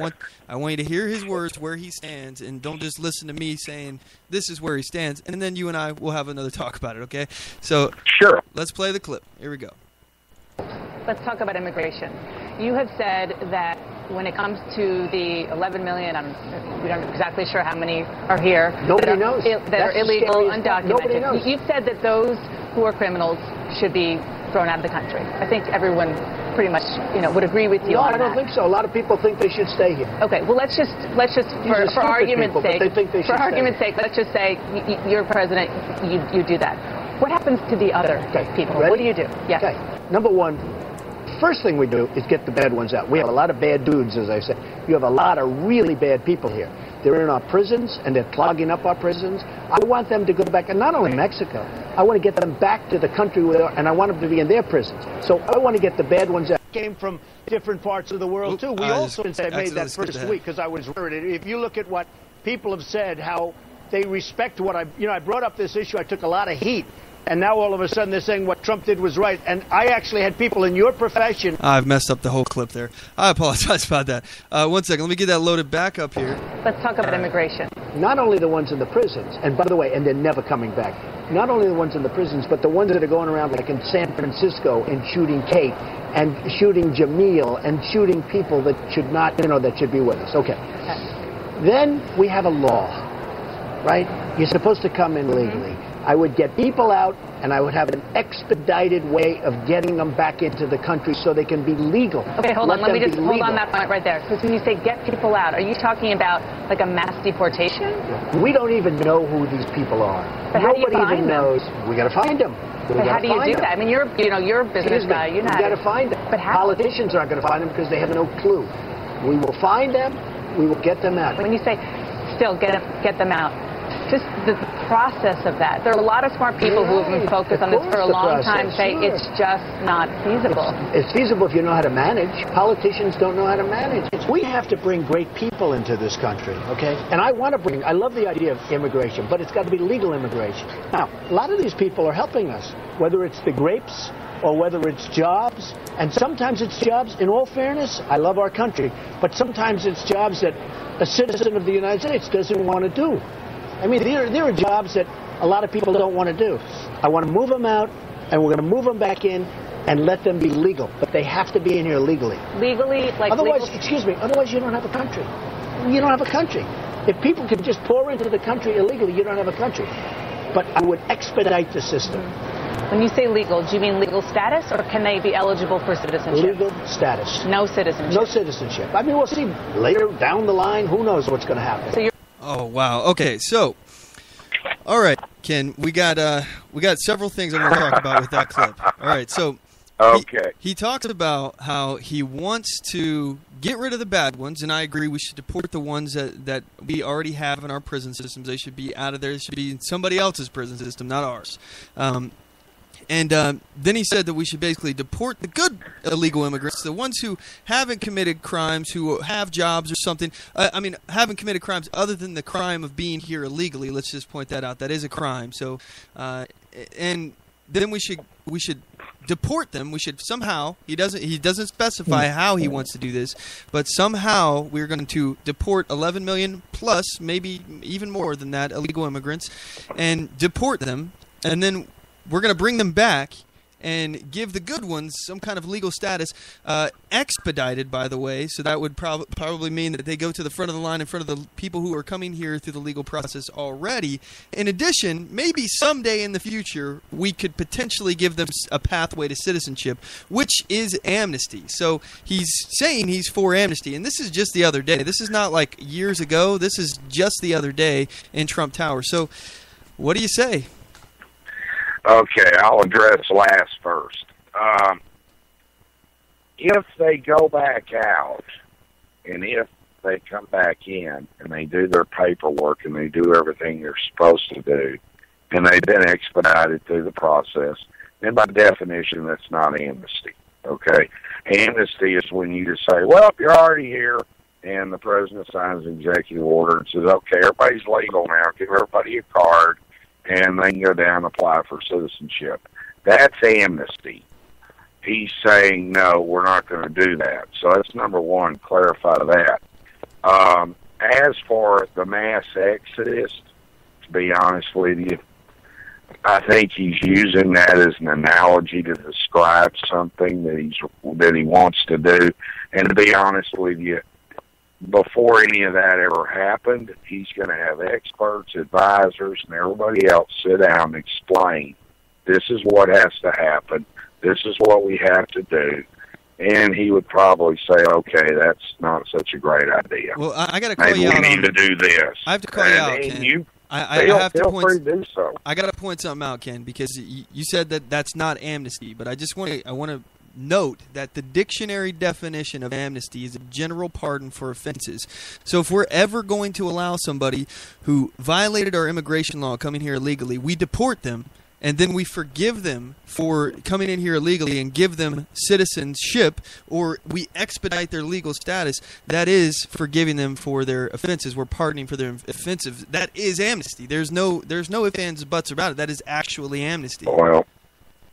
want you to hear his words, where he stands, and don't just listen to me saying this is where he stands. And then you and I will have another talk about it. Okay? So let's play the clip. Here we go. Let's talk about immigration. You have said that when it comes to the 11 million, we aren't exactly sure how many are here. Nobody knows. That are illegal, undocumented. Nobody knows. You've said that those who are criminals should be thrown out of the country. I think everyone pretty much, would agree with you on that. No, I don't think so. A lot of people think they should stay here. Okay, well, let's just for argument's sake, let's just say you're president, you do that. What happens to the other people? Ready? What do you do? Yes. Okay. Number one, first thing we do is get the bad ones out. We have a lot of bad dudes, as I said. You have a lot of really bad people here. They're in our prisons, and they're clogging up our prisons. I want them to go back, and not only Mexico. I want to get them back to the country and I want them to be in their prisons. So I want to get the bad ones out. Came from different parts of the world, too. We also made that first week, because I was worried. If you look at what people have said, how they respect what I brought up this issue. I took a lot of heat. And now all of a sudden they're saying what Trump did was right. And I actually had people in your profession. I've messed up the whole clip there. I apologize about that. 1 second. Let me get that loaded back up here. Let's talk about immigration. Not only the ones in the prisons, and by the way, and they're never coming back. Not only the ones in the prisons, but the ones that are going around like in San Francisco and shooting Kate and shooting Jameel and shooting people that should not, that should be with us. Okay. Then we have a law, right? You're supposed to come in legally. I would get people out, and I would have an expedited way of getting them back into the country so they can be legal. Okay, hold on. Let me just hold on that point right there. Because when you say get people out, are you talking about like a mass deportation? We don't even know who these people are. But how do you find them? Knows. We got to find them. But how do you do that? I mean, you're a business guy. You know. We got to find them. But how? Politicians aren't going to find them because they have no clue. We will find them. We will get them out. When you say still get them out, just the process of that. There are a lot of smart people who have been focused on this for a long time say it's just not feasible. It's feasible if you know how to manage. Politicians don't know how to manage. We have to bring great people into this country, okay? And I love the idea of immigration, but it's got to be legal immigration. Now, a lot of these people are helping us, whether it's the grapes or whether it's jobs. And sometimes it's jobs, in all fairness, I love our country, but sometimes it's jobs that a citizen of the United States doesn't want to do. I mean, there are jobs that a lot of people don't want to do. I want to move them out, and we're going to move them back in and let them be legal. But they have to be in here legally. Legally? Like otherwise, legal? Otherwise you don't have a country. You don't have a country. If people could just pour into the country illegally, you don't have a country. But I would expedite the system. When you say legal, do you mean legal status, or can they be eligible for citizenship? Legal status. No citizenship. No citizenship. I mean, we'll see later down the line. Who knows what's going to happen? So oh, wow. Okay, so, all right, Ken, we got several things I want to talk about with that clip. All right, so okay. He talks about how he wants to get rid of the bad ones, and I agree we should deport the ones that we already have in our prison systems. They should be out of there. They should be in somebody else's prison system, not ours. And then he said that we should basically deport the good illegal immigrants, the ones who haven't committed crimes, who have jobs or something. Haven't committed crimes other than the crime of being here illegally. Let's just point that out. That is a crime. So, and then we should deport them. We should somehow. He doesn't specify how he wants to do this, but somehow we're going to deport 11 million plus, maybe even more than that, illegal immigrants, and deport them, and then we're going to bring them back, and give the good ones some kind of legal status, expedited, by the way, so that would probably mean that they go to the front of the line in front of the people who are coming here through the legal process already. In addition, maybe someday in the future, we could potentially give them a pathway to citizenship, which is amnesty. So he's saying he's for amnesty, and this is just the other day. This is not like years ago. This is just the other day in Trump Tower. So what do you say? Okay, I'll address last first. If they go back out, and if they come back in, and they do their paperwork, and they do everything they're supposed to do, and they've been expedited through the process, then by definition, that's not amnesty, okay? Amnesty is when you just say, well, if you're already here, and the president signs an executive order and says, okay, everybody's legal now, give everybody a card, and they can go down and apply for citizenship. That's amnesty. He's saying, no, we're not going to do that. So that's number one, clarify that. As for the mass exodus, to be honest with you, I think he's using that as an analogy to describe something that he wants to do. And to be honest with you, before any of that ever happened, he's going to have experts, advisors, and everybody else sit down and explain, this is what has to happen, this is what we have to do. And he would probably say, okay, that's not such a great idea. Well, I got to call you out. Maybe we need to do this. I have to call you out, Ken. Feel free to do so. I got to point something out, Ken, because you said that that's not amnesty, but I want to note that the dictionary definition of amnesty is a general pardon for offenses. So if we're ever going to allow somebody who violated our immigration law coming here illegally, we deport them, and then we forgive them for coming in here illegally and give them citizenship, or we expedite their legal status. That is forgiving them for their offenses. We're pardoning for their offenses. That is amnesty. There's no ifs, ands, or buts about it. That is actually amnesty. Well,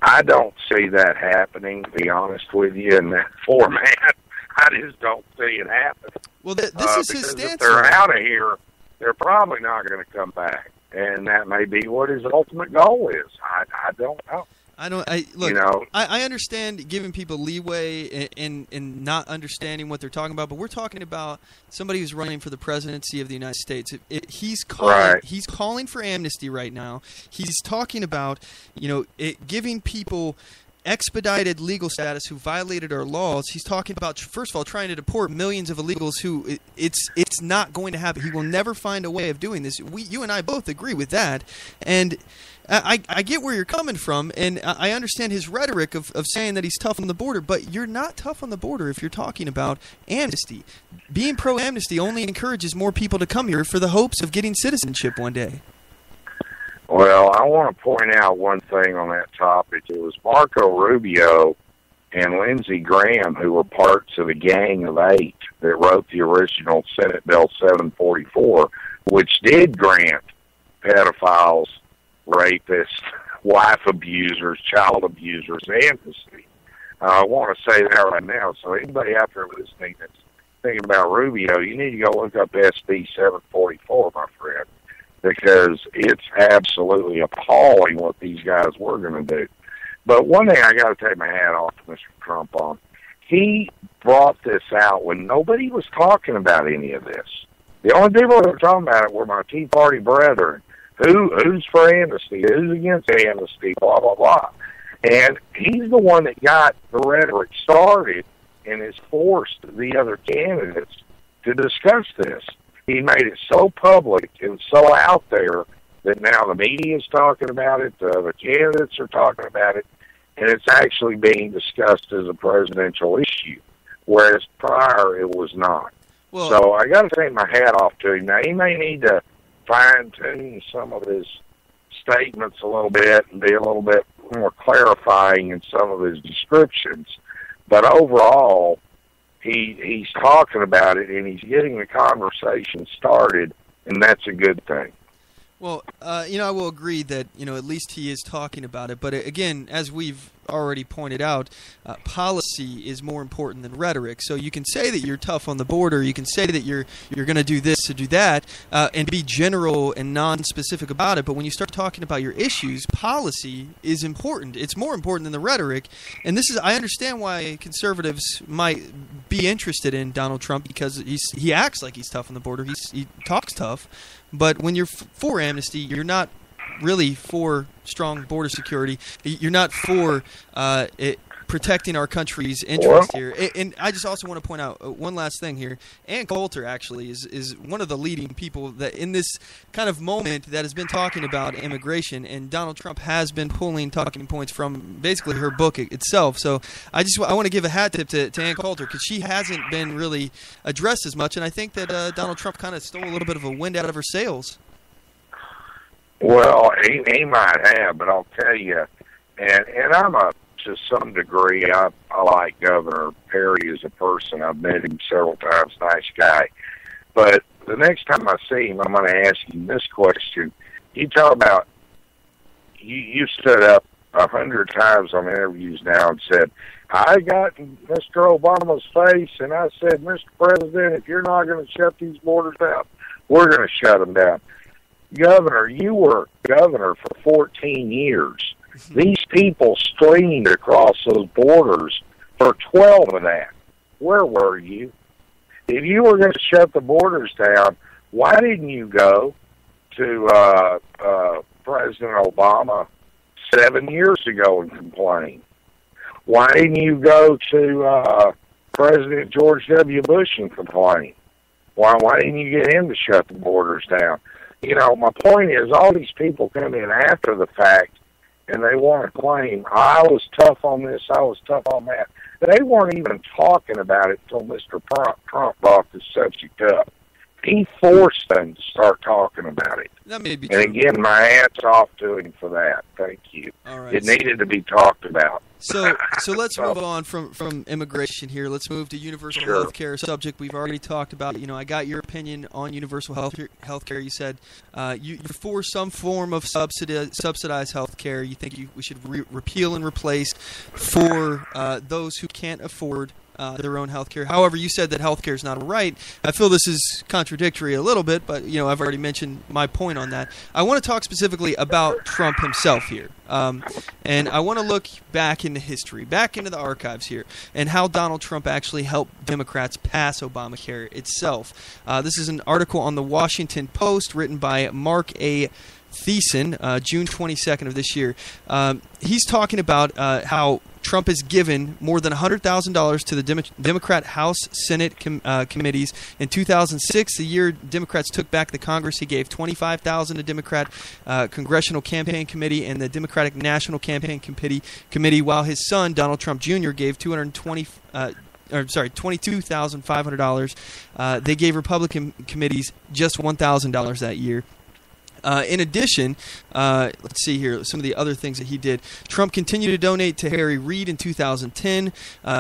I don't see that happening, to be honest with you, in that format. I just don't see it happening. Well, this is his stance. If they're out of here, they're probably not going to come back. And that may be what his ultimate goal is. I don't know. I understand giving people leeway and not understanding what they're talking about, but we're talking about somebody who's running for the presidency of the United States. He's calling for amnesty right now. He's talking about giving people expedited legal status who violated our laws. He's talking about, first of all, trying to deport millions of illegals who it's not going to happen. He will never find a way of doing this. You and I both agree with that. And I get where you're coming from, and I understand his rhetoric of saying that he's tough on the border, but you're not tough on the border if you're talking about amnesty. Being pro-amnesty only encourages more people to come here for the hopes of getting citizenship one day. Well, I want to point out one thing on that topic. It was Marco Rubio and Lindsey Graham who were parts of a gang of 8 that wrote the original Senate Bill 744, which did grant pedophiles, rapists, wife abusers, child abusers amnesty. I want to say that right now. So anybody out there listening that's thinking about Rubio, you need to go look up SB 744, my friend, because it's absolutely appalling what these guys were going to do. But one thing I got to take my hat off to Mr. Trump on, he brought this out when nobody was talking about any of this. The only people that were talking about it were my Tea Party brethren. Who's for amnesty? Who's against amnesty? Blah, blah, blah. And he's the one that got the rhetoric started and has forced the other candidates to discuss this. He made it so public and so out there that now the media is talking about it, the candidates are talking about it, and it's actually being discussed as a presidential issue, whereas prior it was not. Well, so I got to take my hat off to him. Now, he may need to fine-tune some of his statements a little bit and be a little bit more clarifying in some of his descriptions, but overall, he's talking about it, and he's getting the conversation started, and that's a good thing. Well, I will agree that, at least he is talking about it. But again, as we've already pointed out, policy is more important than rhetoric. So you can say that you're tough on the border, you can say that you're going to do this to do that, and be general and non-specific about it. But when you start talking about your issues, policy is important. It's more important than the rhetoric. And I understand why conservatives might be interested in Donald Trump, because he acts like he's tough on the border. He talks tough. But when you're for amnesty, you're not really for strong border security. You're not for protecting our country's interest here. And I just also want to point out one last thing here. Ann Coulter actually is one of the leading people that in this kind of moment that has been talking about immigration, and Donald Trump has been pulling talking points from basically her book itself. So I want to give a hat tip to Ann Coulter, because she hasn't been really addressed as much, and I think that Donald Trump kind of stole a little bit of a wind out of her sails. Well, he might have, but I'll tell you, and to some degree, I like Governor Perry as a person. I've met him several times, nice guy. But the next time I see him, I'm going to ask him this question. You talk about, you stood up 100 times on interviews now and said, I got in Mr. Obama's face, and I said, Mr. President, if you're not going to shut these borders down, we're going to shut them down. Governor, you were governor for 14 years. These people streamed across those borders for 12 of that. Where were you? If you were going to shut the borders down, why didn't you go to President Obama 7 years ago and complain? Why didn't you go to President George W. Bush and complain? Why didn't you get him to shut the borders down? You know, my point is, all these people come in after the fact, and they want to claim, I was tough on this, I was tough on that. They weren't even talking about it until Mr. Trump brought this subject up. He forced them to start talking about it. That may be and true. Again, my hat's off to him for that. Thank you. All right. It needed to be talked about. So let's move on from immigration here. Let's move to universal health care, subject we've already talked about. You know, I got your opinion on universal health care. You said you're for some form of subsidized health care. You think we should repeal and replace for those who can't afford their own health care. However, you said that health care is not a right. I feel this is contradictory a little bit, but I've already mentioned my point on that. I want to talk specifically about Trump himself here. And I want to look back into history, back into the archives here, and how Donald Trump actually helped Democrats pass Obamacare itself. This is an article on the Washington Post written by Mark A. Thiessen, June 22nd of this year. He's talking about how Trump has given more than $100,000 to the Democrat House Senate committees. In 2006, the year Democrats took back the Congress, he gave $25,000 to Democrat Congressional Campaign Committee and the Democratic National Campaign Committee, while his son, Donald Trump Jr., gave $22,500. They gave Republican committees just $1,000 that year. In addition, let's see here, some of the other things that he did. Trump continued to donate to Harry Reid in 2010.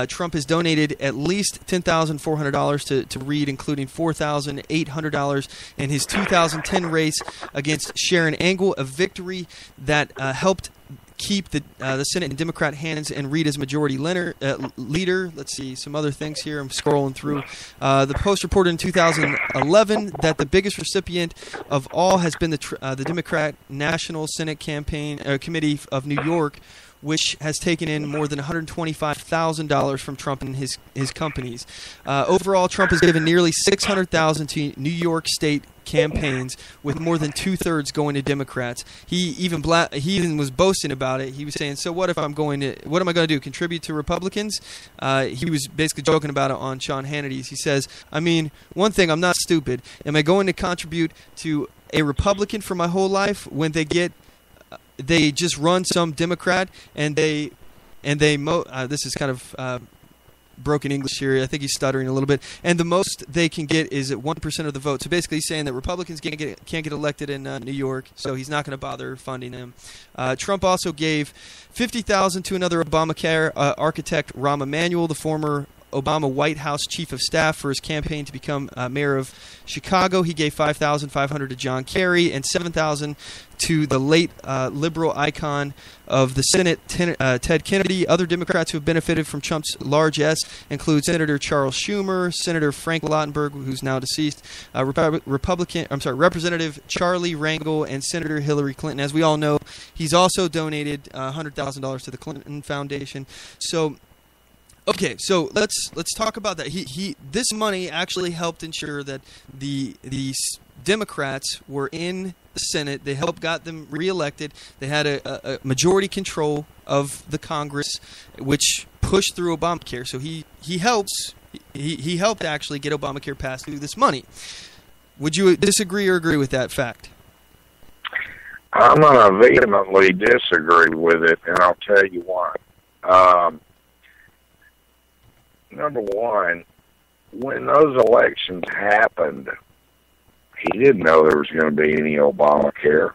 Trump has donated at least $10,400 to Reid, including $4,800 in his 2010 race against Sharon Angle, a victory that helped keep the Senate in Democrat hands and Reid as majority leader. Let's see some other things here. I'm scrolling through. The Post reported in 2011 that the biggest recipient of all has been the Democrat National Senate Committee of New York, which has taken in more than $125,000 from Trump and his companies. Overall, Trump has given nearly $600,000 to New York State campaigns, with more than 2/3 going to Democrats. He even was boasting about it. He was saying, "So what if what am I going to do? Contribute to Republicans?" He was basically joking about it on Sean Hannity's. He says, "I mean, one thing, I'm not stupid. Am I going to contribute to a Republican for my whole life when they just run some Democrat and this is kind of broken English here. I think he's stuttering a little bit. And the most they can get is at 1% of the vote. So basically he's saying that Republicans can't get elected in New York, so he's not going to bother funding them. Trump also gave $50,000 to another Obamacare architect, Rahm Emanuel, the former Obama White House chief of staff for his campaign to become mayor of Chicago. He gave $5,500 to John Kerry and $7,000 to the late liberal icon of the Senate, Ted Kennedy. Other Democrats who have benefited from Trump's large S include Senator Charles Schumer, Senator Frank Lautenberg, who's now deceased, Representative Charlie Rangel, and Senator Hillary Clinton. As we all know, he's also donated $100,000 to the Clinton Foundation. So, okay, so let's talk about that. This money actually helped ensure that the Democrats were in the Senate. They helped got them reelected. They had a majority control of the Congress, which pushed through Obamacare. So he helped actually get Obamacare passed through this money. Would you disagree or agree with that fact? I'm going to vehemently disagree with it, and I'll tell you why. Number one, when those elections happened, he didn't know there was going to be any Obamacare.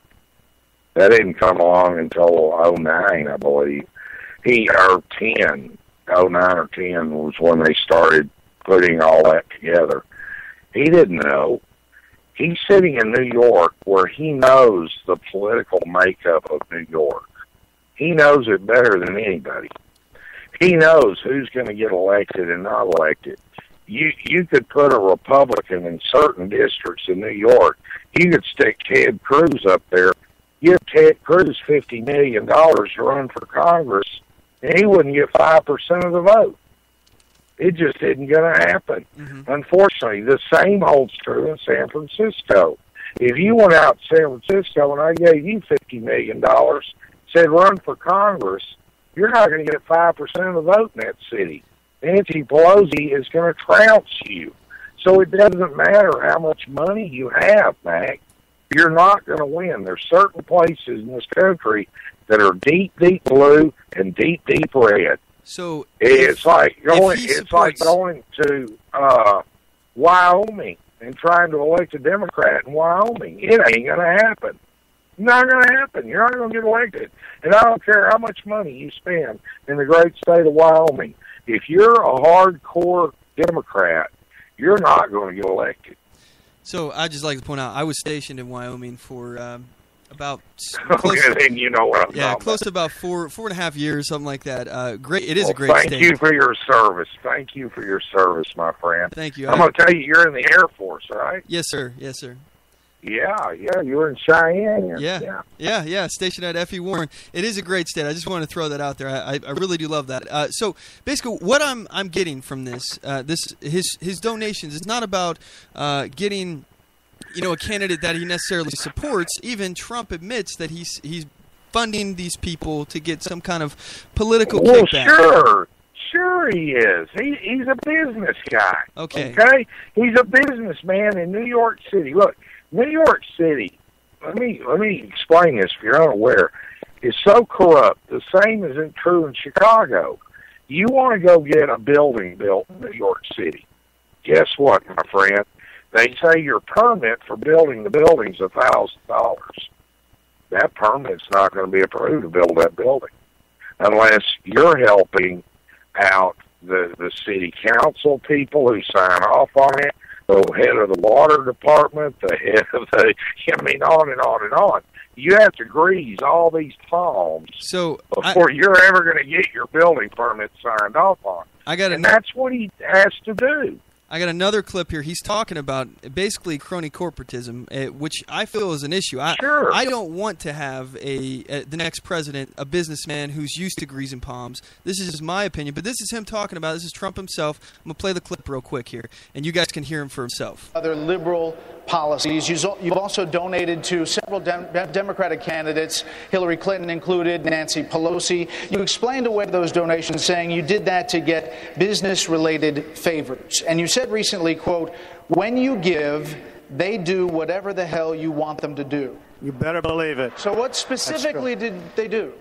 That didn't come along until 2009, I believe. 09 or 10 was when they started putting all that together. He didn't know. He's sitting in New York where he knows the political makeup of New York. He knows it better than anybody. He knows who's going to get elected and not elected. You could put a Republican in certain districts in New York. You could stick Ted Cruz up there, give Ted Cruz $50 million to run for Congress, and he wouldn't get 5% of the vote. It just isn't going to happen. Mm-hmm. Unfortunately, the same holds true in San Francisco. If you went out to San Francisco and I gave you $50 million, said run for Congress, you're not going to get 5% of the vote in that city. Nancy Pelosi is going to trounce you. So it doesn't matter how much money you have, Mac. You're not going to win. There's certain places in this country that are deep, deep blue and deep, deep red. So it's like going to Wyoming and trying to elect a Democrat in Wyoming. It ain't going to happen. Not going to happen. You're not going to get elected. And I don't care how much money you spend in the great state of Wyoming. If you're a hardcore Democrat, you're not going to get elected. So I'd just like to point out, I was stationed in Wyoming for about close to about four and a half years, something like that. Great, it is a great state. Thank you for your service. Thank you for your service, my friend. Thank you. I'm going to tell you, you're in the Air Force, right? Yes, sir. Yes, sir. Yeah, you were in Cheyenne. Yeah, stationed at F.E. Warren. It is a great state. I just want to throw that out there. I really do love that. So basically, what I'm getting from this, his donations is not about getting, a candidate that he necessarily supports. Even Trump admits that he's funding these people to get some kind of political kickback. Sure he is. He's a business guy. Okay. He's a businessman in New York City. Look. New York City, let me explain this if you're unaware, is so corrupt. The same isn't true in Chicago. You want to go get a building built in New York City. Guess what, my friend? They say your permit for building the building's $1,000. That permit's not going to be approved to build that building unless you're helping out the city council people who sign off on it, the head of the water department, the head of on and on and on. You have to grease all these palms before you're ever going to get your building permit signed off on. And that's what he has to do. I got another clip here. He's talking about basically crony corporatism, which I feel is an issue. I don't want to have the next president, a businessman who's used to greasing palms. This is just my opinion, but this is him talking about. This is Trump himself. I'm going to play the clip real quick here, and you guys can hear him for himself. Other liberal policies. You've also donated to several Democratic candidates, Hillary Clinton included, Nancy Pelosi. You explained away those donations, saying you did that to get business-related favors. And you said recently, quote, when you give, they do whatever the hell you want them to do. You better believe it. So what specifically did they do?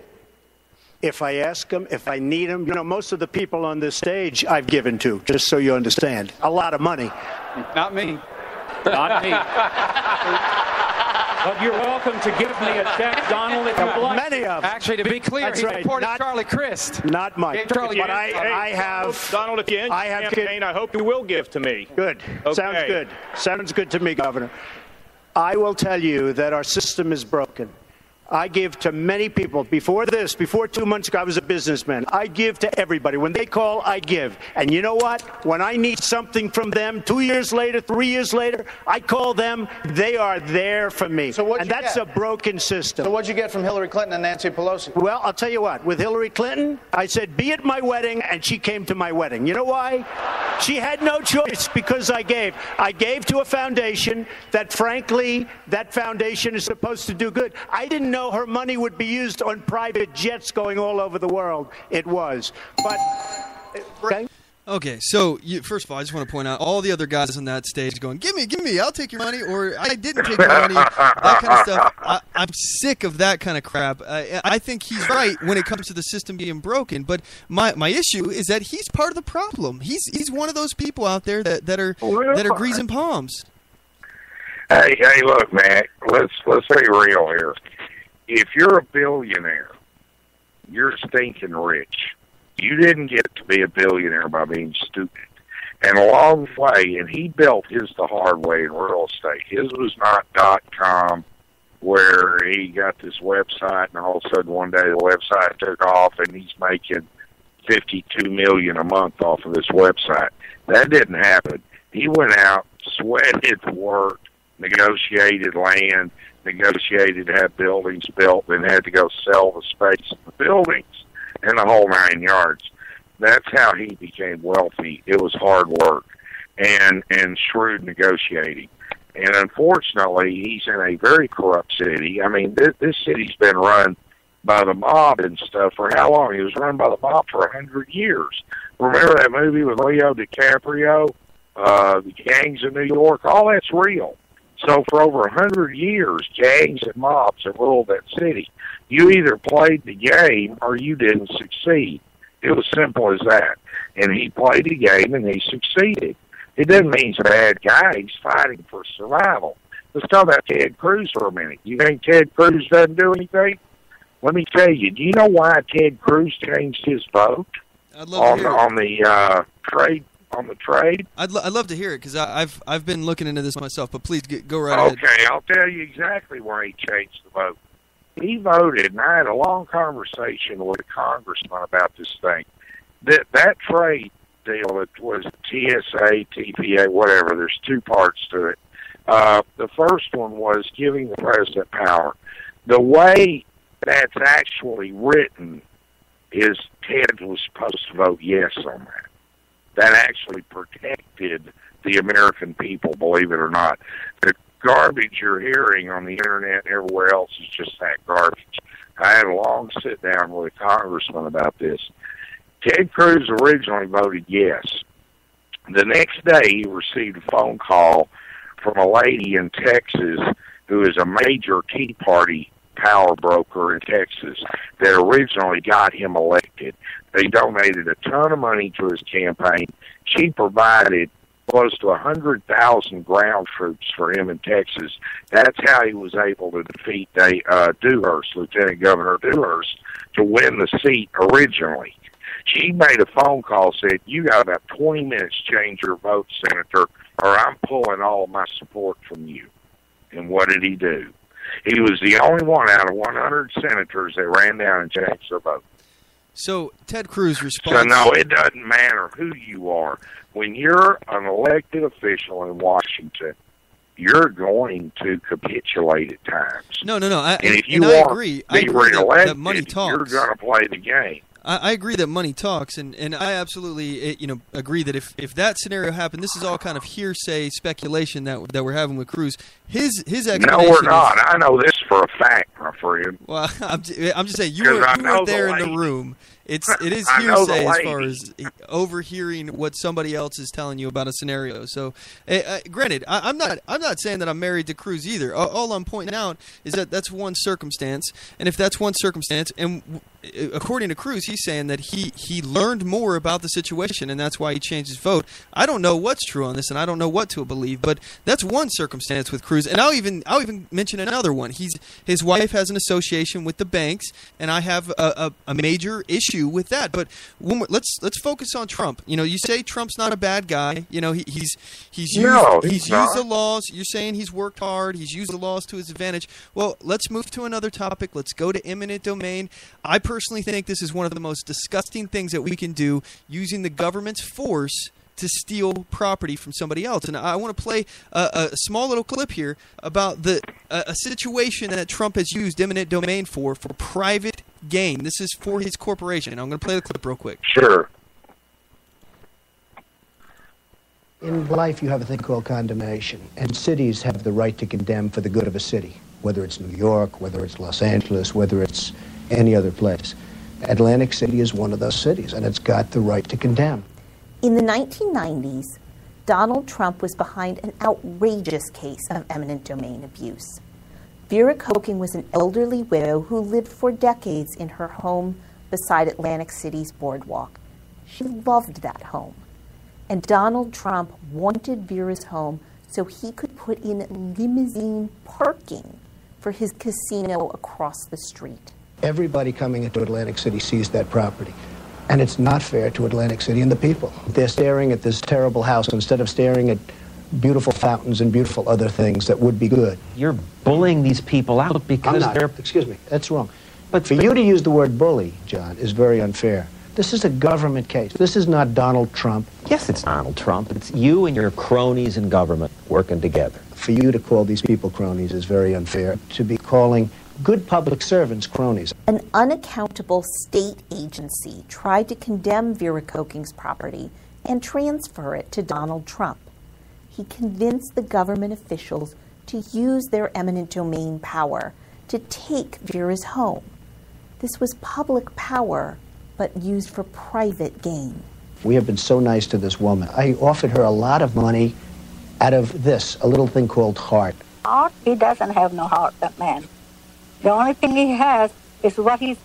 If I ask them, if I need them, most of the people on this stage I've given to, just so you understand. A lot of money. Not me. Not me. But you're welcome to give me a check, Donald, if you'd like. Many of them. Actually, to be clear, he supported Charlie Crist. Not Mike. Charlie, but I have... Donald, if you end the campaign, I hope you will give to me. Good. Okay. Sounds good. Sounds good to me, Governor. I will tell you that our system is broken. I give to many people. Before 2 months ago, I was a businessman. I give to everybody. When they call, I give. And you know what? When I need something from them, 2 years later, 3 years later, I call them. They are there for me. And that's a broken system. So what'd you get from Hillary Clinton and Nancy Pelosi? Well, I'll tell you what. With Hillary Clinton, I said, be at my wedding, and she came to my wedding. You know why? She had no choice because I gave. I gave to a foundation that, frankly, that foundation is supposed to do good. I didn't know her money would be used on private jets going all over the world. It was. But, Okay, so first of all, I just want to point out all the other guys on that stage going, give me, I'll take your money, or I didn't take your money, that kind of stuff. I'm sick of that kind of crap. I think he's right when it comes to the system being broken, but my issue is that he's part of the problem. He's one of those people out there that are greasing palms. Hey, look, man, let's be real here. If you're a billionaire, you're stinking rich. You didn't get to be a billionaire by being stupid. And along the way, and he built his the hard way in real estate. His was not .com, where he got this website, and all of a sudden one day the website took off, and he's making $52 million a month off of this website. That didn't happen. He went out, sweated, worked, negotiated land, negotiated to have buildings built, and had to go sell the space of the buildings and the whole 9 yards. That's how he became wealthy. It was hard work and shrewd negotiating. And unfortunately, he's in a very corrupt city. I mean, this city's been run by the mob and stuff for how long? He was run by the mob for 100 years. Remember that movie with Leo DiCaprio, The Gangs of New York? All that's real. So for over 100 years, gangs and mobs have ruled that city. You either played the game or you didn't succeed. It was simple as that. And he played the game and he succeeded. It doesn't mean he's a bad guy. He's fighting for survival. Let's talk about Ted Cruz for a minute. You think Ted Cruz doesn't do anything? Let me tell you, do you know why Ted Cruz changed his vote on the trade? On the trade? I'd love to hear it because I've been looking into this myself, but please go right ahead. Okay, I'll tell you exactly why he changed the vote. He voted, and I had a long conversation with a congressman about this thing. That trade deal, it was TSA, TPA, whatever, there's two parts to it. The first one was giving the president power. The way that's actually written is Ted was supposed to vote yes on that. That actually protected the American people, believe it or not. The garbage you're hearing on the internet and everywhere else is just that garbage. I had a long sit-down with a congressman about this. Ted Cruz originally voted yes. The next day, he received a phone call from a lady in Texas who is a major Tea Party power broker in Texas that originally got him elected. They donated a ton of money to his campaign. She provided close to 100,000 ground troops for him in Texas. That's how he was able to defeat Dewhurst, Lieutenant Governor Dewhurst, to win the seat originally. She made a phone call, said, you got about 20 minutes to change your vote, Senator, or I'm pulling all of my support from you. And what did he do? He was the only one out of 100 senators that ran down and changed their vote. So Ted Cruz responds... So, no, it doesn't matter who you are. When you're an elected official in Washington, you're going to capitulate at times. No. And if you I want agree. to be reelected, that money talks. You're going to play the game. I agree that money talks, and I absolutely agree that if that scenario happened, this is all kind of hearsay speculation that we're having with Cruz. His explanation. No, we're not. I know this for a fact, my friend. Well, I'm just saying you were there in the room. It is hearsay as far as overhearing what somebody else is telling you about a scenario. So, granted, I'm not saying that I'm married to Cruz either. All I'm pointing out is that that's one circumstance, and if that's one circumstance, and according to Cruz, he's saying that he learned more about the situation, and that's why he changed his vote. I don't know what's true on this, and I don't know what to believe, but that's one circumstance with Cruz. And I'll even mention another one. His wife has an association with the banks, and I have a major issue with that. But let's focus on Trump. You say Trump's not a bad guy. He's used the laws. You're saying he's worked hard. He's used the laws to his advantage. Well, let's move to another topic. Let's go to eminent domain. I personally think this is one of the most disgusting things that we can do, using the government's force to steal property from somebody else. And I want to play a small little clip here about a situation that Trump has used eminent domain for private gain. This is for his corporation. I'm going to play the clip real quick. Sure. In life, you have a thing called condemnation, and cities have the right to condemn for the good of a city, whether it's New York, whether it's Los Angeles, whether it's any other place. Atlantic City is one of those cities, and it's got the right to condemn. In the 1990s, Donald Trump was behind an outrageous case of eminent domain abuse. Vera Koking was an elderly widow who lived for decades in her home beside Atlantic City's boardwalk. She loved that home. And Donald Trump wanted Vera's home so he could put in limousine parking for his casino across the street. Everybody coming into Atlantic City sees that property. And it's not fair to Atlantic City and the people. They're staring at this terrible house instead of staring at beautiful fountains and beautiful other things that would be good. You're bullying these people out because they're... Excuse me, that's wrong. But for you to use the word bully, John, is very unfair. This is a government case. This is not Donald Trump. Yes, it's Donald Trump. It's you and your cronies in government working together. For you to call these people cronies is very unfair. To be calling good public servants cronies. An unaccountable state agency tried to condemn Vera Koking's property and transfer it to Donald Trump. He convinced the government officials to use their eminent domain power to take Vera's home. This was public power, but used for private gain. We have been so nice to this woman. I offered her a lot of money out of this, a little thing called heart. Heart? He doesn't have no heart, that man. The only thing he has is what he's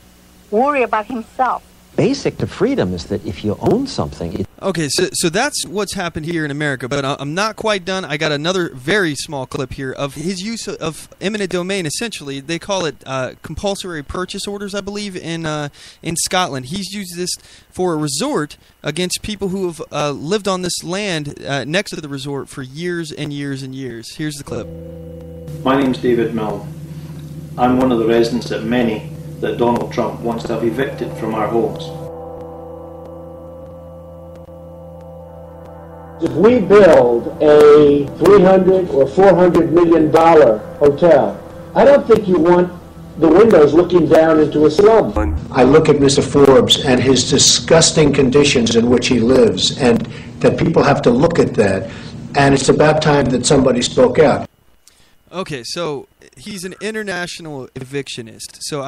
worried about himself. Basic to freedom is that if you own something... Okay, so that's what's happened here in America, but I'm not quite done. I got another very small clip here of his use of eminent domain, essentially. They call it compulsory purchase orders, I believe, in Scotland. He's used this for a resort against people who have lived on this land next to the resort for years and years and years. Here's the clip. My name's David Mill. I'm one of the residents at many that Donald Trump wants to have evicted from our homes. If we build a $300 or $400 million hotel, I don't think you want the windows looking down into a slum. I look at Mr. Forbes and his disgusting conditions in which he lives, and that people have to look at that, and it's about time that somebody spoke out. Okay, so he's an international evictionist. So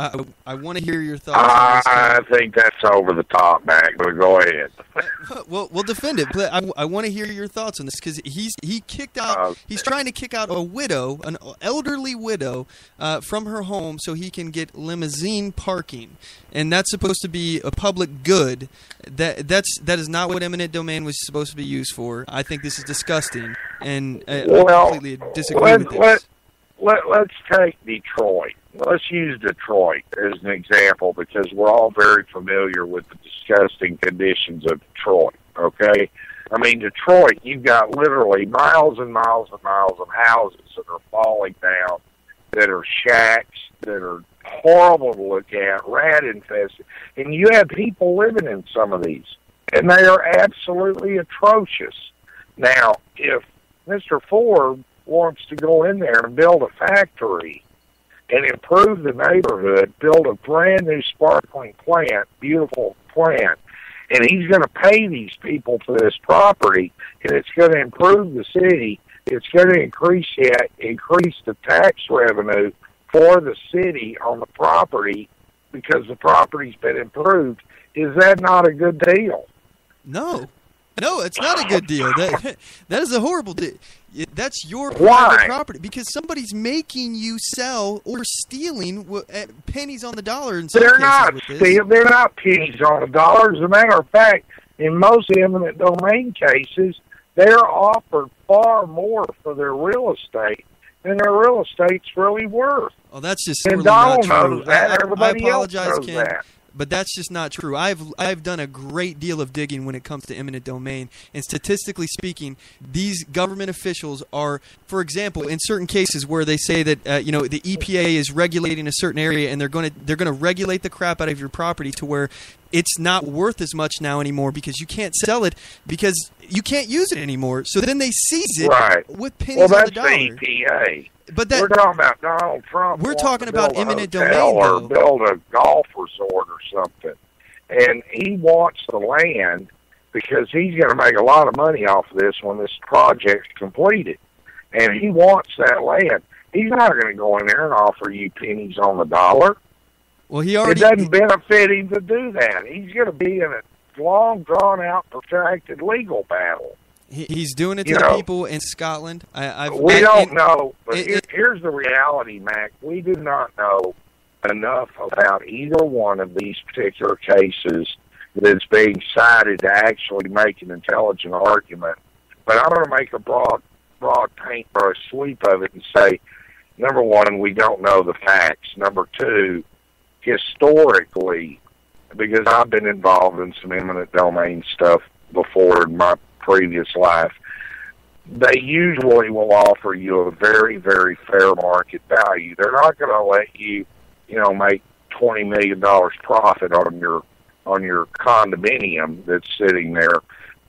I want to hear your thoughts on this. I think that's over the top, Mac, but go ahead. Well, we'll defend it, but I want to hear your thoughts on this because he kicked out. He's trying to kick out a widow, an elderly widow, from her home so he can get limousine parking, and that's supposed to be a public good. That is not what eminent domain was supposed to be used for. I think this is disgusting, and I completely disagree with this. Let's take Detroit. Let's use Detroit as an example because we're all very familiar with the disgusting conditions of Detroit, okay? I mean, Detroit, you've got literally miles and miles and miles of houses that are falling down, that are shacks, that are horrible to look at, rat infested, and you have people living in some of these, and they are absolutely atrocious. Now, if Mr. Ford wants to go in there and build a factory and improve the neighborhood, build a brand new sparkling plant, beautiful plant, and he's going to pay these people for this property, and it's going to improve the city, it's going to increase the tax revenue for the city on the property because the property's been improved. Is that not a good deal? No. No, it's not a good deal. That is a horrible deal. That's your Why? private property because somebody's making you sell or stealing at pennies on the dollar. In some They're cases not with this. they're not pennies on the dollar. As a matter of fact, in most eminent domain cases, they're offered far more for their real estate than their real estate's really worth. Oh, that's just And sorely not Donald true. knows that. Everybody I apologize, else knows Ken, that. but that's just not true. I've done a great deal of digging when it comes to eminent domain, and statistically speaking, these government officials are, for example, in certain cases where they say that the EPA is regulating a certain area, and they're going to regulate the crap out of your property to where it's not worth as much now anymore because you can't sell it because you can't use it anymore. So then they seize it with pennies on the dollar. Well, that's the EPA. But we're talking about Donald Trump. We're talking about eminent domain, or though. build a golf resort or something, and he wants the land because he's going to make a lot of money off of this when this project's completed, and he wants that land. He's not going to go in there and offer you pennies on the dollar. Well, it doesn't benefit him to do that. He's going to be in a long, drawn-out, protracted legal battle. He's doing it to the people in Scotland. We don't know, but here's the reality, Mac. We do not know enough about either one of these particular cases that's being cited to actually make an intelligent argument. But I'm going to make a broad paintbrush sweep of it and say, number one, we don't know the facts. Number two, historically, because I've been involved in some eminent domain stuff before in my previous life, they usually will offer you a very, very fair market value. They're not going to let you, make $20 million profit on your condominium that's sitting there,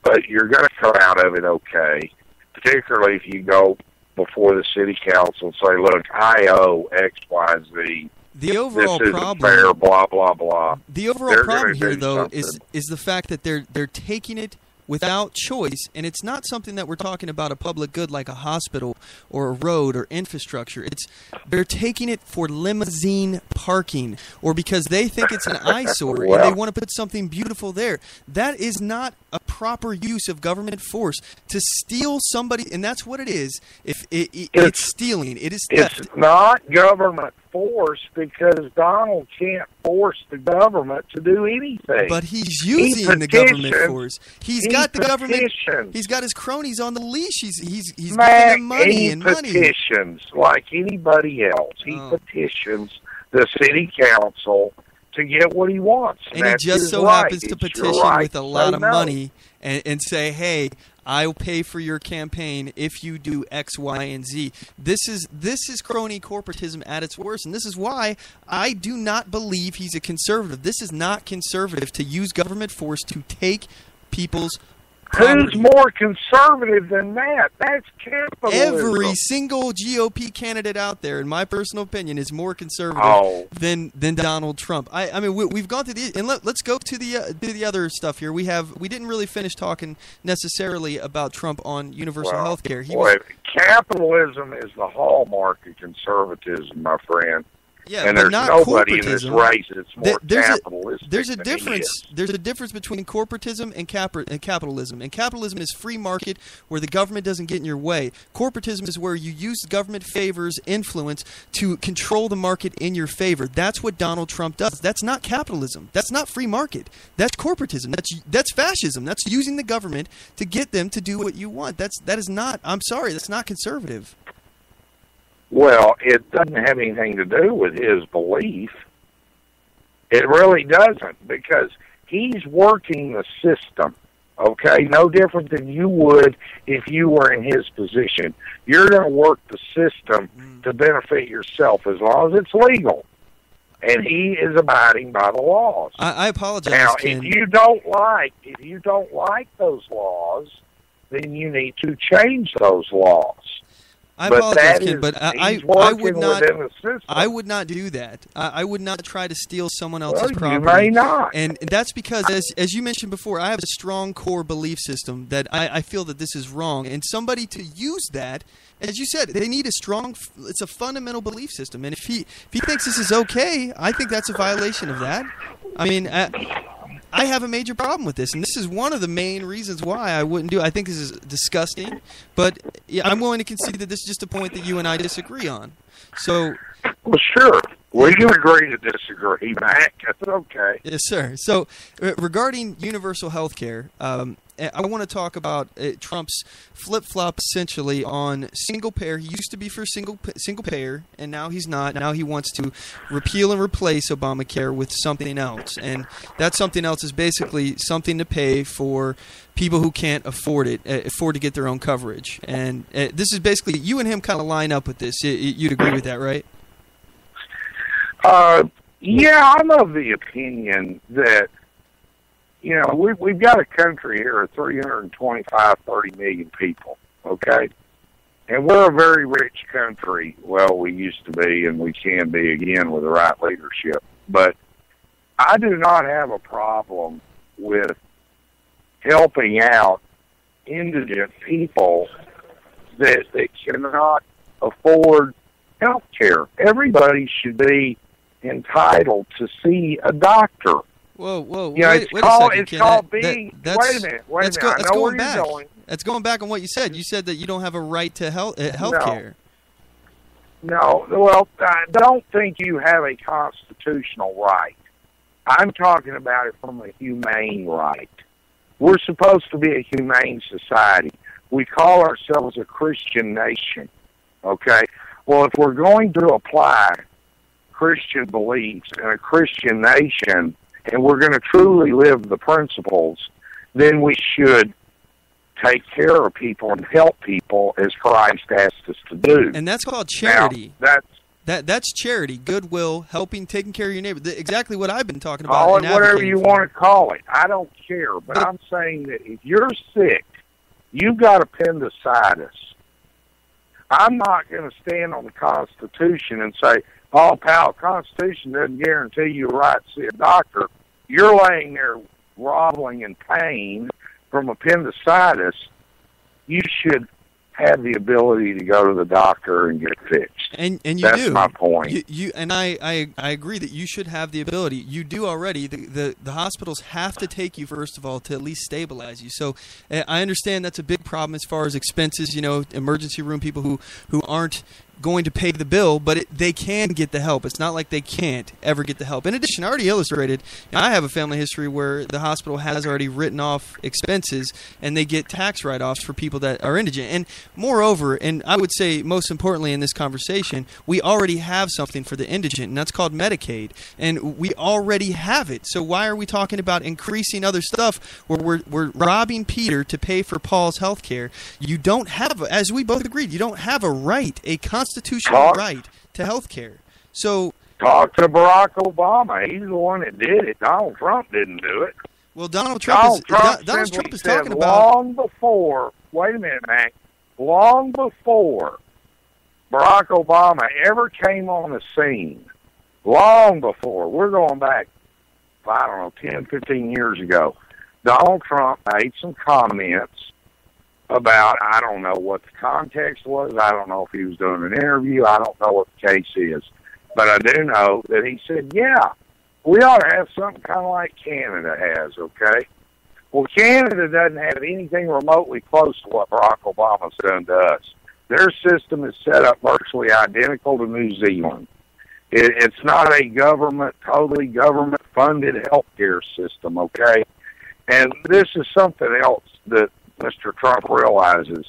but you're going to come out of it okay, particularly if you go before the city council and say, look, I owe X, Y, Z. The overall this isn't problem, fair, blah, blah, blah. The overall problem here, though, is the fact that they're taking it without choice, and it's not something that we're talking about a public good like a hospital or a road or infrastructure. They're taking it for limousine parking or because they think it's an eyesore and they want to put something beautiful there. That is not a proper use of government force to steal somebody, and that's what it is. It's stealing. It is theft. It's not government force because Donald can't force the government to do anything. But he's using the government force. He's got the government. He's got his cronies on the leash. He's giving them money and money. He petitions like anybody else. He petitions the city council to get what he wants. And he just so happens to petition with a lot of money and say, hey, I'll pay for your campaign if you do X, Y, and Z. This is crony corporatism at its worst, and this is why I do not believe he's a conservative. This is not conservative to use government force to take people's property. Who's more conservative than that? That's capitalism. Every single GOP candidate out there, in my personal opinion, is more conservative than Donald Trump. I mean, we've gone through the and let's go to the other stuff here. We didn't really finish talking necessarily about Trump on universal health care. Capitalism is the hallmark of conservatism, my friend. Yeah, and but there's not nobody corporatism. In this race that's more capitalistic. There's a than difference. he is. There's a difference between corporatism and capitalism. And capitalism is free market, where the government doesn't get in your way. Corporatism is where you use government favors, influence to control the market in your favor. That's what Donald Trump does. That's not capitalism. That's not free market. That's corporatism. That's fascism. That's using the government to get them to do what you want. That is not. I'm sorry. That's not conservative. Well, it doesn't have anything to do with his belief. It really doesn't, because he's working the system, okay? No different than you would if you were in his position. You're going to work the system to benefit yourself as long as it's legal. And he is abiding by the laws. I apologize, now, Ken. if you don't like those laws, then you need to change those laws. I apologize, Ken, but I would not do that. I would not try to steal someone else's property. You may not. And that's because, as you mentioned before, I have a strong core belief system that I feel that this is wrong. And somebody to use that, as you said, they need it's a fundamental belief system. And if he thinks this is okay, I think that's a violation of that. I mean, I have a major problem with this, and this is one of the main reasons why I wouldn't do it. I think this is disgusting, but yeah, I'm willing to concede that this is just a point that you and I disagree on. So, well, sure. We can agree to disagree, Mac. That's okay. Yes, sir. So, regarding universal health care, I want to talk about Trump's flip-flop essentially on single-payer. He used to be for single-payer, and now he's not. Now he wants to repeal and replace Obamacare with something else. And that something else is basically something to pay for people who can't afford to get their own coverage. And this is basically, you and him kind of line up with this. You'd agree with that, right? Yeah, I'm of the opinion that, we've got a country here of 325, 30 million people, okay? And we're a very rich country. Well, we used to be, and we can be again with the right leadership. But I do not have a problem with helping out indigent people that cannot afford health care. Everybody should be entitled to see a doctor. Whoa! Wait a second, it's called being. Wait a minute. That's I know where you're going. That's going back on what you said. You said that you don't have a right to health care. No. Well, I don't think you have a constitutional right. I'm talking about it from a humane right. We're supposed to be a humane society. We call ourselves a Christian nation. Okay? Well, if we're going to apply Christian beliefs in a Christian nation, and we're going to truly live the principles, then we should take care of people and help people as Christ asked us to do. And that's called charity. Now, that's charity, goodwill, helping, taking care of your neighbor. Exactly what I've been talking about. Call it whatever you want to call it. I don't care. But I'm saying that if you're sick, you've got appendicitis. I'm not going to stand on the Constitution and say, oh, pal, the Constitution doesn't guarantee you a right to see a doctor. You're laying there groveling in pain from appendicitis. You should have the ability to go to the doctor and get fixed. And you That's do. my point. I agree that you should have the ability. You do already. The hospitals have to take you, first of all, to at least stabilize you. So I understand that's a big problem as far as expenses, emergency room people who aren't going to pay the bill, but they can get the help. It's not like they can't ever get the help. In addition, I already illustrated, I have a family history where the hospital has already written off expenses and they get tax write-offs for people that are indigent. And moreover, and I would say most importantly in this conversation, we already have something for the indigent, and that's called Medicaid. And we already have it. So why are we talking about increasing other stuff where we're robbing Peter to pay for Paul's health care? You don't have, as we both agreed, you don't have a right, a constitutional right to health care. So talk to Barack Obama. He's the one that did it. Donald Trump didn't do it. Well, Donald Trump is talking about long before. Wait a minute, Mac. Long before Barack Obama ever came on the scene, long before, we're going back, I don't know, 10, 15 years ago, Donald Trump made some comments about, I don't know what the context was. I don't know if he was doing an interview. I don't know what the case is. But I do know that he said, yeah, we ought to have something kind of like Canada has, okay? Well, Canada doesn't have anything remotely close to what Barack Obama's done to us. Their system is set up virtually identical to New Zealand. It's not a totally government-funded healthcare system, okay? And this is something else that Mr. Trump realizes.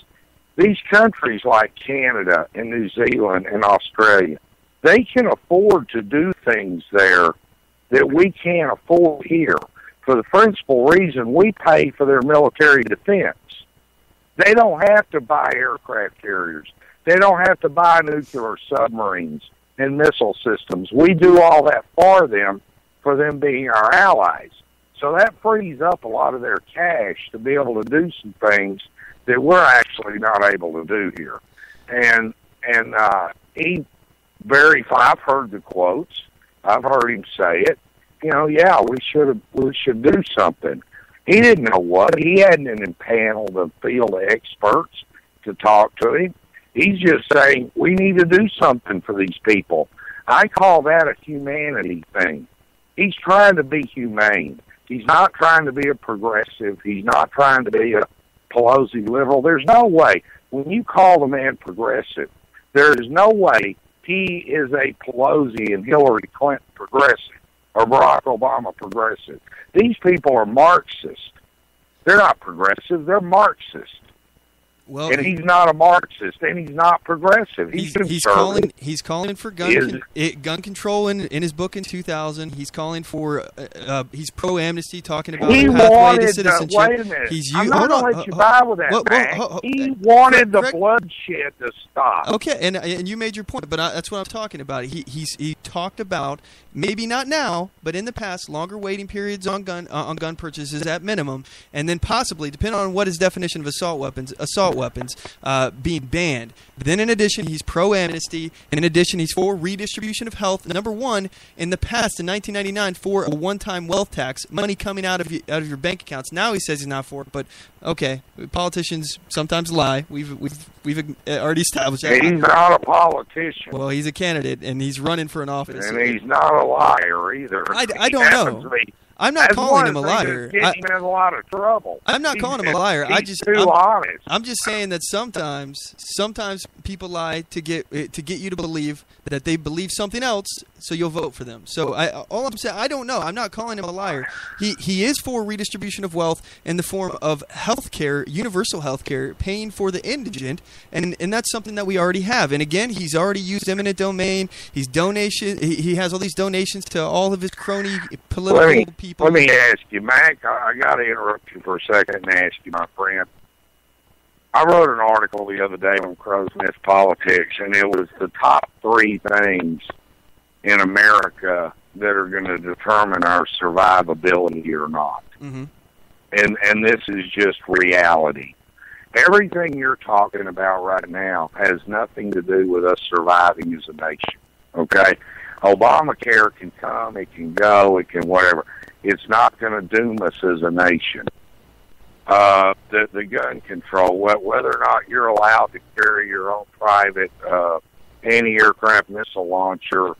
These countries like Canada and New Zealand and Australia, they can afford to do things there that we can't afford here for the principal reason we pay for their military defense. They don't have to buy aircraft carriers. They don't have to buy nuclear submarines and missile systems. We do all that for them being our allies. So that frees up a lot of their cash to be able to do some things that we're actually not able to do here. And I've heard the quotes. I've heard him say it. Yeah, we should do something. He didn't know what. He hadn't impaneled a field of experts to talk to him. He's just saying, we need to do something for these people. I call that a humanity thing. He's trying to be humane. He's not trying to be a progressive. He's not trying to be a Pelosi liberal. There's no way. When you call the man progressive, there is no way he is a Pelosi and Hillary Clinton progressive or Barack Obama progressive. These people are Marxist. They're not progressive. They're Marxist. Well, and he's not a Marxist, and he's not progressive. He's calling for gun control in his book in 2000. He's calling for he's pro amnesty, talking about he pathway wanted to citizenship. Wait a minute. I'm not going to let you buy with that. He wanted the bloodshed to stop. Okay, and you made your point, but that's what I'm talking about. He talked about maybe not now, but in the past, longer waiting periods on gun purchases at minimum, and then possibly, depending on what his definition of assault weapons being banned. Then in addition, he's pro-amnesty, and in addition, he's for redistribution of health. Number one, in the past, in 1999, for a one-time wealth tax, money coming out of your bank accounts. Now he says he's not for it, but okay, politicians sometimes lie. We've already established that. He's not a politician. Well, he's a candidate, and he's running for an office. And he's not a liar either. I don't know. I'm not calling him a liar. Getting him in a lot of trouble. I'm not calling him a liar. He's too honest. I'm just saying that sometimes people lie to get you to believe that they believe something else, so you'll vote for them. So all I'm saying, I don't know. I'm not calling him a liar. He is for redistribution of wealth in the form of health care, universal health care, paying for the indigent, and that's something that we already have. And again, he's already used eminent domain. He has all these donations to all of his crony political people. Let me ask you, Mac, I got to interrupt you for a second and ask you, my friend. I wrote an article the other day on Crow's Nest Politics, and it was the top 3 things in America that are going to determine our survivability or not. Mm-hmm. And this is just reality. Everything you're talking about right now has nothing to do with us surviving as a nation, okay? Obamacare can come, it can go, it can whatever. It's not going to doom us as a nation. The gun control, whether or not you're allowed to carry your own private anti-aircraft missile launcher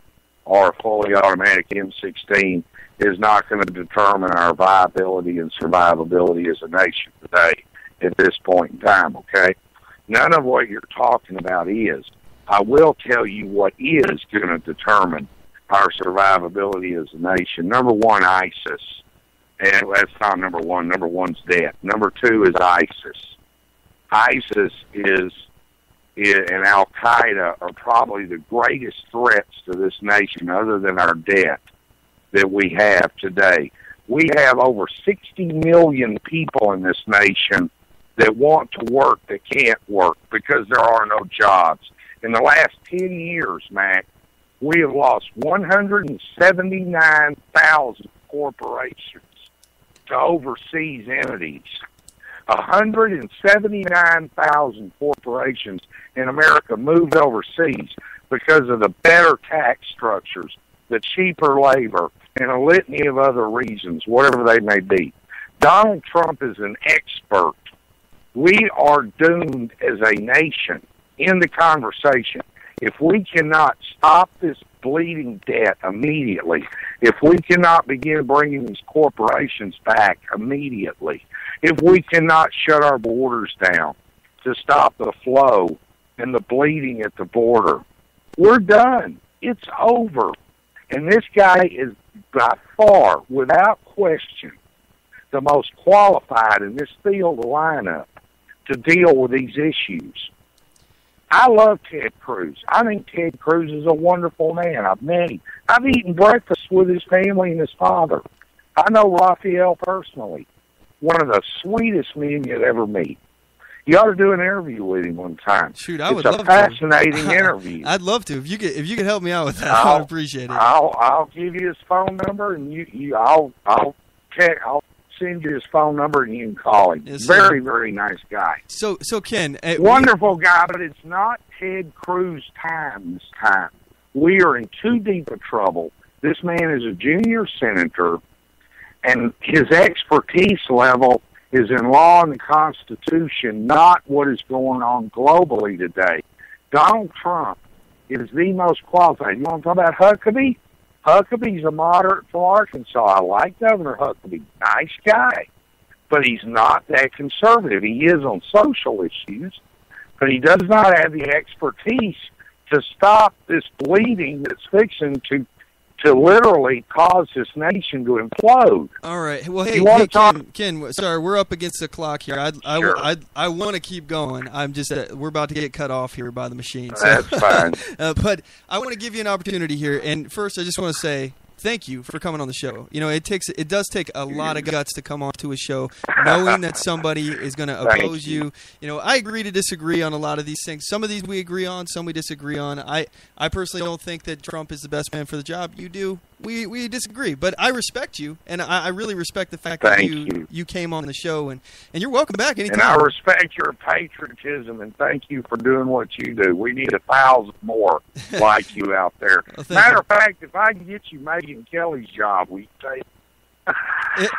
or a fully automatic M16 is not going to determine our viability and survivability as a nation today at this point in time, okay? None of what you're talking about is. I will tell you what is going to determine our survivability as a nation. Number one, ISIS. And that's not number one. Number one's death. Number 2 is ISIS. ISIS and Al-Qaeda are probably the greatest threats to this nation other than our debt that we have today. We have over 60 million people in this nation that want to work that can't work because there are no jobs. In the last 10 years, Mac, we have lost 179,000 corporations to overseas entities. 179,000 corporations in America moved overseas because of the better tax structures, the cheaper labor, and a litany of other reasons, whatever they may be. Donald Trump is an expert. We are doomed as a nation in the conversation. If we cannot stop this bleeding debt immediately, if we cannot begin bringing these corporations back immediately, if we cannot shut our borders down to stop the flow and the bleeding at the border, we're done. It's over. And this guy is by far, without question, the most qualified in this field lineup to deal with these issues. I love Ted Cruz. I think Ted Cruz is a wonderful man. I've met him. I've eaten breakfast with his family and his father. I know Raphael personally. One of the sweetest men you'd ever meet. You ought to do an interview with him one time. Shoot, I would love to. It's a fascinating interview. I'd love to. If you could help me out with that, I'd appreciate it. I'll give you his phone number, and I'll send you his phone number, and you can call him. Yes, very, very nice guy. So Ken, wonderful guy, but it's not Ted Cruz time this time. We are in too deep of trouble. This man is a junior senator, and his expertise level is in law and the Constitution, not what is going on globally today. Donald Trump is the most qualified. You want to talk about Huckabee? Huckabee's a moderate from Arkansas. I like Governor Huckabee. Nice guy. But he's not that conservative. He is on social issues, but he does not have the expertise to stop this bleeding that's fixing to literally cause this nation to implode. All right. Well, hey, Ken, sorry, we're up against the clock here. I want to keep going. I'm just we're about to get cut off here by the machine. So. That's fine. But I want to give you an opportunity here. And first, I just want to say thank you for coming on the show. You know, it does take a lot of guts to come on to a show knowing that somebody is going to oppose you. You know, I agree to disagree on a lot of these things. Some of these we agree on, some we disagree on. I personally don't think that Trump is the best man for the job. You do. We disagree, but I respect you, and I really respect the fact that you came on the show, and you're welcome back anytime. And I respect your patriotism, and thank you for doing what you do. We need 1,000 more like you out there. Matter of fact, if I can get you Megyn Kelly's job, will you take it?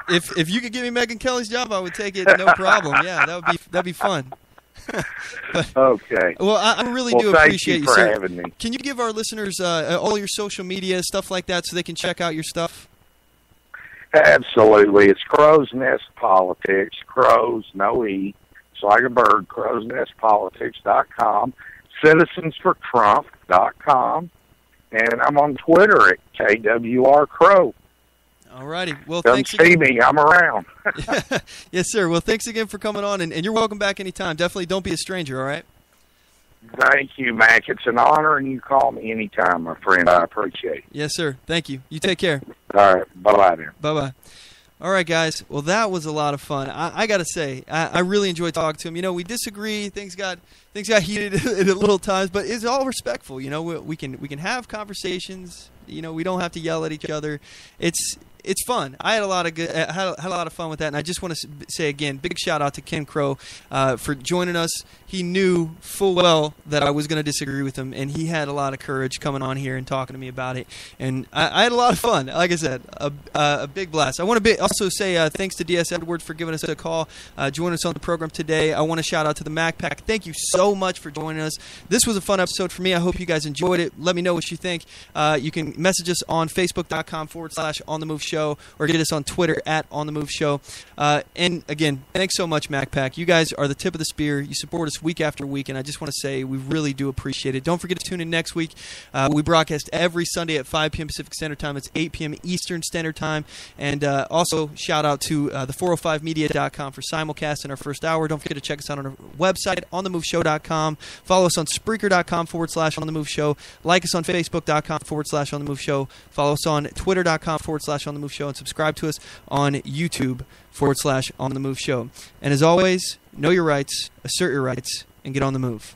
If you could give me Megyn Kelly's job, I would take it, no problem. Yeah, that'd be fun. But, okay. Well, I really do appreciate you, sir. Having me. Can you give our listeners all your social media, stuff like that, so they can check out your stuff? Absolutely. It's Crow's Nest Politics. Crows, no E. It's like a bird. crowsnestpolitics.com. citizensfortrump.com. And I'm on Twitter at KWRCrow. All righty. Well, come thanks see me. I'm around. Yes, sir. Well, thanks again for coming on, and you're welcome back anytime. Definitely don't be a stranger, all right? Thank you, Mac. It's an honor, and you call me anytime, my friend. I appreciate it. Yes, sir. Thank you. You take care. All right. Bye-bye then. Bye-bye. All right, guys. Well, that was a lot of fun. I got to say, I really enjoyed talking to him. You know, we disagree. Things got heated at little times, but it's all respectful. You know, we can have conversations. You know, we don't have to yell at each other. It's fun. I had a lot of fun with that, and I just want to say again, big shout out to Ken Crow for joining us. He knew full well that I was going to disagree with him, and he had a lot of courage coming on here and talking to me about it. And I had a lot of fun. Like I said, a big blast. I want to also say thanks to D.S. Edwards for giving us a call, joining us on the program today. I want to shout out to the Mac Pack. Thank you so much for joining us. This was a fun episode for me. I hope you guys enjoyed it. Let me know what you think. You can message us on Facebook.com/OnTheMoveShow. Or get us on Twitter at OnTheMoveShow. And again, thanks so much, MacPack. You guys are the tip of the spear. You support us week after week, and I just want to say we really do appreciate it. Don't forget to tune in next week. We broadcast every Sunday at 5 p.m. Pacific Standard Time. It's 8 p.m. Eastern Standard Time. And also, shout out to the405media.com for simulcast in our first hour. Don't forget to check us out on our website, OnTheMoveShow.com. Follow us on Spreaker.com/OnTheMoveShow. Like us on Facebook.com/OnTheMoveShow. Follow us on Twitter.com/OnTheMoveShow. And subscribe to us on YouTube.com/OnTheMoveShow. And as always, know your rights, assert your rights, and get on the move.